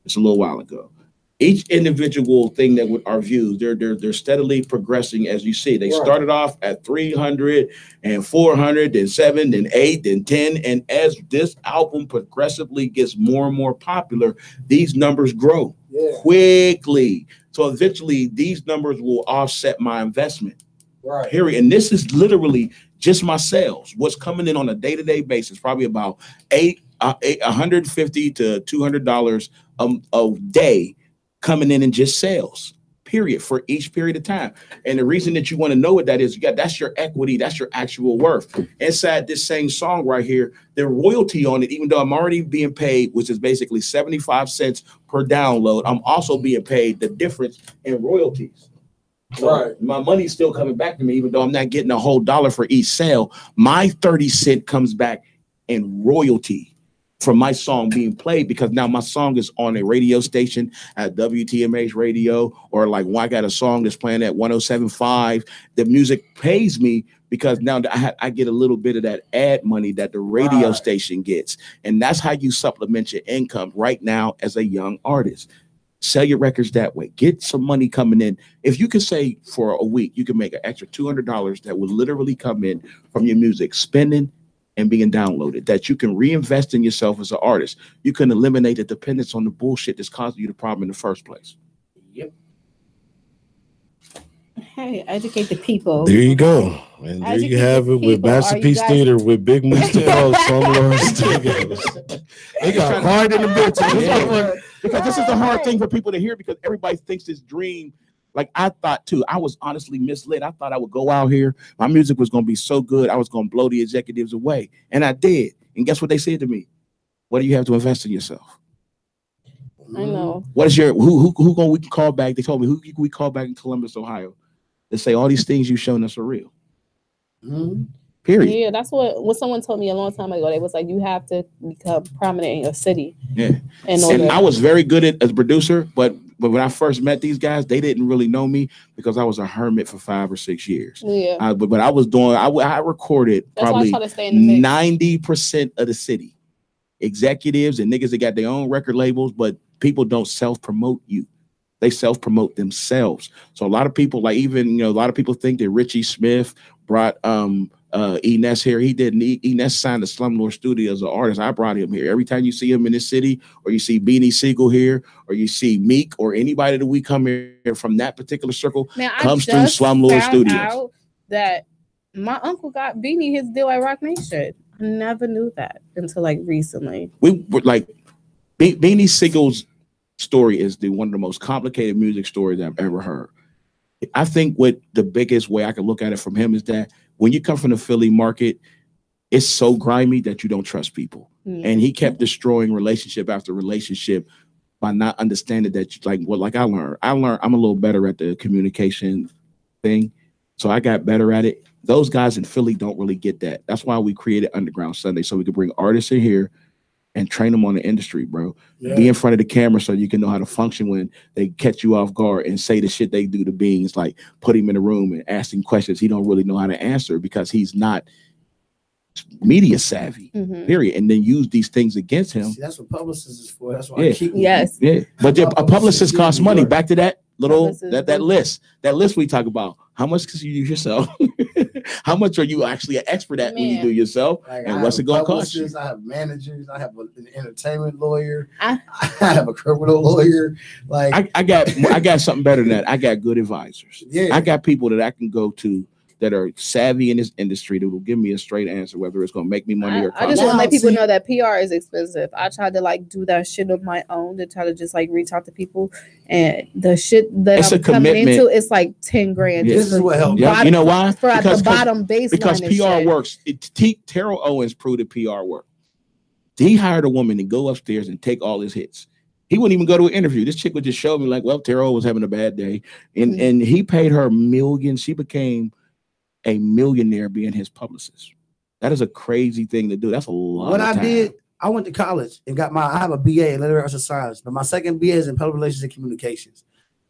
just a little while ago. Each individual thing that with our views, they're steadily progressing as you see. They started off at 300 and 400 and 7 and 8 and 10. And as this album progressively gets more and more popular, these numbers grow quickly. So eventually these numbers will offset my investment. Right. Period. And this is literally just my sales. What's coming in on a day-to-day basis, probably about $150 to $200 a day coming in just sales, period, for each period of time. And the reason that you want to know what that is, that's your equity, that's your actual worth. Inside this same song right here, the royalty on it, even though I'm already being paid, which is basically 75 cents per download, I'm also being paid the difference in royalties. So my money's still coming back to me, even though I'm not getting a whole dollar for each sale. My 30 cent comes back in royalty. from my song being played, because now my song is on a radio station at WTMH radio, or like when I got a song that's playing at 107.5, the music pays me because now I get a little bit of that ad money that the radio station gets. And that's how you supplement your income right now as a young artist. Sell your records that way. Get some money coming in. If you can say for a week, you can make an extra $200 that will literally come in from your music, spending and being downloaded, that you can reinvest in yourself as an artist. You can eliminate the dependence on the bullshit that's causing you the problem in the first place. Yep. Hey, educate the people. There you go. And there you have it with Masterpiece Theater with Big Moose to Slumlord. They got hard in the bitch. Because this is the hard thing for people to hear, because everybody thinks this dream. Like I thought too, I was honestly misled. I thought I would go out here, my music was going to be so good, I was going to blow the executives away, and I did. And guess what they said to me? What do you have to invest in yourself? I know. What is your who we can call back? They told me who can we call back in Columbus, Ohio? They say all these things you've shown us are real. Period. Yeah, that's what someone told me a long time ago. They was like, you have to become prominent in your city. Yeah. And I was very good as a producer, but when I first met these guys, they didn't really know me because I was a hermit for 5 or 6 years. Yeah. But I was doing, I recorded probably 90% of the city. Executives and niggas that got their own record labels, but people don't self-promote you. They self-promote themselves. So a lot of people, like even, a lot of people think that Richie Smith brought Enes here. He didn't. Enes signed to Slumlord Studio as an artist. I brought him here. Every time you see him in this city, or you see Beanie Siegel here, or you see Meek, or anybody that we come here from that particular circle, comes through Slumlord Studios. Out that my uncle got Beanie his deal at Rock Nation. I never knew that until like recently. We were like Beanie Siegel's story is one of the most complicated music stories I've ever heard. I think what the biggest way I can look at it from him is that when you come from the Philly market, it's so grimy that you don't trust people. And he kept destroying relationship after relationship by not understanding that, I learned, I'm a little better at the communication thing. So I got better at it. Those guys in Philly don't really get that. That's why we created Underground Sunday, so we could bring artists in here and train them on the industry, bro. Yeah. Be in front of the camera so you can know how to function when they catch you off guard and say the shit they do to Beans, like put him in a room and ask him questions he don't really know how to answer because he's not media savvy, period. And then use these things against him. See, that's what publicists is for. That's why I keep But a publicist costs money. Back to that little that list we talk about. How much can you use yourself? How much are you actually an expert at when you do yourself? And what's it going to cost you? I have managers. I have an entertainment lawyer. I have a criminal lawyer. Like I got something better than that. I got good advisors. Yeah. I got people that I can go to that are savvy in this industry that will give me a straight answer, whether it's going to make me money or cost. I just want to let people know that PR is expensive. I tried to do that shit on my own to try to just reach out to people, and the shit that I'm coming into is like 10 grand. This is what helped. You know why? For at the bottom baseline. Because PR works. Terrell Owens proved that PR worked. He hired a woman to go upstairs and take all his hits. He wouldn't even go to an interview. This chick would just show me Terrell was having a bad day, and he paid her millions. She became a millionaire being his publicist. That is a crazy thing to do. That's a lot. What I did, I went to college and I have a BA in literature science, but my second BA is in public relations and communications.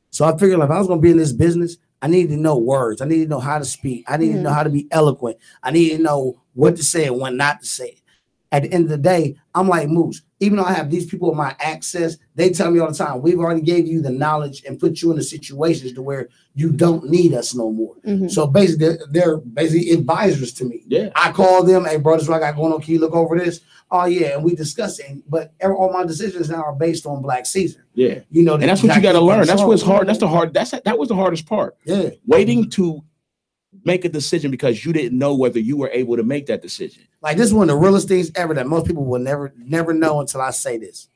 So I figured if I was going to be in this business, I needed to know words. I needed to know how to speak. I needed to know how to be eloquent. I needed to know what to say and when not to say it. At the end of the day, I'm like Moose. Even though I have these people in my access, they tell me all the time, we've already gave you the knowledge and put you in the situations to where you don't need us no more. So basically, they're basically advisors to me. Yeah. I call them, hey, bro, this is what I got going on. Can you look over this? Oh, yeah. And we discuss it. But all my decisions now are based on Black Caesar. Yeah. And that's what you got to learn. That's what's hard. That was the hardest part. Yeah. Waiting to make a decision because you didn't know whether you were able to make that decision. Like, this is one of the realest things ever that most people will never know until I say this.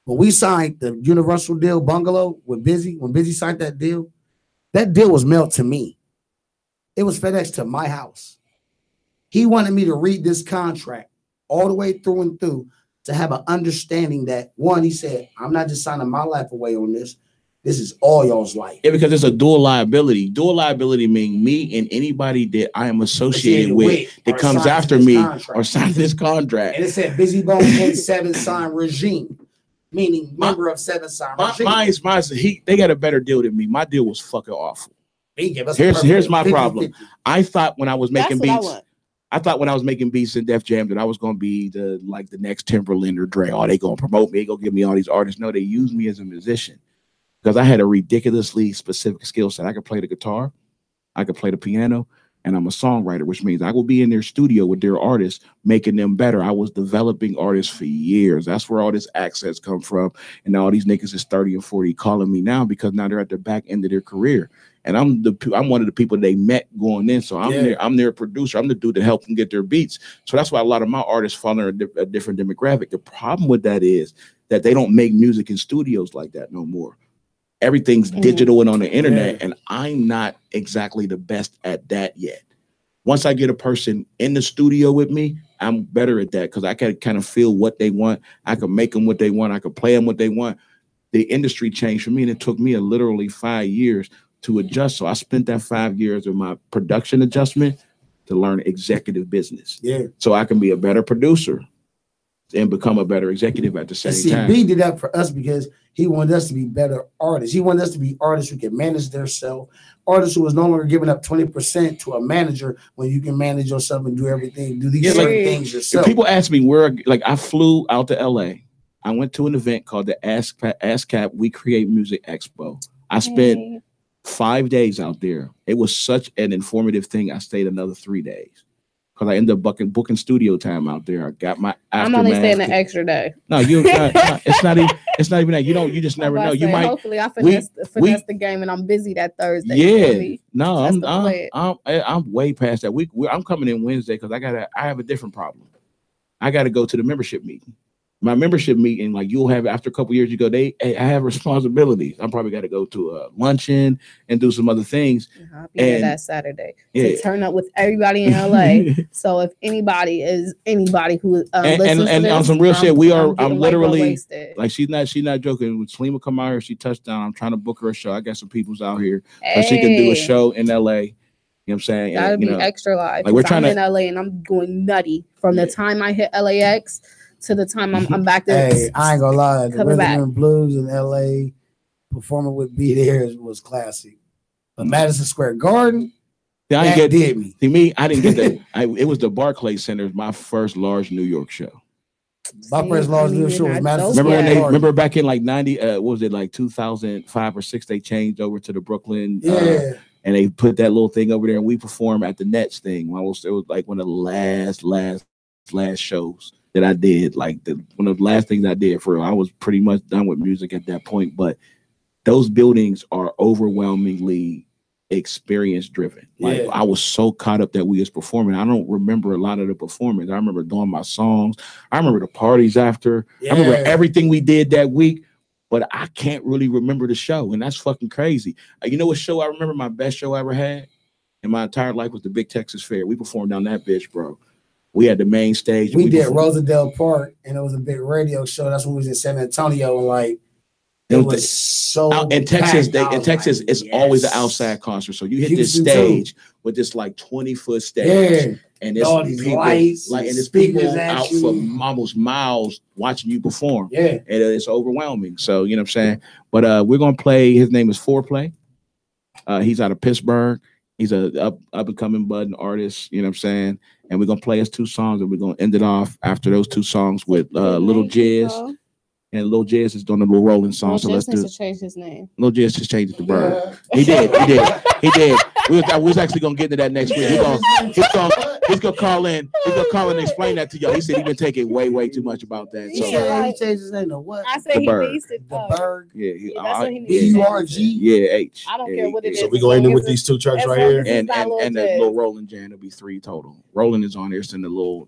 When we signed the Universal deal bungalow with Busy, when Busy signed that deal was mailed to me. It was FedEx to my house. He wanted me to read this contract all the way through and through to have an understanding that, one, he said, I'm not just signing my life away on this. This is all y'all's life. Yeah, because it's a dual liability. Dual liability means me and anybody that I am associated with that comes after me or signs this contract. And it said Busy Bone and Seven Sign Regime, meaning member of Seven Sign Regime. Mine's they got a better deal than me. My deal was fucking awful. Here's my problem. I thought when I was making beats, I thought when I was making beats in Def Jam that I was gonna be the next Timberland or Dre. Oh, they gonna promote me, they gonna give me all these artists. No, they used me as a musician. Because I had a ridiculously specific skill set. I could play the guitar, I could play the piano, and I'm a songwriter, which means I will be in their studio with their artists, making them better. I was developing artists for years. That's where all this access come from. And now all these niggas is 30 and 40 calling me now because now they're at the back end of their career. And I'm one of the people they met going in. So I'm their producer. I'm the dude to help them get their beats. So that's why a lot of my artists fall in a different demographic. The problem with that is that they don't make music in studios like that no more. Everything's digital and on the internet, and I'm not exactly the best at that yet. Once I get a person in the studio with me, I'm better at that because I can kind of feel what they want. I can make them what they want. I can play them what they want. The industry changed for me, and it took me literally 5 years to adjust. So I spent that 5 years of my production adjustment to learn executive business. Yeah. So I can be a better producer and become a better executive at the same time. B did that for us because he wanted us to be better artists. He wanted us to be artists who can manage themselves, artists who was no longer giving up 20% to a manager when you can manage yourself and do everything, do these certain things yourself. People ask me where, I flew out to LA. I went to an event called the ASCAP We Create Music Expo. I spent 5 days out there. It was such an informative thing. I stayed another 3 days. Because I ended up booking studio time out there. I got my I'm only staying an extra day. No, it's not even that. You just never know. You might. Hopefully, I finesse the game, and I'm busy that Thursday. Yeah, no, I'm way past that. I'm coming in Wednesday because I have a different problem. I got to go to the membership meeting. My membership meeting, you'll have after a couple years, you go, I have responsibilities. I'm probably got to go to a luncheon and do some other things. I'll be there that Saturday to turn up with everybody in LA. So if anybody who listens to this, on some real shit, I'm literally she's not joking. When SLUMLORD come out here, she touched down. I'm trying to book her a show. I got some people's out here so she can do a show in LA. You know what I'm saying? Gotta be extra live. We're trying in LA and I'm going nutty from the time I hit LAX to the time I'm back there. Hey, I ain't gonna lie. The Rhythm and Blues in LA performing with B there was classic. But Madison Square Garden, did me. See me, I didn't get that. It was the Barclays Center, my first large New York show. My first large New York show was Madison Square Garden. Remember back in 90, what was it, 2005 or 6, they changed over to the Brooklyn. And they put that little thing over there and we performed at the Nets thing. It was one of the last shows that I did, one of the last things I did for real. I was pretty much done with music at that point, but those buildings are overwhelmingly experience driven. I was so caught up that we was performing. I don't remember a lot of the performance. I remember doing my songs. I remember the parties after. I remember everything we did that week, but I can't really remember the show, and that's fucking crazy. You know what show I remember? My best show I ever had in my entire life was the Big Texas Fair. We performed down that bitch, bro. We had the main stage. We did Roosevelt Park, and it was a big radio show. That's when we was in San Antonio, and it was so. In Texas, it's always an outside concert. So you hit this stage with this 20-foot stage, and there's all these people, lights, and there's people out for almost miles watching you perform. Yeah, and it's overwhelming. So you know what I'm saying. But we're gonna play. His name is Foreplay. He's out of Pittsburgh. He's a up and coming budding artist. You know what I'm saying. And we're gonna play us 2 songs, and we're gonna end it off after those 2 songs with Lil Jizz. And Lil Jizz is doing a little rolling song. So let's do. To change his name. Lil Jizz just changed it to Bird. He did. We was actually gonna get into that next week. He's gonna call in. He's gonna call in and explain that to y'all. He said he been taking way too much about that. So he changed his name to what? I said he beast it. The Bird. Yeah, B-U-R-G. Yeah, H. I don't care what it is. So we gonna end it with these 2 tracks right here, and the little Rolling Jam. It'll be 3 total. Rolling is on there, send the little,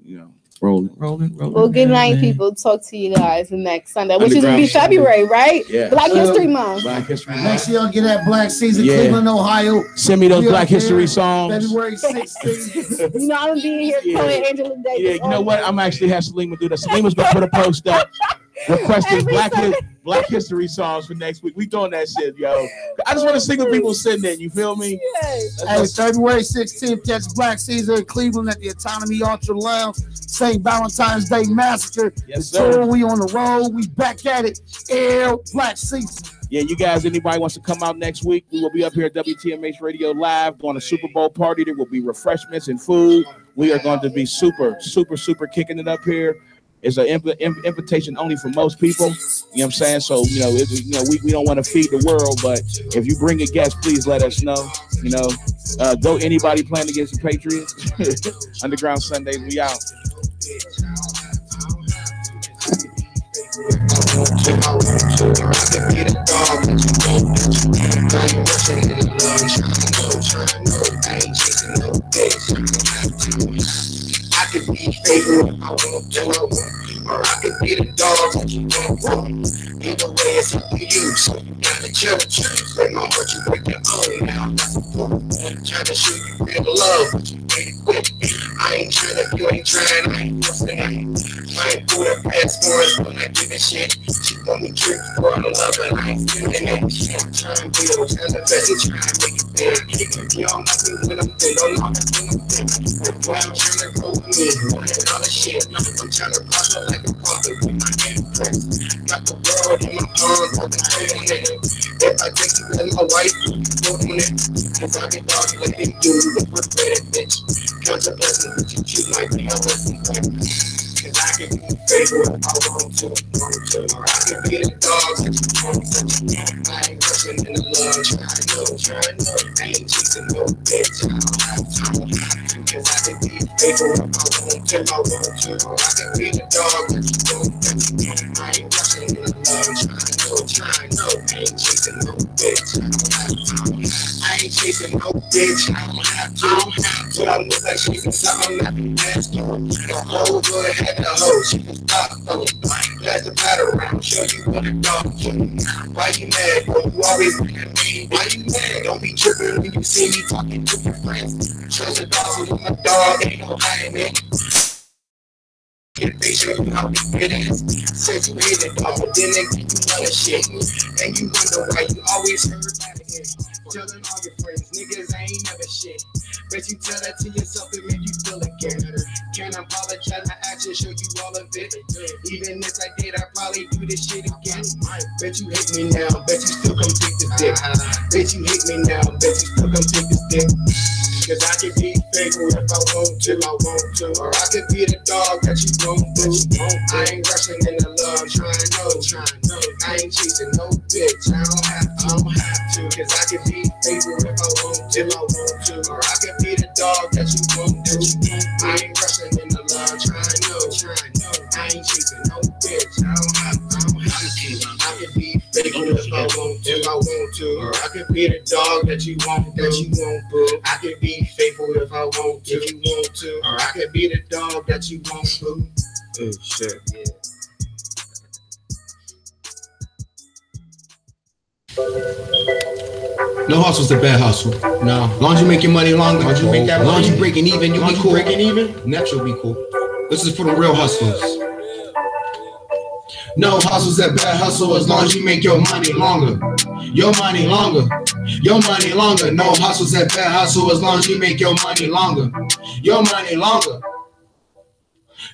rolling. Well, good night, people. Talk to you guys next Sunday, which is gonna be February, right? Yeah. Black History Month. Black History Month. Make sure y'all get that Black Season, Cleveland, Ohio. Send me those Black History songs. February 16th. I'm gonna be here calling Angela Davis. Yeah, you know what? I'm actually have SALIYMA do that. SALIYMA's gonna put a post up requesting Black History. Black History songs for next week. We doing that shit, yo. I just want to sing with people sitting there. You feel me? Hey, February 16th, catch Black Caesar in Cleveland at the Autonomy Ultra Lounge. St. Valentine's Day Massacre. Yes, the sir. tour, we on the road. We back at it. Black Caesar. Yeah, you guys, anybody wants to come out next week, we will be up here at WTMH Radio Live doing a Super Bowl party. There will be refreshments and food. We are going to be super kicking it up here. It's an invitation only for most people. You know what I'm saying? So, we don't want to feed the world, but if you bring a guest, please let us know. Go anybody playing against the Patriots. Underground Sundays, we out. I could be faithful if I want to, or I could be the dog that you don't want. Either way, it's up to you. So you gotta judge. But no, but you break your own now. That's the point. Trying to show you real love, but you made it quick. I ain't trying to, you ain't trying, I ain't forcing it. I ain't put her past for us, but I give a shit. She want me trick for the love, but I ain't feeling it. I'm trying to build, trying to best, trying to make it big. Y'all know me when I'm thin, don't know me when I'm thin. Boy, I'm trying to grow with me, wanting all the shit. I'm trying to prosper like a prophet with my hand pressed. Got the world in my arms, I'm holding it. If I take you as my wife, you on it. Cause I can dog like they do, the perfect bitch. Count your blessings, but you choose like me, I'm blessing. Cause I can be faithful if I want to, or I can be the dog that you want to. I ain't rushing in the love, trying to know. I ain't chasing no bitch, I don't have time. Cause I can be faithful if I want to, or I can be the dog that you want to. I ain't rushing in the love, trying to know. I ain't chasing no bitch, I don't have time. I ain't chasing no bitch, I don't have to. But I look like chasing something that be nasty. The whole hood had the hoe, she can stop though. Let the paddle around, show you what a dog do. Why you mad, bro? You always look at me. Why you mad? Don't be tripping when you see me talking to your friends. Trust the dog with my dog, ain't no hiding it. Get patient, you know we get it. Said you hate it, dog, but then they give you other shit. And you wonder why you always heard that again. Telling all your friends, niggas ain't never shit. Bet you tell that to yourself, it make you feel again. Can't apologize, my actions show you all of it. Even if I did, I'd probably do this shit again. Bet you hate me now, bet you still come take this dick. Bet you hate me now, bet you still come take this dick. Cause I can be faithful if I want to, or I could be the dog that you won't do. I ain't rushing in the love, trying to know. I ain't chasing no bitch, I don't have to. Cause I can be faithful if I want to, or I could be the dog that you won't do. I ain't rushing in the love, trying to know. I ain't chasing no bitch, I don't have to. I can be faithful if I want to, or I could be the dog that you won't boo. I could be faithful if I want to, or I could be the dog that you won't boo. Oh shit, yeah. No hustle's the bad hustle. No. As long as you make your money longer, as long as you breaking even, you'll be cool. Next you'll be cool. This is for the real hustlers. No hustle's that bad hustle as long as you make your money longer. Your money longer. Your money longer. No hustle's that bad hustle as long as you make your money longer. Your money longer.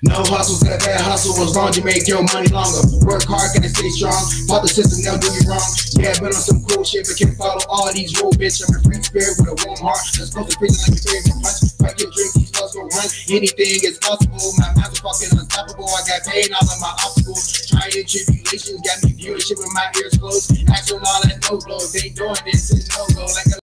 No hustle's that bad hustle as long as you make your money longer. Work hard, gotta stay strong. Follow the system, they'll do you wrong. Yeah, been on some cool shit, but can't follow all these rules, bitch. I'm a free spirit with a warm heart. Let's go to prison like your favorite punch. Fight your drink, these flows will run. Anything is possible. My mind is fucking unstoppable. I got pain all of my obstacles. Trying tribulations got me viewing shit with my ears closed. Action all that no blows. They doing this is no go like a